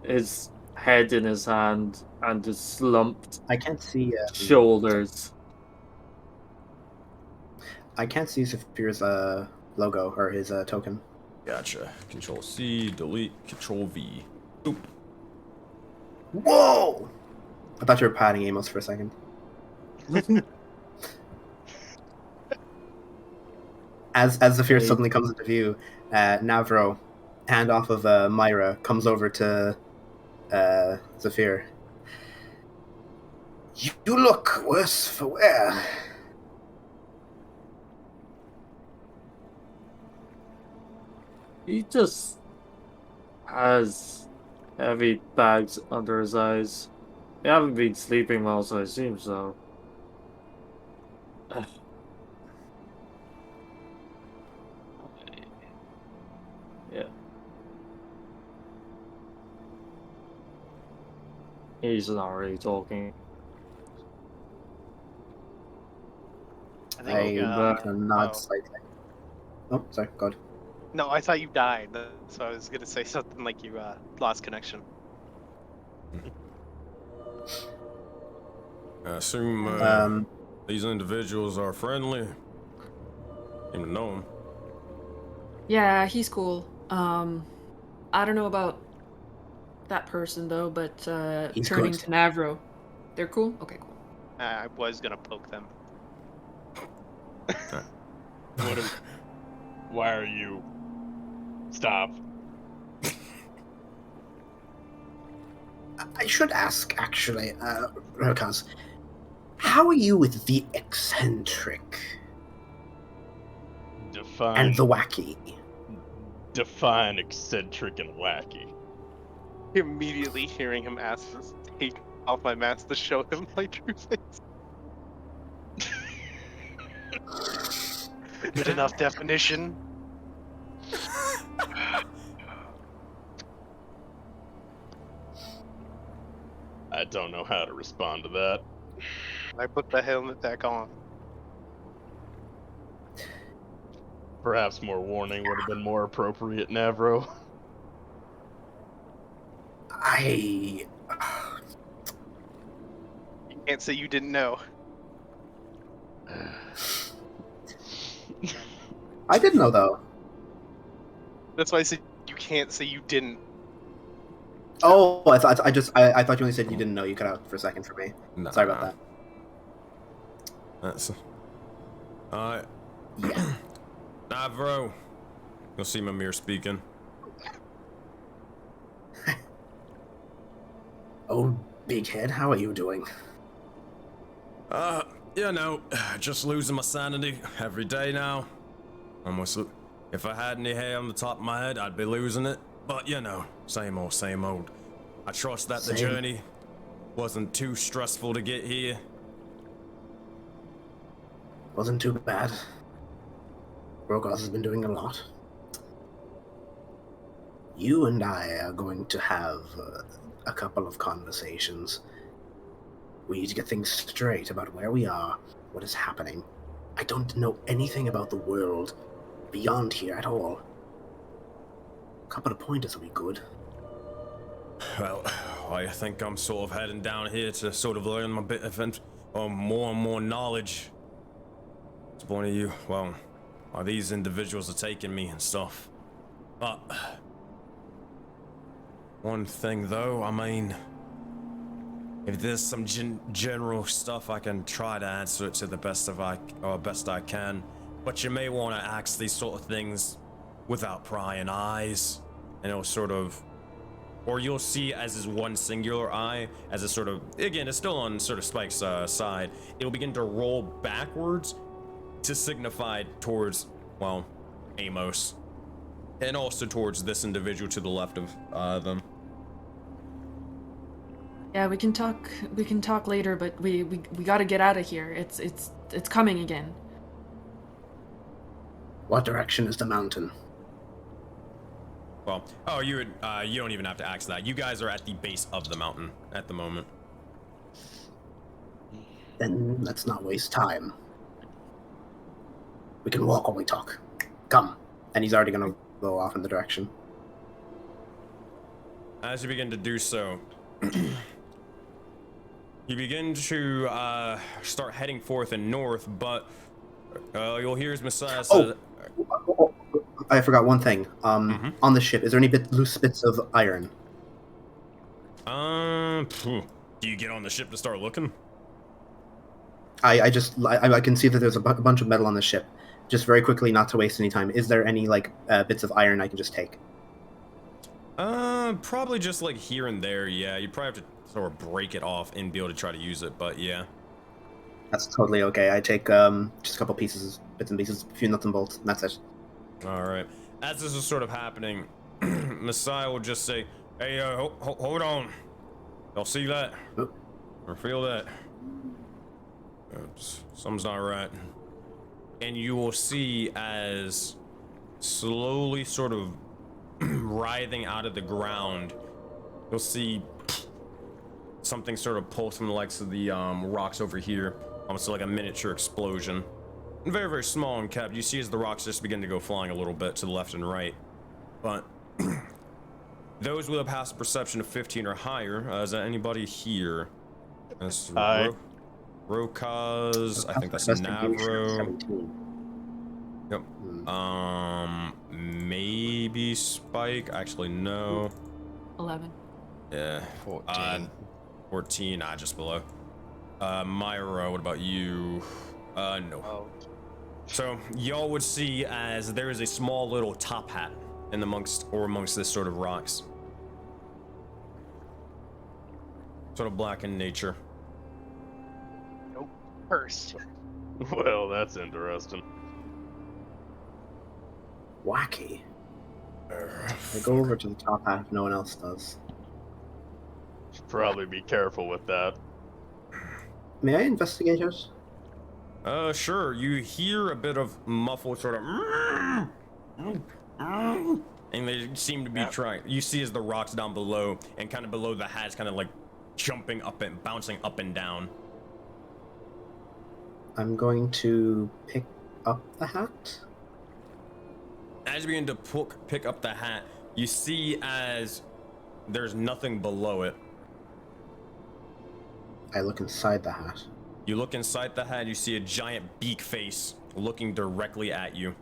S2: his head in his hand, and just slumped
S3: I can't see.
S2: shoulders.
S3: I can't see Zephyr's logo or his token.
S1: Gotcha. Control C, delete, Control V. Oop.
S3: Whoa! I thought you were patting Amos for a second. As Zephyr suddenly comes into view, Navro, hand off of Myra, comes over to Zephyr. You look worse for wear.
S2: He just has heavy bags under his eyes. You haven't been sleeping well, so I assume so. Yeah. He's not really talking.
S7: I think.
S3: I can nod
S7: oh.
S3: slightly. Oh, sorry, God.
S7: No, I thought you died. So I was gonna say something like you lost connection.
S1: I assume these individuals are friendly. Even know them.
S4: Yeah, he's cool. I don't know about that person though, but
S3: He's
S4: turning
S3: good.
S4: to Navro. They're cool? Okay, cool.
S7: I was gonna poke them.
S6: Why are you? Stop.
S3: I should ask, actually, Rokaz, how are you with the eccentric and the wacky?
S6: Define eccentric and wacky.
S7: Immediately hearing him ask this, take off my mask to show him my true face. Good enough definition.
S6: I don't know how to respond to that.
S7: I put the helmet back on.
S6: Perhaps more warning would have been more appropriate, Navro.
S3: I
S7: You can't say you didn't know.
S3: I didn't know, though.
S7: That's why I said you can't say you didn't.
S3: Oh, I thought you only said you didn't know. You cut out for a second for me.
S1: Nah.
S3: Sorry about that.
S1: That's.
S3: Yeah.
S1: Navro. You'll see Mimir speaking.
S3: Oh, big head, how are you doing?
S1: You know, just losing my sanity every day now. Almost. If I had any hair on the top of my head, I'd be losing it. But you know, same old, same old. I trust that the
S3: Same.
S1: journey wasn't too stressful to get here.
S3: Wasn't too bad. Rokaz has been doing a lot. You and I are going to have a couple of conversations. We need to get things straight about where we are, what is happening. I don't know anything about the world beyond here at all. A couple of pointers will be good.
S1: Well, I think I'm sort of heading down here to sort of learn a bit of more and more knowledge. It's one of you, well, are these individuals are taking me and stuff. But one thing though, I mean, if there's some general stuff, I can try to answer it to the best I can. But you may want to ask these sort of things without prying eyes, and it'll sort of, or you'll see as is one singular eye, as a sort of, again, it's still on sort of Spike's side. It'll begin to roll backwards to signify towards, well, Amos, and also towards this individual to the left of them.
S4: Yeah, we can talk later, but we gotta get out of here. It's coming again.
S3: What direction is the mountain?
S1: Well, oh, you don't even have to ask that. You guys are at the base of the mountain at the moment.
S3: Then let's not waste time. We can walk while we talk. Come. And he's already gonna go off in the direction.
S1: As you begin to do so, you begin to start heading forth and north, but you'll hear his Messiah say,
S3: Oh, I forgot one thing. On the ship, is there any loose bits of iron?
S1: Do you get on the ship to start looking?
S3: I can see that there's a bunch of metal on the ship. Just very quickly, not to waste any time. Is there any bits of iron I can just take?
S1: Probably just like here and there. Yeah, you probably have to sort of break it off and be able to try to use it. But yeah,
S3: That's totally okay. I take just a couple pieces, bits and pieces, a few nuts and bolts, and that's it.
S1: all right. As this is sort of happening, Messiah will just say, "Hey, hold on. Y'all see that? I feel that. Something's not right. And you will see as slowly sort of writhing out of the ground, you'll see something sort of pulse from the likes of the rocks over here, almost like a miniature explosion. Very, very small and kept. You see as the rocks just begin to go flying a little bit to the left and right. But those with a passive perception of 15 or higher, is that anybody here? That's Rokaz, I think that's Navro.
S3: 17.
S1: Yep. Maybe Spike. Actually, no.
S4: 11.
S1: Yeah.
S5: 14.
S1: 14. Just below. Myra, what about you? No.
S7: Oh,
S1: So y'all would see as there is a small little top hat in amongst this sort of rocks. Sort of black in nature.
S7: nope. First.
S6: Well, that's interesting.
S3: Wacky. I go over to the top hat if no one else does.
S6: Should probably be careful with that.
S3: May I investigate it?
S1: Sure. You hear a bit of muffled sort of, and they seem to be trying. You see as the rocks down below and kind of below the hat's kind of like jumping up and bouncing up and down.
S3: I'm going to pick up the hat.
S1: As you begin to pick up the hat, you see as there's nothing below it.
S3: I look inside the hat.
S1: You look inside the hat, you see a giant beak face looking directly at you.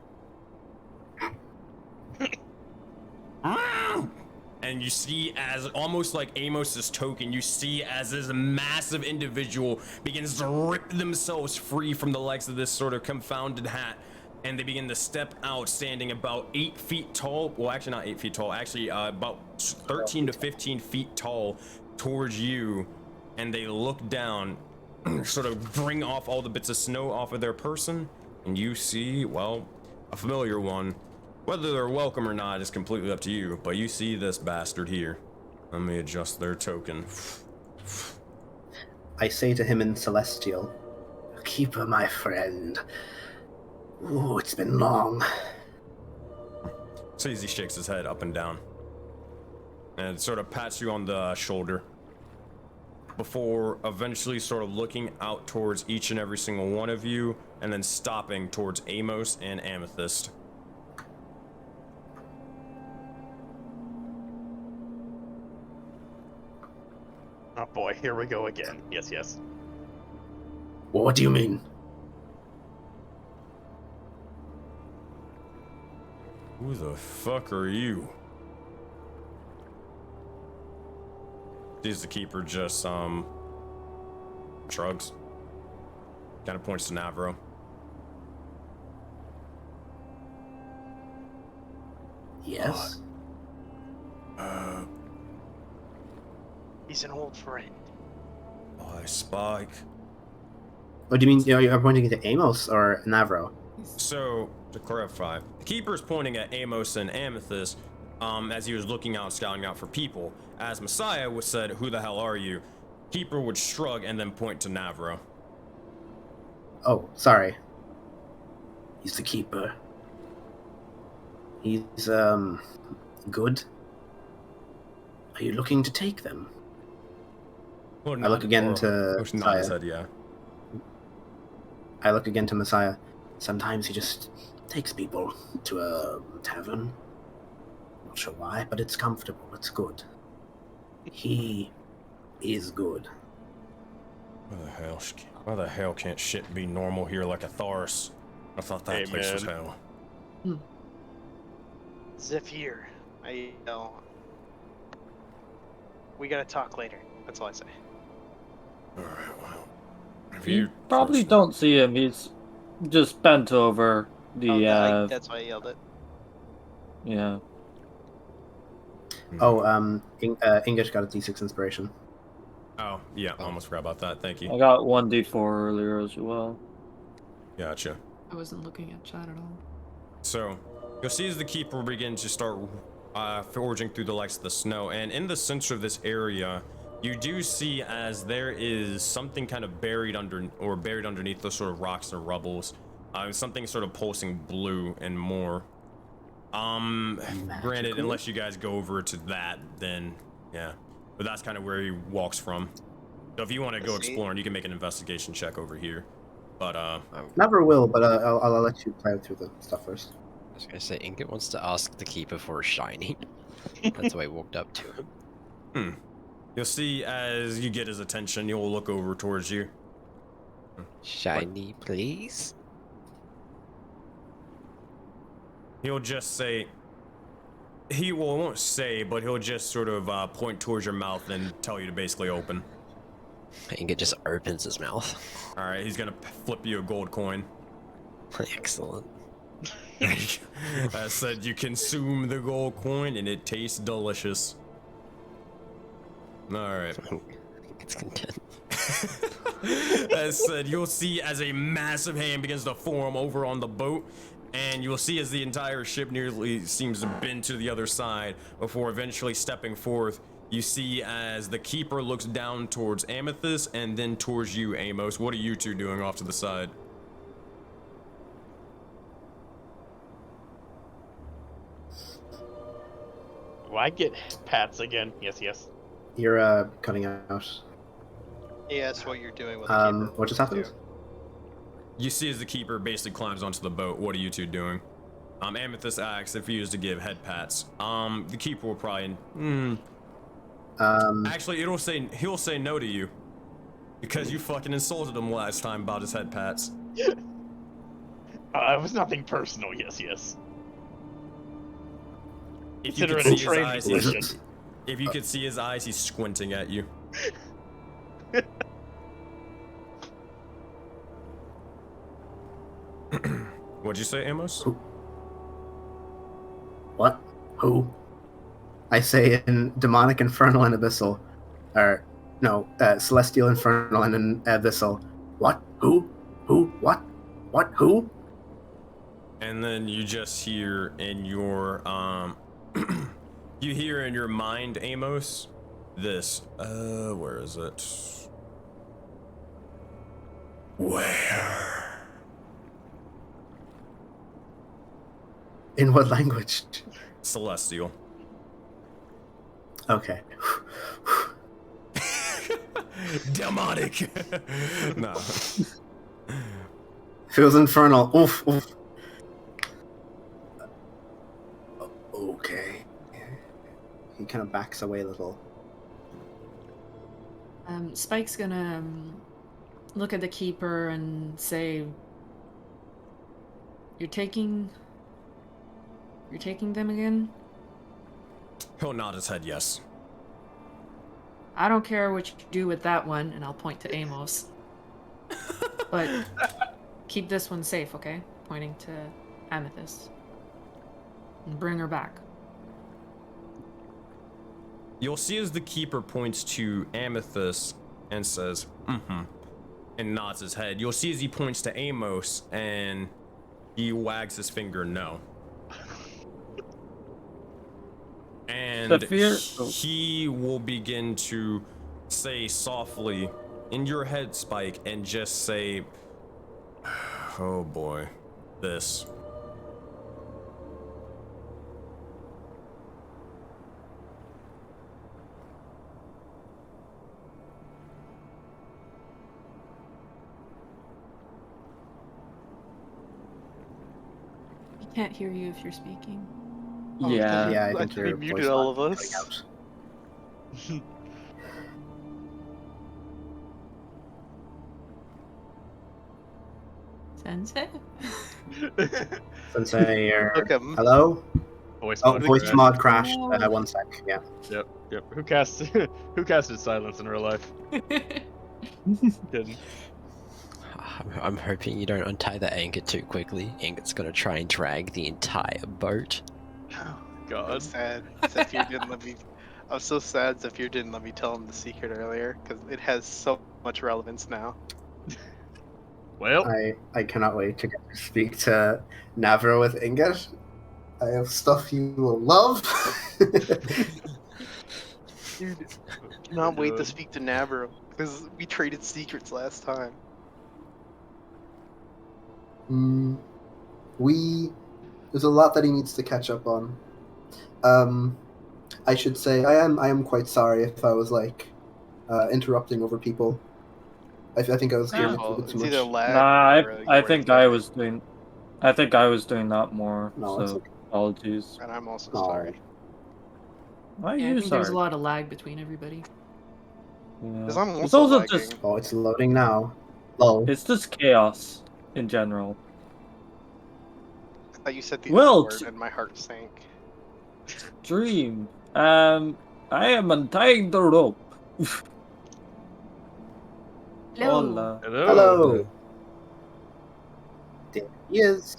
S1: And you see as, almost like Amos's token, you see as this massive individual begins to rip themselves free from the likes of this sort of confounded hat. And they begin to step out, standing about 8 feet tall. Well, actually not 8 feet tall, actually about 13 to 15 feet tall towards you. And they look down, sort of bring off all the bits of snow off of their person. And you see, well, a familiar one. Whether they're welcome or not is completely up to you. But you see this bastard here. Let me adjust their token.
S3: I say to him in Celestial, "Keeper, my friend. Ooh, it's been long."
S1: So he shakes his head up and down. And sort of pats you on the shoulder. Before eventually sort of looking out towards each and every single one of you. And then stopping towards Amos and Amethyst.
S6: Oh boy, here we go again. Yes, yes.
S3: Well, what do you mean?
S1: Who the fuck are you? Sees the keeper just shrugs. Kind of points to Navro.
S3: Yes.
S7: He's an old friend.
S1: I Spike.
S3: What do you mean? You're pointing to Amos or Navro?
S1: So, to clarify, the keeper's pointing at Amos and Amethyst as he was looking out, scouting out for people. As Messiah was said, "Who the hell are you?" Keeper would shrug and then point to Navro.
S3: Oh, sorry. He's the keeper. He's, good. Are you looking to take them?
S1: Well,
S3: I look again to
S1: nod his
S3: Messiah.
S1: head, yeah.
S3: I look again to Messiah. Sometimes he just takes people to a tavern. Not sure why, but it's comfortable. It's good. He is good.
S1: Why the hell can't shit be normal here like a Tharus? I thought that place was
S6: Amen.
S1: hell.
S7: Zephyr, I know. We gotta talk later. That's all I say.
S1: Alright, well. If
S2: You
S1: you
S2: probably don't see him. He's just bent over the.
S7: That's why I yelled it.
S2: Yeah.
S3: Oh, English got a D6 inspiration.
S1: Oh, yeah, I almost forgot about that. Thank
S2: I
S1: you.
S2: got 1d4 earlier as well.
S1: Gotcha.
S4: I wasn't looking at chat at all.
S1: So, you'll see as the keeper begins to start forging through the likes of the snow, and in the center of this area, You do see as there is something kind of buried underneath those sort of rocks and rubbles. Something sort of pulsing blue and more. Granted,
S3: Magical?
S1: unless you guys go over to that, then yeah. But that's kind of where he walks from. So if you want to go exploring, you can make an investigation check over here. But
S3: Never will, but I'll let you play through the stuff first.
S5: I was gonna say, Ingot wants to ask the keeper for a shiny. That's why I walked up to him.
S1: You'll see as you get his attention, he'll look over towards you.
S5: Shiny, please?
S1: He'll just say, won't say, but he'll just sort of point towards your mouth and tell you to basically open.
S5: Ingot just opens his mouth.
S1: Alright, he's gonna flip you a gold coin.
S5: Excellent.
S1: I said you consume the gold coin and it tastes delicious. Alright.
S5: It's content.
S1: I said you'll see as a massive hand begins to form over on the boat, and you'll see as the entire ship nearly seems to bend to the other side before eventually stepping forth. You see as the keeper looks down towards Amethyst and then towards you, Amos. What are you two doing off to the side?
S6: Do I get pats again? Yes, yes.
S3: You're cutting out.
S7: Yeah, that's what you're doing with the keeper.
S3: What just happened?
S1: You see as the keeper basically climbs onto the boat. What are you two doing? Amethyst asks if he was to give head pats. The keeper will probably. Actually, he'll say no to you because you fucking insulted him last time about his head pats.
S6: It was nothing personal. Yes, yes.
S1: If you could see his eyes, if you could see his eyes, he's squinting at you. What'd you say, Amos?
S3: What? Who? I say in demonic, infernal, and abyssal. Or, no, celestial, infernal, and abyssal. What? Who? Who? What? What? Who?
S1: And then you just hear in your, you hear in your mind, Amos, this, where is it? Where?
S3: In what language?
S1: Celestial.
S3: Okay.
S1: Demonic. No.
S3: Feels infernal. Oof, oof. Okay. He kind of backs away a little.
S4: Spike's gonna look at the keeper and say, You're taking them again?
S1: He'll nod his head yes.
S4: I don't care what you do with that one, and I'll point to Amos. But keep this one safe, okay? Pointing to Amethyst. And bring her back.
S1: You'll see as the keeper points to Amethyst and says, and nods his head. You'll see as he points to Amos and he wags his finger no. And he will begin to say softly in your head, Spike, and just say, oh boy, this.
S4: He can't hear you if you're speaking.
S2: Yeah.
S3: Yeah, I
S7: I
S3: think
S7: think he
S3: your
S7: muted
S3: voice
S7: all
S3: line
S7: of
S3: is
S7: us.
S3: cutting out.
S4: Sensei?
S3: Sensei,
S7: Look at him.
S3: hello?
S6: Voice
S3: Oh,
S6: mod
S3: voice
S6: crashed.
S3: mod crashed.
S4: Oh.
S3: 1 sec. Yeah.
S6: Yep, yep. Who casted silence in real life? Kidding.
S5: I'm hoping you don't untie the anchor too quickly. Ingot's gonna try and drag the entire boat.
S7: I'm
S6: God.
S7: sad. Zephyr didn't let me. I'm so sad Zephyr didn't let me tell him the secret earlier because it has so much relevance now.
S6: Well,
S3: I cannot wait to get to speak to Navro with Ingot. I have stuff you will love.
S7: Dude, cannot wait to
S6: Dude.
S7: speak to Nabro because we traded secrets last time.
S3: There's a lot that he needs to catch up on. I should say I am quite sorry if I was like interrupting over people. I think I was doing it a
S7: Well,
S3: bit too
S7: it's either
S3: much.
S7: lag
S2: Nah,
S7: or
S2: I
S7: you weren't
S2: think I
S7: attending.
S2: was doing. I think I was doing that more.
S3: No, it's
S2: so
S3: okay.
S2: apologies.
S7: And I'm also
S3: Oh.
S7: sorry.
S2: Why are
S4: Yeah, I
S2: you
S4: think there's a
S2: sorry?
S4: lot of lag between everybody.
S2: Yeah.
S7: Because I'm
S2: It's
S7: also
S2: also
S7: lagging.
S2: just
S3: Oh, it's loading now. Oh,
S2: it's just chaos in general.
S7: I thought you said the
S2: Well,
S7: F word and my heart sank.
S2: Dream. I am untying the rope.
S4: Hello.
S2: Hola.
S3: hello. There he is.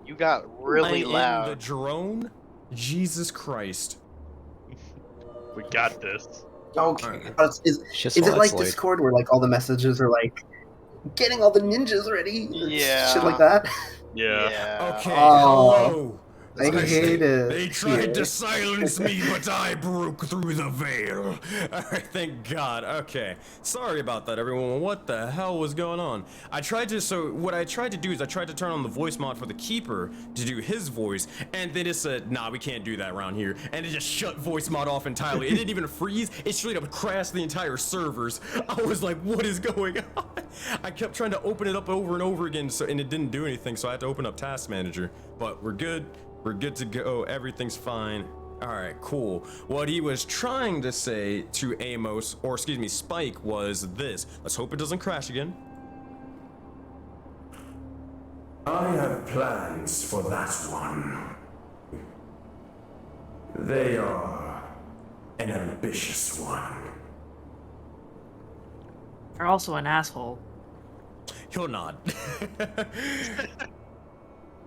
S7: You got really
S1: In the
S7: loud.
S1: drone? Jesus Christ.
S6: We got this.
S3: Okay. But is
S5: Just
S3: it
S5: while
S3: like
S5: it's loading.
S3: Discord where like all the messages are like getting all the ninjas ready? Or
S7: Yeah.
S3: shit like that.
S6: Yeah.
S1: Okay,
S3: Oh.
S1: hello.
S3: I hate it.
S1: They tried
S3: here.
S1: to silence me, but I broke through the veil. Alright, thank God. Okay. Sorry about that, everyone. What the hell was going on? What I tried to do is I tried to turn on the voice mod for the Keeper to do his voice, and then it said, nah, we can't do that around here. And it just shut voice mod off entirely. It didn't even freeze. It straight up crashed the entire servers. I was like, what is going on? I kept trying to open it up over and over again, and it didn't do anything, so I had to open up Task Manager. But we're good. We're good to go. Everything's fine. All right, cool. What he was trying to say to Amos, or excuse me, Spike, was this. Let's hope it doesn't crash again. I have plans for that one. They are an ambitious one.
S4: You're also an asshole.
S1: He'll nod.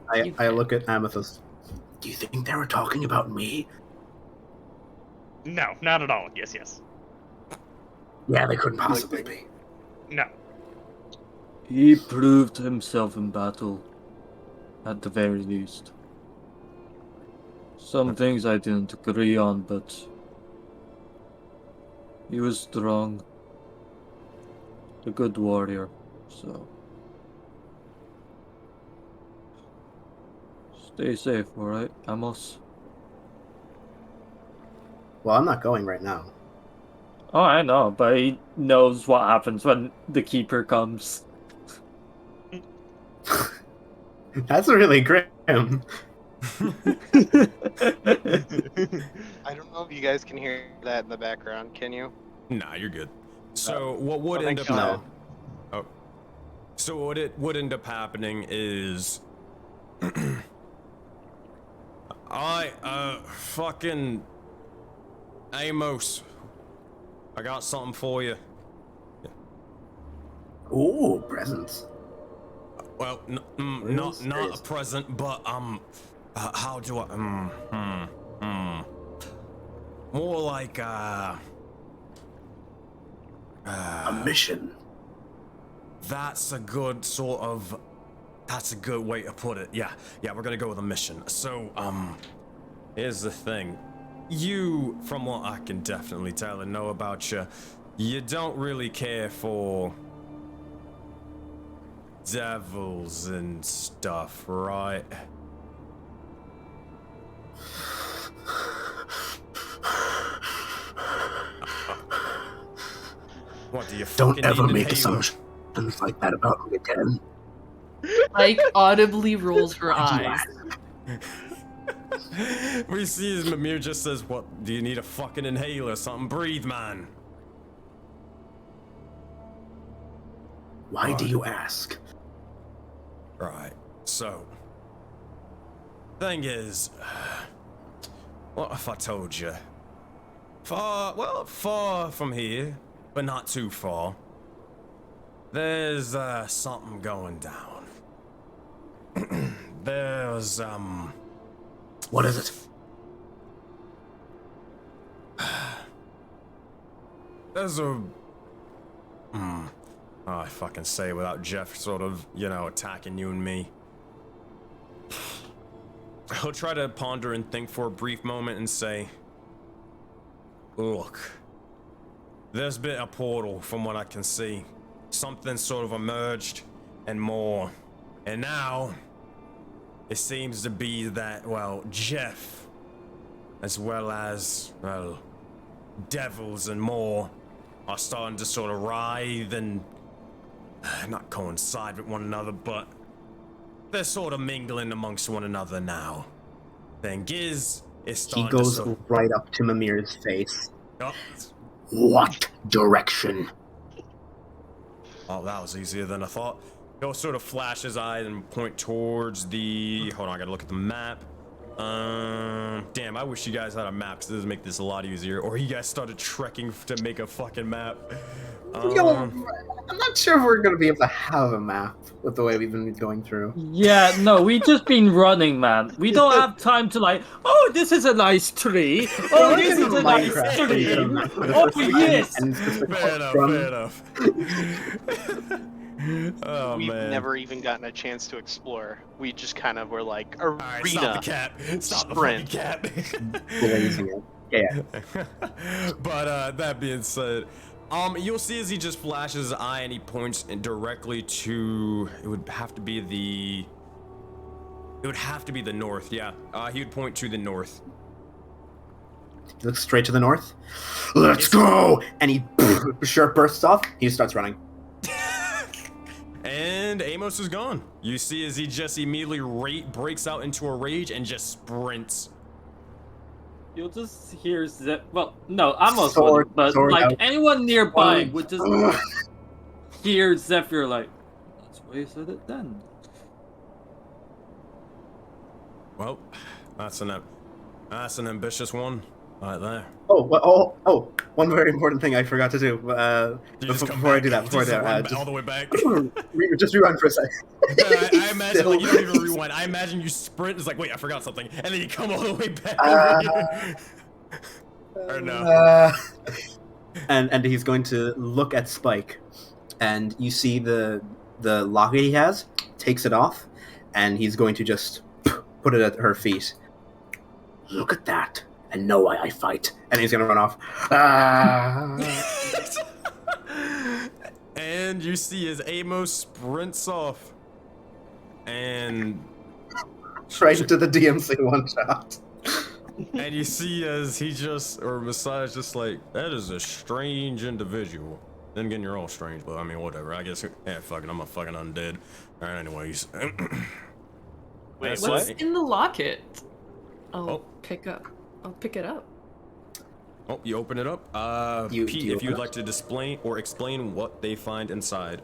S3: I look at Amethyst. Do you think they were talking about me?
S6: No, not at all. Yes, yes.
S3: Yeah, they couldn't possibly be.
S6: No.
S2: He proved himself in battle, at the very least. Some things I didn't agree on, but he was strong. A good warrior, so. Stay safe, alright, Amos?
S3: Well, I'm not going right now.
S2: Oh, I know, but he knows what happens when the Keeper comes.
S3: That's really grim.
S7: I don't know if you guys can hear that in the background. Can you?
S1: Nah, you're good. So what would
S7: Oh,
S1: end
S7: thank
S1: up
S7: God.
S1: Oh. So what it would end up happening is fucking Amos, I got something for you.
S3: Ooh, presents.
S1: Well, not a
S3: serious.
S1: present, but how do I more like
S3: A mission.
S1: that's a good way to put it. Yeah, we're gonna go with a mission. So, here's the thing. You, from what I can definitely tell and know about you, you don't really care for devils and stuff, right? What do you
S3: Don't
S1: fucking
S3: ever
S1: need an
S3: make
S1: inhaler?
S3: assumptions like that about me again.
S4: Like audibly rolls her
S3: Why do you
S4: eyes.
S3: ask?
S1: We see as Mimir just says, what, do you need a fucking inhaler? Something, breathe, man.
S3: Why do you ask?
S1: Right, so, thing is, what if I told you? Far from here, but not too far. There's, something going down. There's,
S3: What is it?
S1: there's a, I fucking say without Jeff sort of, you know, attacking you and me. He'll try to ponder and think for a brief moment and say, look, there's been a portal from what I can see. Something sort of emerged and more. And now, it seems to be that, well, Jeff, as well as, well, devils and more, are starting to sort of writhe and not coincide with one another, but they're sort of mingling amongst one another now. Then Giz is starting
S3: He goes
S1: to
S3: right up to Mimir's face.
S1: Oh.
S3: What direction?
S1: Oh, that was easier than I thought. He'll sort of flash his eyes and point towards the... Hold on, I gotta look at the map. Damn, I wish you guys had a map, because this would make this a lot easier. Or you guys started trekking to make a fucking map.
S3: I'm not sure if we're going to be able to have a map with the way we've been going through.
S2: Yeah, no, we just been running, man. We don't have time to like, oh, this is a nice tree. Oh, this is a nice tree. Oh, yes.
S1: Fair enough, fair enough. Oh,
S7: We've
S1: man.
S7: never even gotten a chance to explore. We just kind of were like,
S1: All right, stop the cap. Stop
S7: sprint.
S1: the fucking cap.
S3: Blazing it. Yeah.
S1: But that being said, you'll see as he just flashes his eye and he points directly to, it would have to be the north. Yeah, he would point to the north.
S3: He looks straight to the north. Let's go! And he shirt bursts off. He starts running.
S1: And Amos is gone. You see as he just immediately breaks out into a rage and just sprints.
S2: You'll just hear Zep. Well, no, Amos
S3: Sword-
S2: wouldn't, but
S3: sword
S2: like
S3: out.
S2: anyone nearby
S3: Sword.
S2: would just hear Zephyr like, that's why you said it then.
S1: Well, that's an ambitious one right there.
S3: One very important thing I forgot to do.
S1: You just come
S3: Before I
S1: back,
S3: do that,
S1: just all the way back.
S3: just rewind for a second.
S1: I imagine like you don't even rewind. I imagine you sprint. It's like, wait, I forgot something, and then you come all the way back over here. Or no?
S3: And he's going to look at Spike, and you see the locket he has. Takes it off, and he's going to just put it at her feet. Look at that, and know why I fight. And he's gonna run off.
S1: And you see as Amos sprints off, and
S3: Right into the DMC one shot.
S1: and you see as he Messiah's just like, that is a strange individual. Then again, you're all strange, but I mean, whatever. I guess, yeah, fuck it, I'm a fucking undead. Alright, anyways.
S7: Wait,
S4: What's
S7: what?
S4: in the locket? I'll
S1: Oh.
S4: pick it up.
S1: Oh, you open it up.
S3: You-
S1: Pete,
S3: do you
S1: if you'd
S3: open
S1: like to display or explain what they find inside.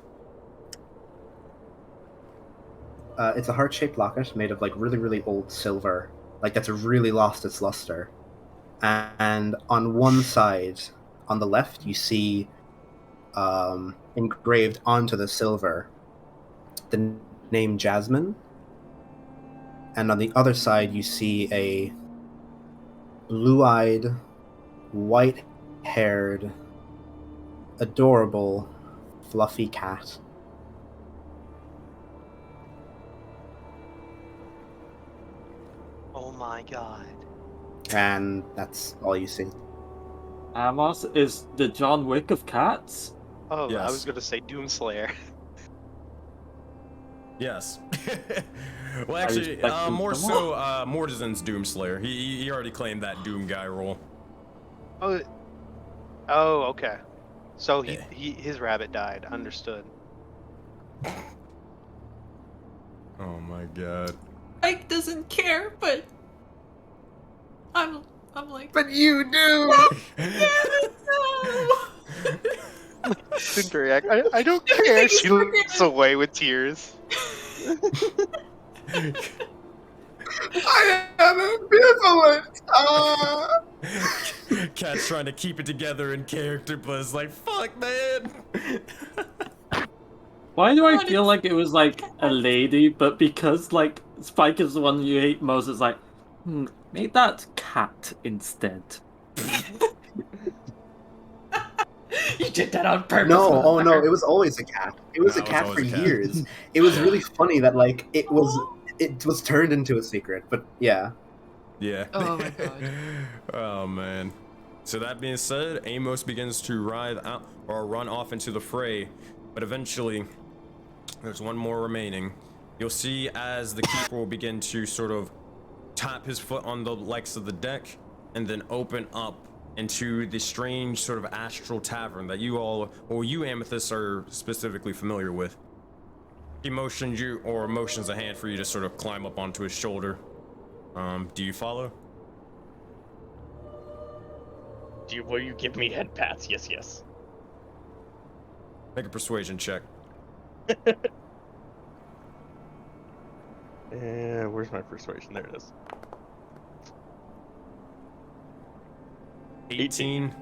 S3: It's a heart-shaped locket made of like really, really old silver, like that's really lost its luster. And on one side, on the left, you see engraved onto the silver the name Jasmine, and on the other side, you see a blue-eyed, white-haired, adorable, fluffy cat.
S7: Oh my god.
S3: And that's all you see.
S2: Amos is the John Wick of cats.
S7: Oh, I
S1: Yes.
S7: was gonna say Doomslayer.
S1: Yes. Well,
S2: I
S1: actually,
S2: respect Doom
S1: more
S2: so
S1: so, Mortisan's Doomslayer. He already claimed that Doom guy role.
S7: Oh, okay. So
S1: Yeah.
S7: his rabbit died. Understood.
S1: Oh my god.
S4: Ike doesn't care, but I'm like,
S3: But you do!
S4: no.
S7: Didn't react. I don't care. She looks away with tears.
S3: I am ambivalent!
S1: Cat's trying to keep it together in character, but it's like, fuck, man.
S2: Why do I
S4: What
S2: feel
S4: is-
S2: like it was like a lady, but because like Spike is the one you hate most, it's like, make that cat instead. You did that on purpose.
S3: No, oh no,
S2: motherfucker.
S3: it was always a cat. It was
S1: No,
S3: a
S1: it was
S3: cat for
S1: always a cat.
S3: years. It was really funny that like it was turned into a secret, but yeah.
S1: Yeah.
S4: Oh my god.
S1: Oh man. So that being said, Amos begins to ride out or run off into the fray, but eventually there's one more remaining. You'll see as the keeper will begin to sort of tap his foot on the legs of the deck and then open up into the strange sort of astral tavern that you all, or you Amethyst, are specifically familiar with. He motions you, or motions a hand for you to sort of climb up onto his shoulder. Do you follow?
S6: Will you give me head pats? Yes, yes.
S1: Make a persuasion check.
S6: Where's my persuasion? There it is.
S1: 18.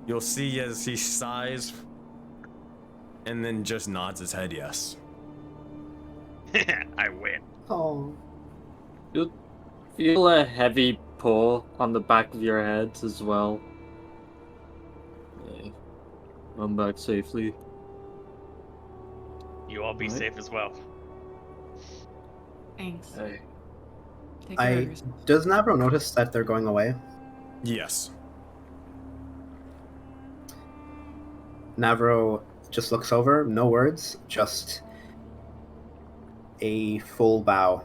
S1: You'll see as he sighs and then just nods his head yes.
S6: I win.
S3: Oh.
S2: You'll feel a heavy pull on the back of your head as well. Yeah. Run back safely.
S6: You all be
S2: Right.
S6: safe as well.
S4: Thanks.
S2: Hey.
S4: Take care of
S3: I
S4: yourself.
S3: does Navro notice that they're going away?
S1: Yes.
S3: Navro just looks over, no words, just a full bow,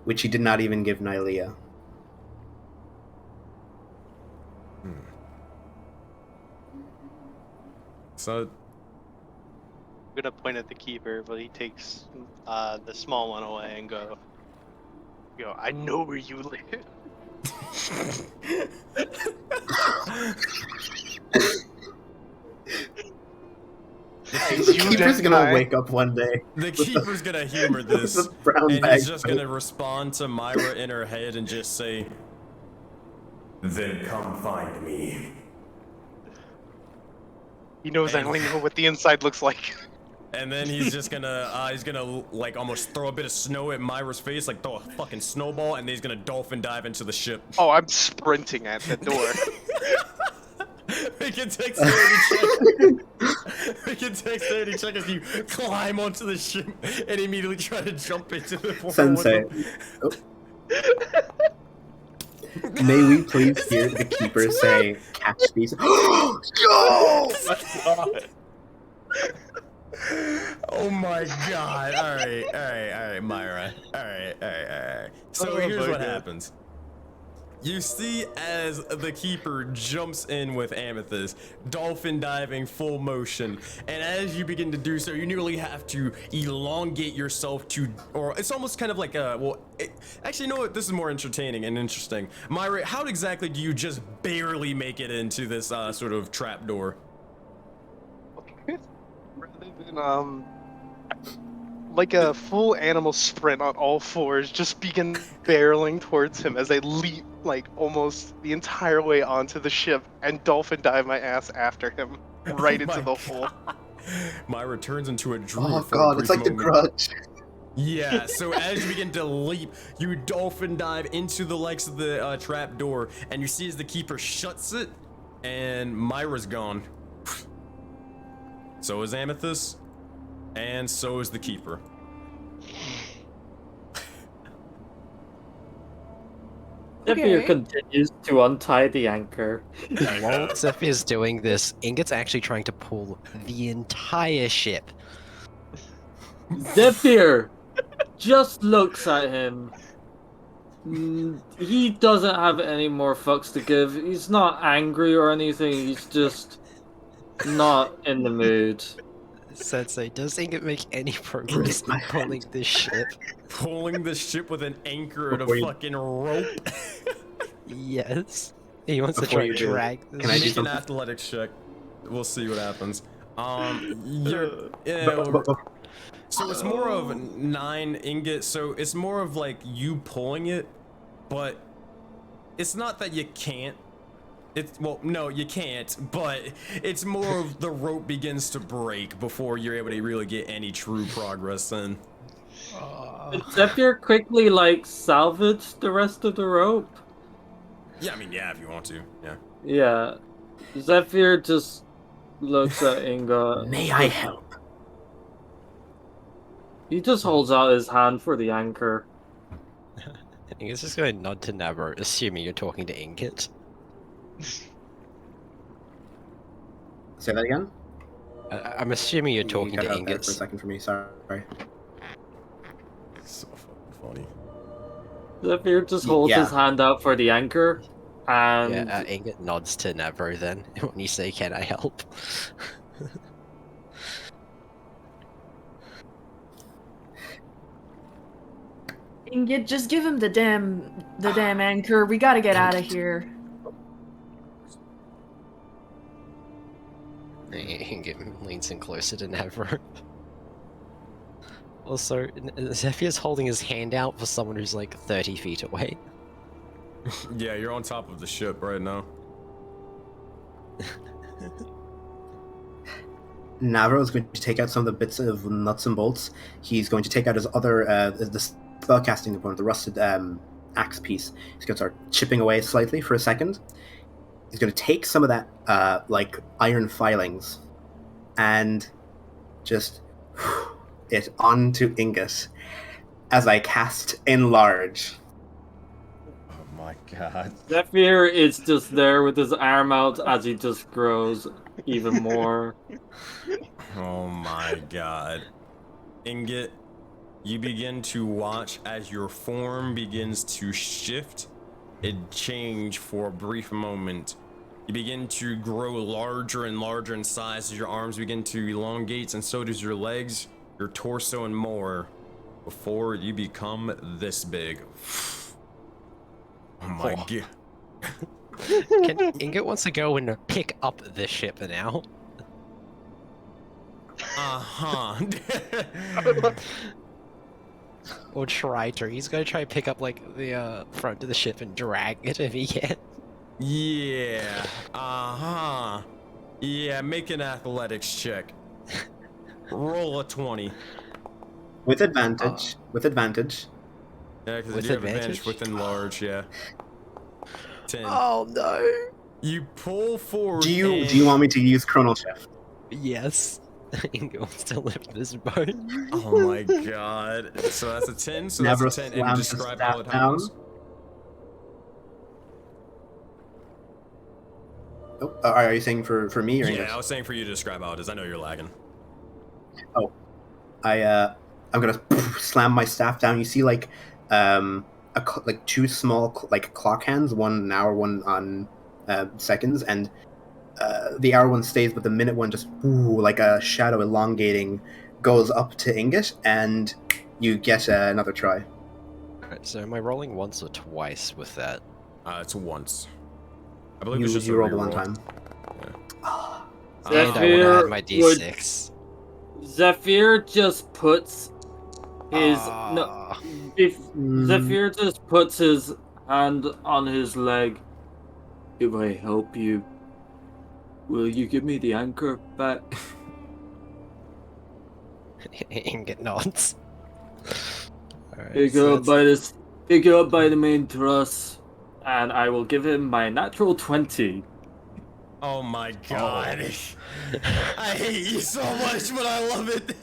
S3: which he did not even give Nylea.
S1: So
S7: I'm gonna point at the keeper, but he takes the small one away and go, I know where you live.
S3: The keeper's gonna wake up one day.
S1: the keeper's gonna humor this,
S3: with a brown
S1: and
S3: bag
S1: he's just
S3: full.
S1: gonna respond to Myra in her head and just say, "Then come find me."
S7: He knows I only know what the inside looks like.
S1: And then he's just gonna like almost throw a bit of snow at Myra's face, like throw a fucking snowball, and then he's gonna dolphin dive into the ship.
S7: Oh, I'm sprinting at the door.
S1: We can take 30 check. We can take 30 check as you climb onto the ship and immediately try to jump into the water.
S3: Sensei.
S1: with them.
S3: May we please hear the keeper say, "Catch these"? Yo!
S1: Oh my god. Alright, Myra. Alright. So
S6: Oh
S1: here's
S6: my
S1: what
S6: God.
S1: happens. You see as the keeper jumps in with Amethyst, dolphin diving full motion, and as you begin to do so, you nearly have to elongate yourself to, or it's almost kind of like a, actually, you know what, this is more entertaining and interesting. Myra, how exactly do you just barely make it into this sort of trap door?
S7: Rather than like a full animal sprint on all fours, just begin barreling towards him as I leap like almost the entire way onto the ship and dolphin dive my ass after him right
S1: Oh
S7: into
S1: my
S7: the hole.
S1: Myra turns into a druid
S3: Oh
S1: for a
S3: god,
S1: brief
S3: it's like the
S1: moment.
S3: Grudge.
S1: Yeah, so as you begin to leap, you dolphin dive into the legs of the trap door, and you see as the keeper shuts it, and Myra's gone. So is Amethyst, and so is the keeper.
S2: Zephyr
S4: Okay.
S2: continues to untie the anchor.
S5: While Zephyr's doing this, Ingot's actually trying to pull the entire ship.
S2: Zephyr just looks at him. He doesn't have any more fucks to give. He's not angry or anything. He's just not in the mood.
S5: Sensei, does Ingot make any progress in pulling this ship?
S1: Pulling the ship with an anchor and a
S3: Before you-
S1: fucking rope.
S5: Yes. He wants to
S3: Before
S5: try
S3: you
S5: and
S3: do,
S5: drag
S3: can
S5: this
S3: I do
S1: Make an
S3: something?
S1: athletics check. We'll see what happens. Yeah,
S3: But-
S1: so it's more of 9 ingot, so it's more of like you pulling it, but it's not that you can't. It's, well, no, you can't, but it's more of the rope begins to break before you're able to really get any true progress in.
S2: Did Zephyr quickly, like, salvage the rest of the rope?
S1: Yeah, I mean, yeah, if you want to, yeah.
S2: Yeah. Zephyr just looks at Inga.
S3: May I help?
S2: He just holds out his hand for the anchor.
S5: I think it's just going to nod to Nabro, assuming you're talking to Ingot.
S3: Say that again?
S5: I'm assuming you're
S3: You
S5: talking
S3: cut
S5: to
S3: out there
S5: Ingot.
S3: for a second for me. Sorry.
S1: So fucking funny.
S2: Zephyr just holds
S3: Yeah.
S2: his hand out for the anchor, and
S5: Yeah, Ingot nods to Nabro then when you say, "Can I help?"
S4: Ingot, just give him the damn anchor. We gotta get out of here.
S5: Ingot leans in closer to Nabro. Also, Zephyr's holding his hand out for someone who's like 30 feet away.
S1: Yeah, you're on top of the ship right now.
S3: Navro is going to take out some of the bits of nuts and bolts. He's going to take out his other, the spellcasting component, the rusted axe piece. He's going to start chipping away slightly for a second. He's going to take some of that, like, iron filings and just it onto Ingus as I cast Enlarge.
S1: Oh my god.
S2: Zephyr is just there with his arm out as he just grows even more.
S1: Oh my god. Ingot, you begin to watch as your form begins to shift and change for a brief moment. You begin to grow larger and larger in size as your arms begin to elongate, and so does your legs, your torso, and more, before you become this big. Oh my god.
S5: Ingot wants to go and pick up the ship now.
S1: Uh-huh.
S5: Or try to. He's gonna try to pick up like the front of the ship and drag it if he can.
S1: Yeah. Uh-huh. Yeah, make an athletics check. Roll a 20.
S3: With advantage. With advantage.
S1: Yeah, because
S5: With
S1: you have advantage
S5: advantage?
S1: with enlarge, yeah. 10.
S5: Oh no!
S1: You pull forward.
S3: Do you want me to use Chronal Shift?
S5: Yes. Ingot wants to lift this boat.
S1: Oh my god. So that's a 10, so
S3: Never
S1: that's a 10, and
S3: slams his
S1: describe how it
S3: staff down.
S1: happens.
S3: Oh, are you saying for me or
S1: Yeah,
S3: Ingus?
S1: I was saying for you to describe how it is. I know you're lagging.
S3: I'm gonna slam my staff down. You see, like, like two small like clock hands, one an hour, one on seconds, and the hour one stays, but the minute one just like a shadow elongating goes up to Ingot, and you get another try.
S5: Alright, so am I rolling once or twice with that?
S1: It's once. I believe
S3: You,
S1: it's just
S3: you
S1: a
S3: rolled one
S1: reroll.
S3: time.
S5: And I would
S2: Zephyr
S5: add my
S2: would-
S5: d6.
S2: Zephyr just puts his
S5: Ah.
S2: if
S3: Mm.
S2: Zephyr just puts his hand on his leg. If I help you, will you give me the anchor back?
S5: Ingot nods. Alright,
S2: Pick
S5: so
S2: up by this. Pick up by the main truss, and I will give him my natural 20.
S1: Oh my god. I hate you so much, but I love it.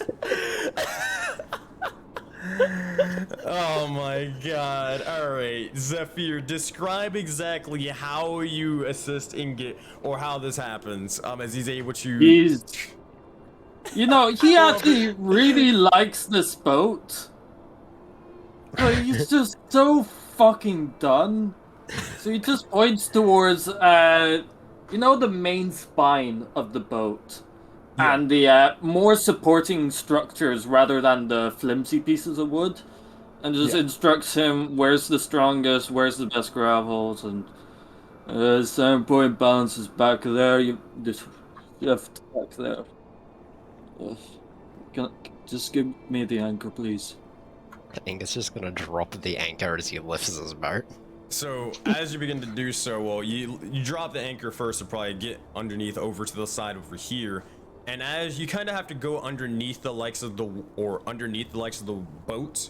S1: Oh my god. Alright, Zephyr, describe exactly how you assist Ingot or how this happens. As he's able to
S2: He's, he actually really likes this boat. But he's just so fucking done. So he just points towards, the main spine of the boat.
S1: Yeah.
S2: And the more supporting structures rather than the flimsy pieces of wood. And just
S1: Yeah.
S2: instructs him where's the strongest, where's the best gravels, and center point balance is back there, you just shift back there. Just give me the anchor, please.
S5: Ingot's just gonna drop the anchor as he lifts his boat.
S1: So as you begin to do so, well, you drop the anchor first to probably get underneath over to the side over here, and as you kind of have to go underneath the likes of the boat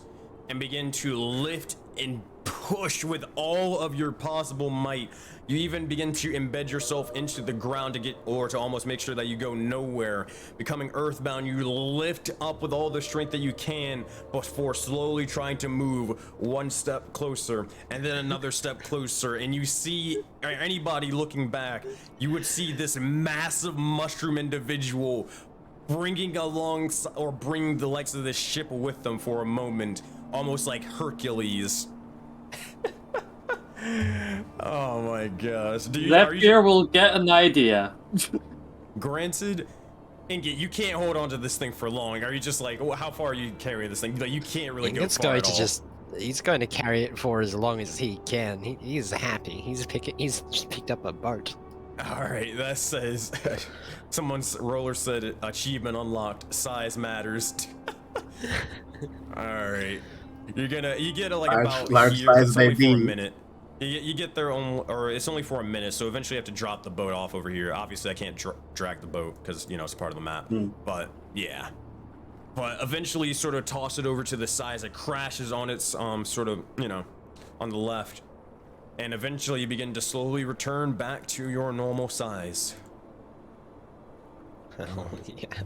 S1: and begin to lift and push with all of your possible might. You even begin to embed yourself into the ground to almost make sure that you go nowhere. Becoming earthbound, you lift up with all the strength that you can before slowly trying to move one step closer and then another step closer. And you see, anybody looking back, you would see this massive mushroom individual bringing the likes of this ship with them for a moment, almost like Hercules. Oh my gosh.
S2: Left ear will get an idea.
S1: Granted, Ingot, you can't hold on to this thing for long. Are you just like, how far are you carrying this thing? Like, you can't really go far at all.
S5: He's going to carry it for as long as he can. He's happy. He's just picked up a boat.
S1: All right, that says someone's roller said achievement unlocked. Size matters. All right, you get like about
S3: large
S1: here,
S3: size
S1: it's only for a
S3: baby.
S1: minute. You get there or it's only for a minute, so eventually you have to drop the boat off over here. Obviously, I can't drag the boat because it's part of the map. But yeah, but eventually you sort of toss it over to the side as it crashes on its sort of on the left. And eventually you begin to slowly return back to your normal size.
S5: Oh, yeah.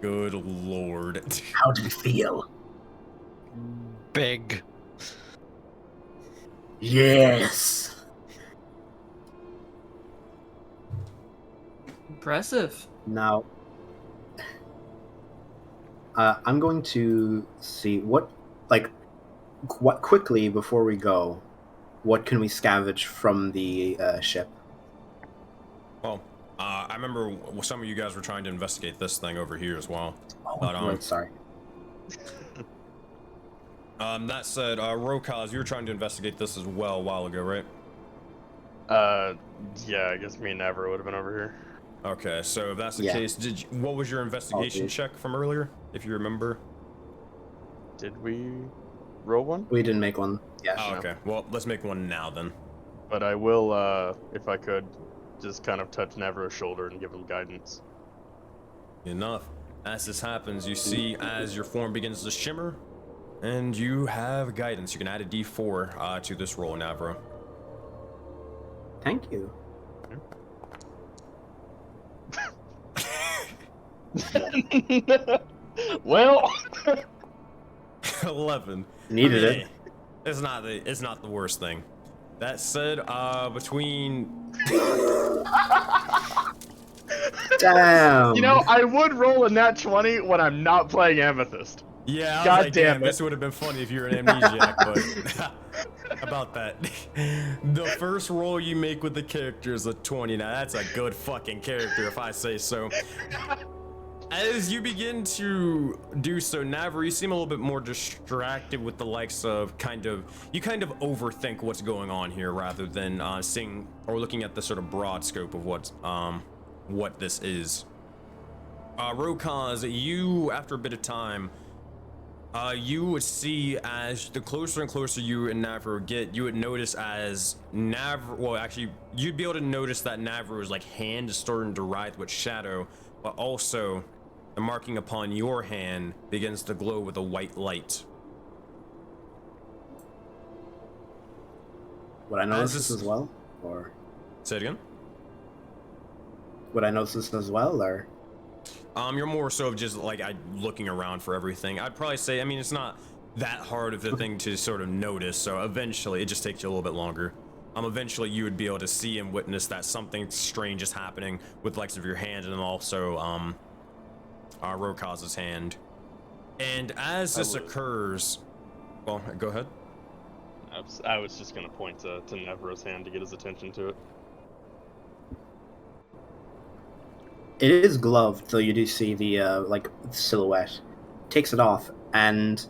S1: Good lord.
S3: How did it feel?
S5: Big.
S3: Yes.
S4: Impressive.
S3: Now, I'm going to see what quickly before we go. What can we scavenge from the ship?
S1: Well, I remember some of you guys were trying to investigate this thing over here as well.
S3: Oh,
S1: But,
S3: right, sorry.
S1: That said, Rokaz, you were trying to investigate this as well a while ago, right?
S6: Yeah, I guess me and Navro would have been over here.
S1: Okay, so if that's the
S3: Yeah.
S1: case, what was your investigation
S3: dude.
S1: check from earlier, if you remember?
S6: Did we roll one?
S3: We didn't make one. Yeah.
S1: Oh, okay, well, let's make one now then.
S6: But I will, if I could, just kind of touch Navro's shoulder and give him guidance.
S1: Enough. As this happens, you see as your form begins to shimmer, and you have guidance. You can add a D4 to this roll, Navro.
S3: Thank you.
S6: Well,
S1: 11.
S3: Needed it.
S1: It's not the worst thing. That said, between
S3: Damn.
S6: you know, I would roll a nat 20 when I'm not playing Amethyst.
S1: yeah, I was
S6: God
S1: like,
S6: damn it.
S1: this would have been funny if you were an amnesiac, but about that. The first roll you make with the character is a 20. Now that's a good fucking character, if I say so. As you begin to do so, Navro, you seem a little bit more distracted with the likes of you kind of overthink what's going on here rather than seeing or looking at the sort of broad scope of what this is. Rokaz, you, after a bit of time, you would see as the closer and closer you and Navro get, you would notice as you'd be able to notice that Navro's hand is starting to writhe with shadow, but also the marking upon your hand begins to glow with a white light.
S3: Would I notice this as well, or
S1: Say it again.
S3: would I notice this as well, or?
S1: You're more so of just looking around for everything. I'd probably say, I mean, it's not that hard of a thing to sort of notice, so eventually it just takes you a little bit longer. Eventually you would be able to see and witness that something strange is happening with the likes of your hand and then also Rokaz's hand. And as this occurs, well, go ahead.
S6: I was just gonna point to Navro's hand to get his attention to it.
S3: It is gloved, though you do see the silhouette. Takes it off, and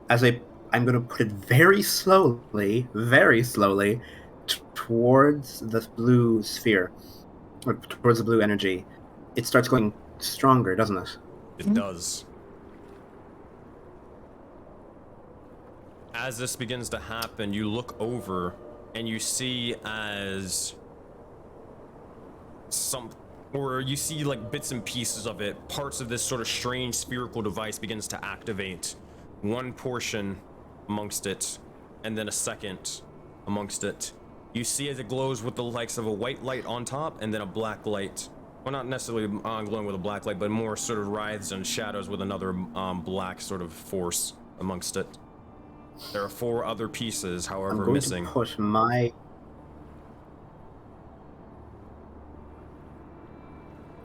S3: I'm gonna put it very slowly, towards the blue sphere, or towards the blue energy. It starts going stronger, doesn't it?
S1: It does. As this begins to happen, you look over and you see as you see bits and pieces of it, parts of this sort of strange spherical device begins to activate. One portion amongst it, and then a second amongst it. You see as it glows with the likes of a white light on top and then a black light. Well, not necessarily glowing with a black light, but more sort of writhes and shadows with another black sort of force amongst it. There are 4 other pieces, however,
S3: I'm going
S1: missing.
S3: to put my...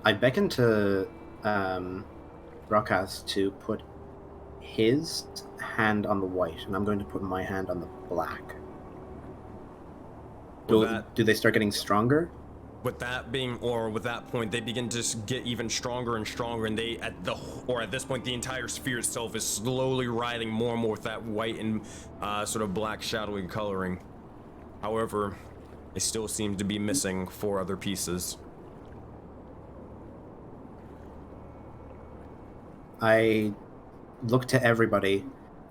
S3: I beckon to Rockaz to put his hand on the white, and I'm going to put my hand on the black. Do they start getting stronger?
S1: With that being, or with that point, they begin to get even stronger and stronger, and they, at this point, the entire sphere itself is slowly writhing more and more with that white and sort of black shadowy coloring. However, they still seem to be missing 4 other pieces.
S3: I look to everybody,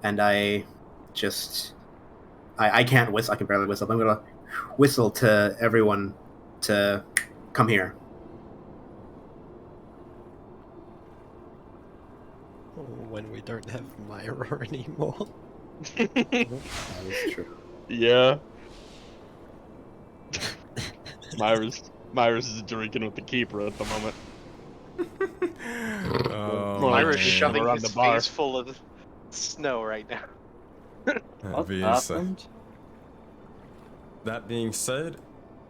S3: and I just... I can't whistle. I can barely whistle, but I'm gonna whistle to everyone to come here.
S5: When we don't have Myra anymore.
S3: That is true.
S6: Yeah. Myra's is drinking with the keeper at the moment.
S7: Myra's shoving
S6: around
S7: his
S6: the bar.
S7: face full of snow right now.
S2: What happened?
S1: That being said,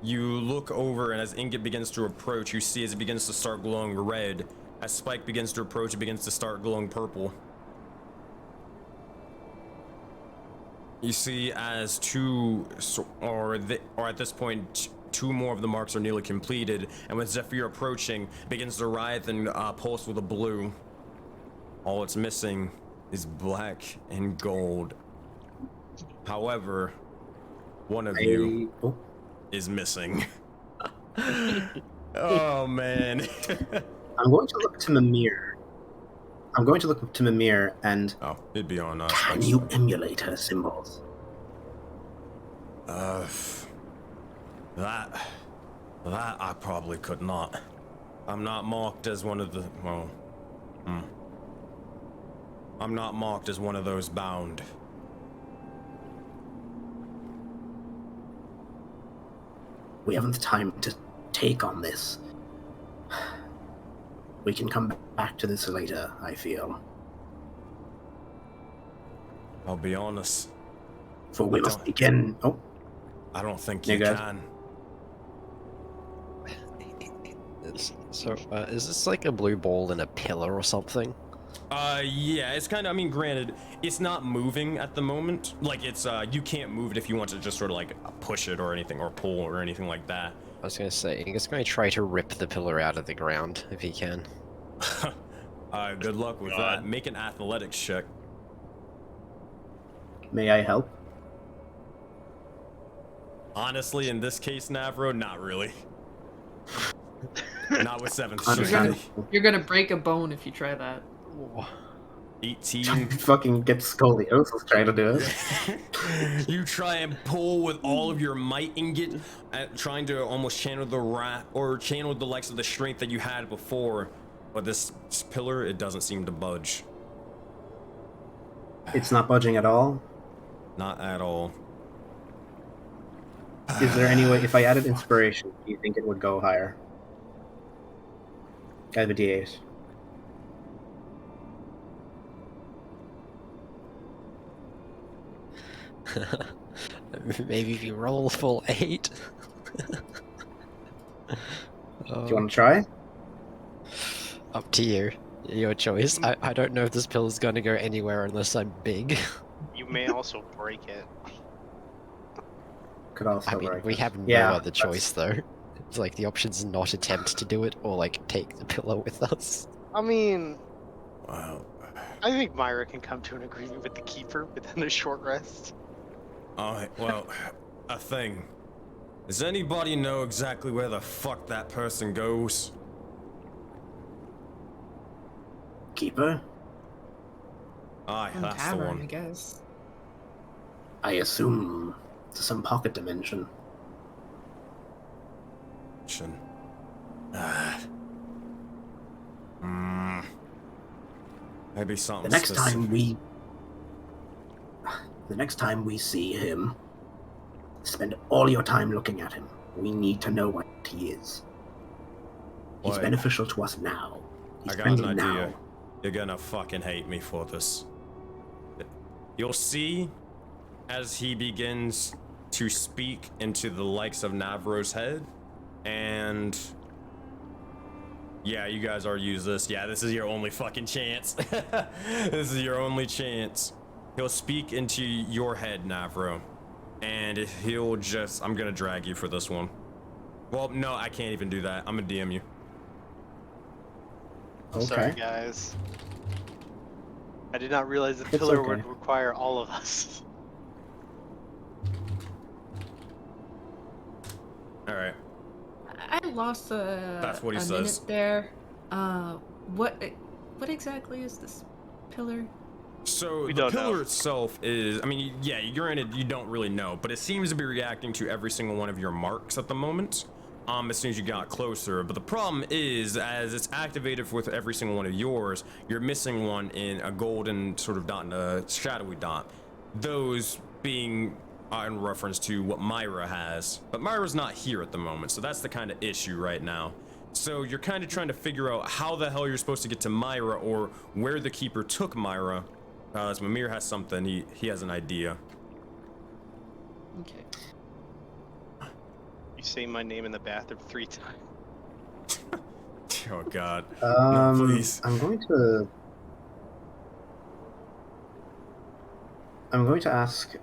S1: you look over, and as Ingot begins to approach, you see as it begins to start glowing red. As Spike begins to approach, it begins to start glowing purple. You see as at this point, 2 more of the marks are nearly completed, and with Zephyr approaching, begins to writhe and pulse with a blue. All it's missing is black and gold. However, one of you is missing. Oh man.
S3: I'm going to look to Mimir. And...
S1: Oh, it'd be on us.
S3: Can you emulate her symbols?
S1: That I probably could not. I'm not marked as one of the, I'm not marked as one of those bound.
S3: We haven't the time to take on this. We can come back to this later, I feel.
S1: I'll be honest.
S3: For we must begin... Oh.
S1: I don't think
S3: you
S1: can.
S5: So, is this like a blue ball in a pillar or something?
S1: Yeah, it's kind of, I mean, granted, it's not moving at the moment. Like, it's, you can't move it if you want to just sort of, like, push it or anything, or pull or anything like that.
S5: I was gonna say, he's gonna try to rip the pillar out of the ground, if he can.
S1: Good luck with that. Make an athletics check.
S3: May I help?
S1: Honestly, in this case, Navro, not really. Not with 7th strength.
S4: You're gonna break a bone if you try that.
S1: 18.
S3: Fucking get scoliosis trying to do it.
S1: You try and pull with all of your might and get trying to almost channel channel the likes of the strength that you had before, but this pillar, it doesn't seem to budge.
S3: It's not budging at all?
S1: Not at all.
S3: Is there any way, if I added inspiration, do you think it would go higher? I have a D8.
S5: Maybe if you roll a full 8.
S3: Do you want to try?
S5: Up to you. Your choice. I don't know if this pill is going to go anywhere unless I'm big.
S7: You may also break it.
S3: Could also
S5: I mean,
S3: break
S5: we
S3: it.
S5: have no
S3: Yeah,
S5: other choice though. It's like the option's not attempt to do it or like take the pillow with us.
S7: I mean,
S1: Wow.
S7: I think Myra can come to an agreement with the keeper within a short rest.
S1: Alright, well, a thing. Does anybody know exactly where the fuck that person goes?
S3: Keeper?
S1: Aye,
S4: Some
S1: that's the
S4: tavern, I
S1: one.
S4: guess.
S3: I assume to some pocket dimension.
S1: Maybe something
S3: The next
S1: specific.
S3: time we... the next time we see him, spend all your time looking at him. We need to know what he is. He's
S1: What?
S3: beneficial to us now. He's
S1: I got an
S3: friendly
S1: idea.
S3: now.
S1: You're gonna fucking hate me for this. You'll see as he begins to speak into the likes of Navro's head, and yeah, you guys are use this. Yeah, this is your only fucking chance. This is your only chance. He'll speak into your head, Navro, and he'll just, I'm gonna drag you for this one. Well, no, I can't even do that. I'm gonna DM you.
S7: I'm sorry, guys. I did not realize the
S3: It's
S7: pillar
S3: okay.
S7: would require all of us.
S1: All right.
S4: I lost
S1: That's what he
S4: a
S1: says.
S4: minute there. What exactly is this pillar?
S1: So
S6: We
S1: the
S6: don't
S1: pillar
S6: know.
S1: itself is, I mean, yeah, granted, you don't really know, but it seems to be reacting to every single one of your marks at the moment. As soon as you got closer, but the problem is, as it's activated with every single one of yours, you're missing one in a golden sort of dot and a shadowy dot. Those being in reference to what Myra has, but Myra's not here at the moment, so that's the kind of issue right now. So you're kind of trying to figure out how the hell you're supposed to get to Myra, or where the Keeper took Myra. As Mimir has something, he has an idea.
S4: Okay.
S7: You say my name in the bathroom 3 times.
S1: Oh God, no, please.
S3: I'm going to ask.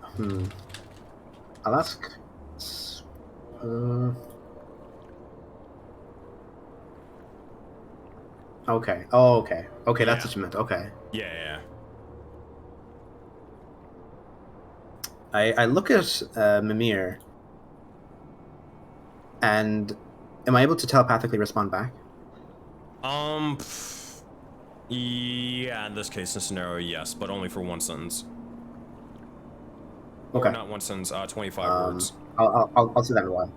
S3: I'll ask. Okay. Oh, okay. Okay, that's
S1: Yeah.
S3: what you meant. Okay.
S1: Yeah.
S3: I look at Mimir, and am I able to telepathically respond back?
S1: Yeah, in this case, in scenario, yes, but only for one sentence.
S3: Okay.
S1: Or not one sentence, 25 words.
S3: I'll say that in a while.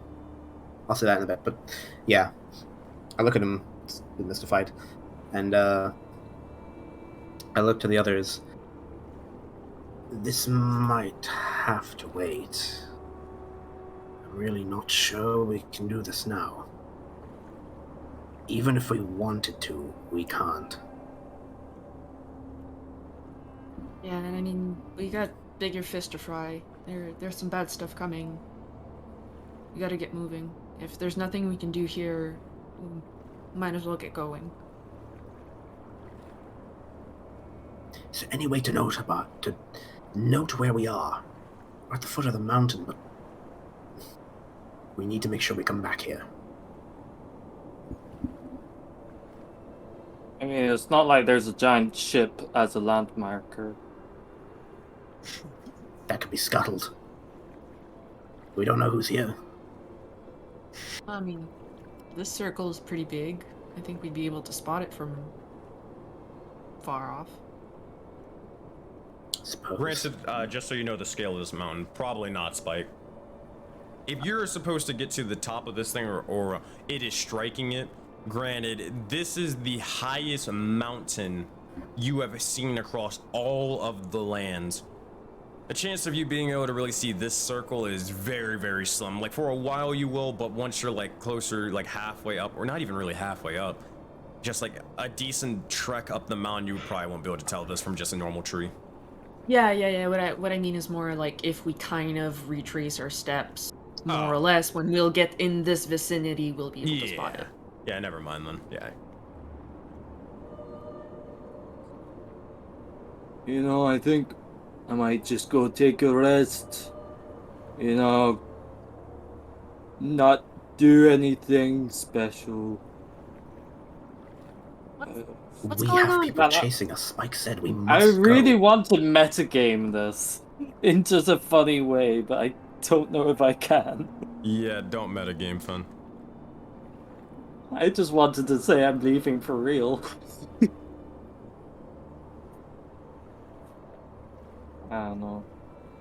S3: I'll say that in a bit, but yeah. I look at him, mystified, and I look to the others. This might have to wait. I'm really not sure we can do this now. Even if we wanted to, we can't.
S4: Yeah, and I mean, we got bigger fish to fry. There's some bad stuff coming. We gotta get moving. If there's nothing we can do here, we might as well get going.
S3: Is there any way to note where we are? We're at the foot of the mountain, but we need to make sure we come back here.
S2: I mean, it's not like there's a giant ship as a landmarker.
S3: That could be scuttled. We don't know who's here.
S4: I mean, this circle is pretty big. I think we'd be able to spot it from far off.
S3: Suppose.
S1: Granted, just so you know the scale of this mountain, probably not, Spike. If you're supposed to get to the top of this thing, or it is striking it, granted, this is the highest mountain you have seen across all of the lands. The chance of you being able to really see this circle is very, very slim. Like, for a while you will, but once you're like closer, like halfway up, or not even really halfway up, just like a decent trek up the mountain, you probably won't be able to tell this from just a normal tree.
S4: Yeah. What I mean is more like if we kind of retrace our steps, more or less, when we'll get in this vicinity, we'll be able to spot it.
S1: Yeah, never mind then. Yeah.
S2: You know, I think I might just go take a rest. You know, not do anything special.
S4: What's
S3: we
S4: going
S3: have
S4: on?
S3: people chasing us. Spike said we must
S2: I really
S3: go.
S2: want to metagame this in just a funny way, but I don't know if I can.
S1: Yeah, don't metagame, fun.
S2: I just wanted to say I'm leaving for real. I don't know.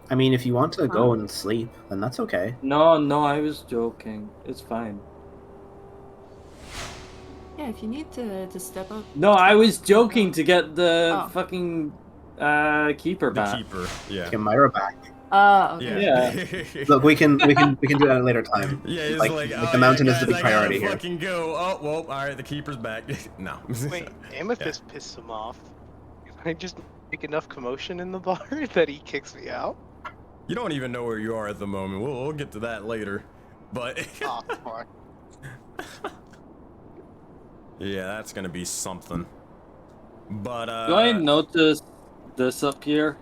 S3: I mean, if you want to go and sleep, then that's okay.
S2: No, I was joking. It's fine.
S4: Yeah, if you need to step up.
S2: No, I was joking to get the
S4: Oh.
S2: fucking Keeper
S1: The
S2: back.
S1: keeper. Yeah.
S3: Get Myra back.
S4: Okay.
S1: Yeah.
S3: Look, we can do that at a later time.
S1: Yeah, it's
S3: like,
S1: like,
S3: the
S1: oh,
S3: mountain
S1: yeah,
S3: is the
S1: guys,
S3: big
S1: I
S3: priority
S1: gotta
S3: here.
S1: fucking go. Oh, well, all right, the keeper's back. No.
S7: Wait, Amethyst pissed him off. Can I just make enough commotion in the bar that he kicks me out?
S1: You don't even know where you are at the moment. We'll get to that later. But
S7: Oh, fuck.
S1: yeah, that's gonna be something. But
S2: Do I notice this up here?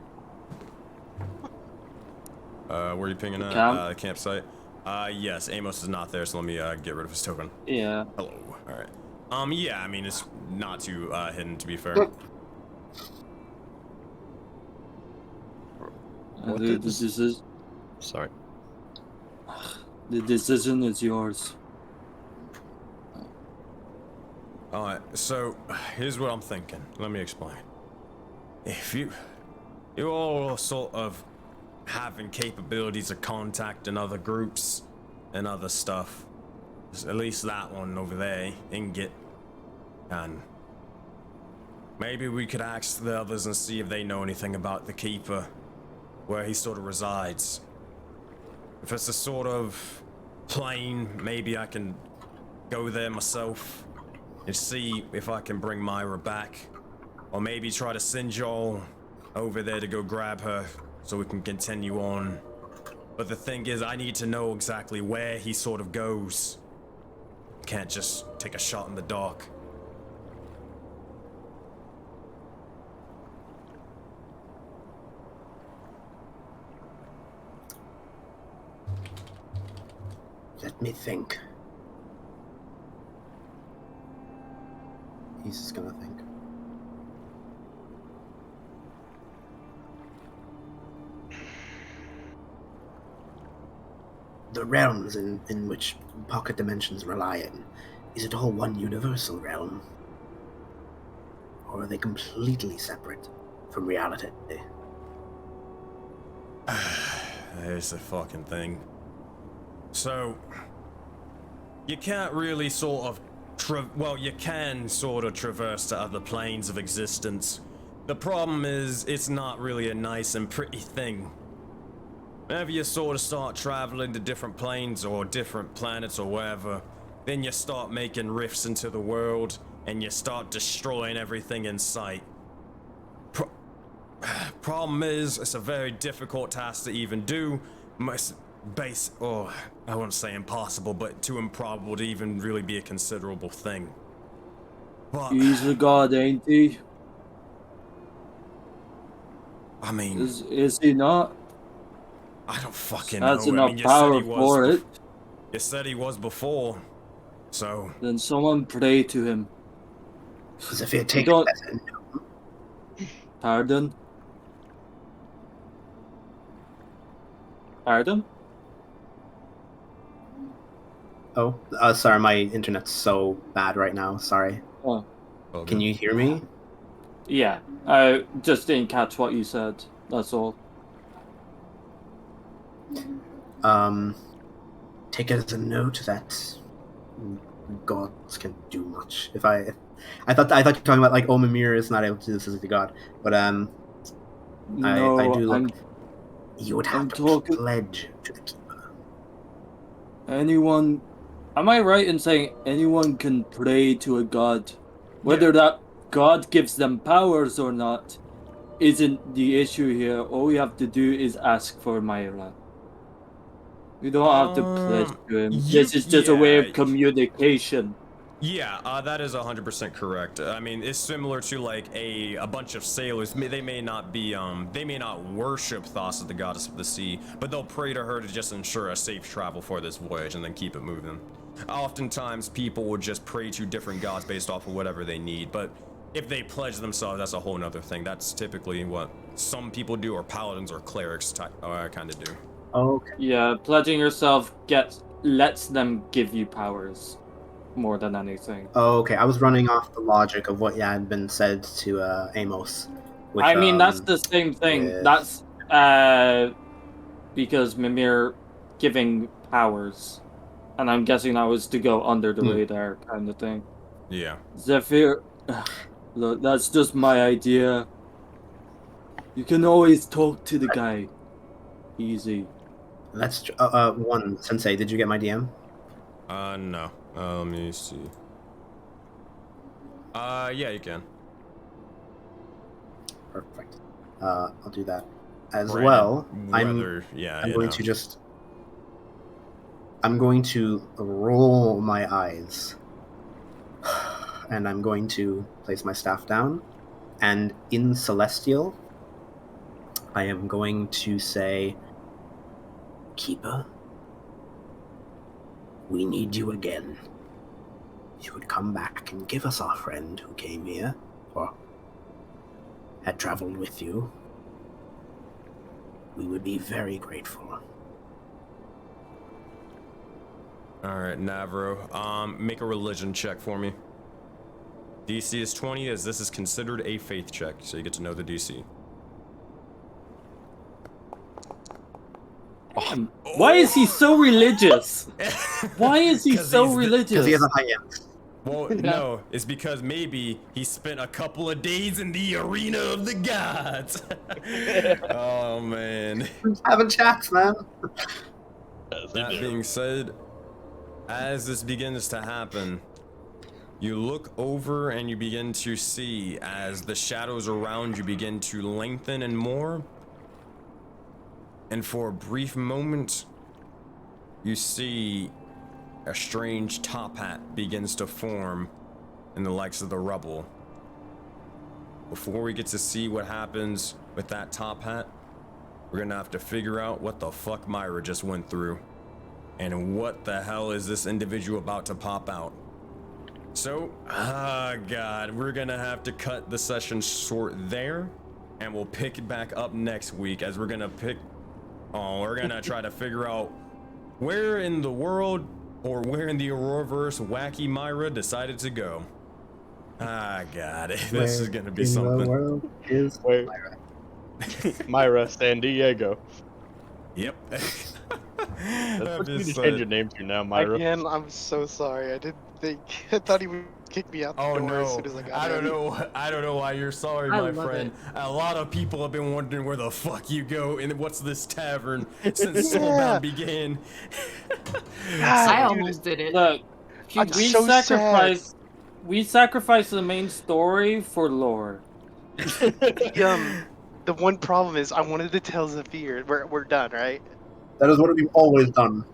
S1: where are you pinging at?
S2: Camp?
S1: The campsite. Yes, Amos is not there, so let me get rid of his token.
S2: Yeah.
S1: Hello. All right. Yeah, I mean it's not too hidden, to be fair.
S3: What
S2: The
S3: is-
S2: decision.
S5: Sorry.
S2: The decision is yours.
S1: All right. So here's what I'm thinking. Let me explain. If you all sort of having capabilities of contacting other groups and other stuff, at least that one over there, Ingot, and maybe we could ask the others and see if they know anything about the keeper, where he sort of resides. If it's a sort of plane, maybe I can go there myself and see if I can bring Myra back, or maybe try to send y'all over there to go grab her so we can continue on. But the thing is, I need to know exactly where he sort of goes. Can't just take a shot in the dark.
S3: Let me think. He's just gonna think. The realms in which pocket dimensions rely in, is it all one universal realm? Or are they completely separate from reality?
S1: There's the fucking thing. So, you can't really sort of well, you can sort of traverse to other planes of existence. The problem is, it's not really a nice and pretty thing. Whenever you sort of start traveling to different planes or different planets or wherever, then you start making rifts into the world and you start destroying everything in sight. Problem is, it's a very difficult task to even do. I won't say impossible, but too improbable to even really be a considerable thing. But
S2: He's a god, ain't he?
S1: I mean,
S2: Is he not?
S1: I don't fucking know.
S2: Has
S1: I
S2: enough
S1: mean,
S2: power for it.
S1: You said he was before, so
S2: Then someone pray to him.
S3: As if he'd take
S2: don't-
S3: a lesson.
S2: Pardon? Pardon?
S3: Oh, sorry, my internet's so bad right now. Sorry.
S2: Oh,
S3: Can you hear me?
S2: yeah. I just didn't catch what you said. That's all.
S3: Take it as a note that gods can do much. I thought you were talking about like Omimir is not able to do this as a god, but
S2: No,
S3: I do look.
S2: I'm
S3: You would have
S2: I'm
S3: to
S2: talking-
S3: pledge to the keeper.
S2: anyone. Am I right in saying anyone can pray to a god? Whether that god gives them powers or not isn't the issue here. All we have to do is ask for Myra. We don't have to pledge to him. This is just a way of communication.
S1: yeah, that is 100% correct. I mean, it's similar to like a bunch of sailors. They may not be they may not worship Thassa, the goddess of the sea, but they'll pray to her to just ensure a safe travel for this voyage and then keep it moving. Oftentimes, people would just pray to different gods based off of whatever they need, but if they pledge themselves, that's a whole nother thing. That's typically what some people do, or paladins or clerics kind of do.
S3: Okay.
S2: Yeah, pledging yourself lets them give you powers more than anything.
S3: Okay, I was running off the logic of what had been said to Amos. Which,
S2: I mean, that's the same thing.
S3: with-
S2: That's because Mimir giving powers, and I'm guessing that was to go under the radar kind of thing.
S1: Yeah.
S2: Zephyr, look, that's just my idea. You can always talk to the guy. Easy.
S3: Let's one Sensei. Did you get my DM?
S1: No. Let me see. Yeah, you can.
S3: Perfect. I'll do that as
S1: Granted,
S3: well. I'm
S1: you
S3: going
S1: know.
S3: to just. I'm going to roll my eyes, and I'm going to place my staff down, and in Celestial, I am going to say, Keeper, we need you again. You would come back and give us our friend who came here, or had traveled with you. We would be very grateful.
S1: All right, Navro. Make a religion check for me. DC is 20, as this is considered a faith check, so you get to know the DC.
S2: Why is he so religious? Why is he so religious?
S3: Because he has a high end.
S1: Well, no, it's because maybe he spent a couple of days in the arena of the gods. Oh, man.
S3: Having chats, man.
S1: That being said, as this begins to happen, you look over and you begin to see as the shadows around you begin to lengthen and more. And for a brief moment, you see a strange top hat begins to form in the likes of the rubble. Before we get to see what happens with that top hat, we're gonna have to figure out what the fuck Myra just went through. And what the hell is this individual about to pop out? So, God, we're gonna have to cut the session short there. And we'll pick it back up next week as we're gonna we're gonna try to figure out where in the world or where in the Auroraverse wacky Myra decided to go. God, this is gonna be something.
S3: The world is
S6: Wait.
S3: Myra.
S6: Myra San Diego.
S1: Yep.
S6: That's what you need to change your name to now, Myra.
S7: Again, I'm so sorry. I didn't think. I thought he would kick me out the
S1: Oh
S7: door as
S1: no!
S7: soon as I got
S1: I don't
S7: in.
S1: know. I don't know why you're sorry,
S4: I
S1: my
S4: love
S1: friend.
S4: it.
S1: A lot of people have been wondering where the fuck you go and what's this tavern since
S7: Yeah.
S1: Soulbound began.
S4: I
S7: dude,
S4: almost did it.
S2: Look,
S7: I'm
S2: we
S7: so
S2: sacrificed. We sacrificed the main story for lore.
S7: The one problem is I wanted to tell Zafir. We're done, right?
S3: That is what we've always done.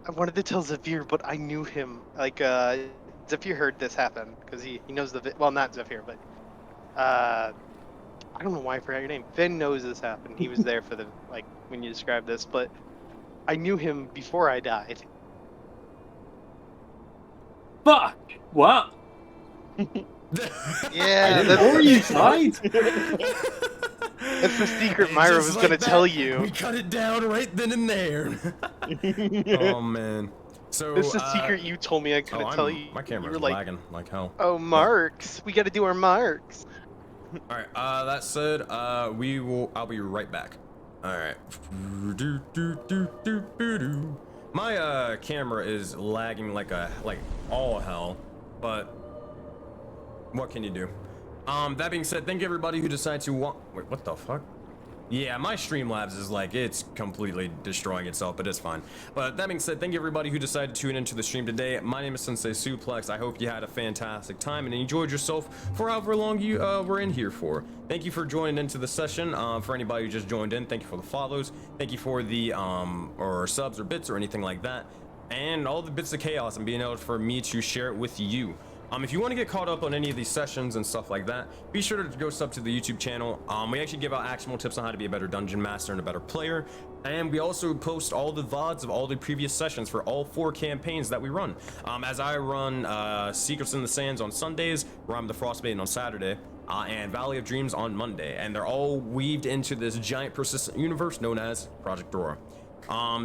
S7: I wanted to tell Zafir, but I knew him. Like, Zafir heard this happen because he knows well, not Zafir, but I don't know why I forgot your name. Finn knows this happened. He was there for the when you described this, but I knew him before I died.
S2: Fuck! What?
S7: Yeah,
S2: Before you died?
S7: That's the secret
S1: And
S7: Myra
S1: just
S7: was
S1: like
S7: gonna
S1: that,
S7: tell you.
S1: We cut it down right then and there. Oh man. So
S7: This is a secret you told me I couldn't tell you.
S1: My
S7: You
S1: camera's
S7: were like,
S1: lagging like hell.
S7: oh, marks. We gotta do our marks.
S1: All right. That said, I'll be right back. All right. My camera is lagging like all hell, but what can you do? That being said, thank you everybody who decided to wait, what the fuck? Yeah, my Streamlabs is it's completely destroying itself, but it's fine. But that being said, thank you everybody who decided to tune into the stream today. My name is SenseiSuplex. I hope you had a fantastic time and enjoyed yourself for however long you were in here for. Thank you for joining into the session. For anybody who just joined in, thank you for the follows. Thank you for the or subs or bits or anything like that. And all the bits of chaos and being able for me to share it with you. If you want to get caught up on any of these sessions and stuff like that, be sure to go sub to the YouTube channel. We actually give out actionable tips on how to be a better dungeon master and a better player. And we also post all the VODs of all the previous sessions for all 4 campaigns that we run. As I run Secrets in the Sands on Sundays, Rime the Frostbane on Saturday, and Valley of Dreams on Monday. And they're all weaved into this giant persistent universe known as Project Aurora.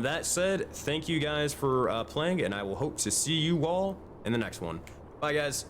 S1: That said, thank you guys for playing, and I will hope to see you all in the next one. Bye, guys.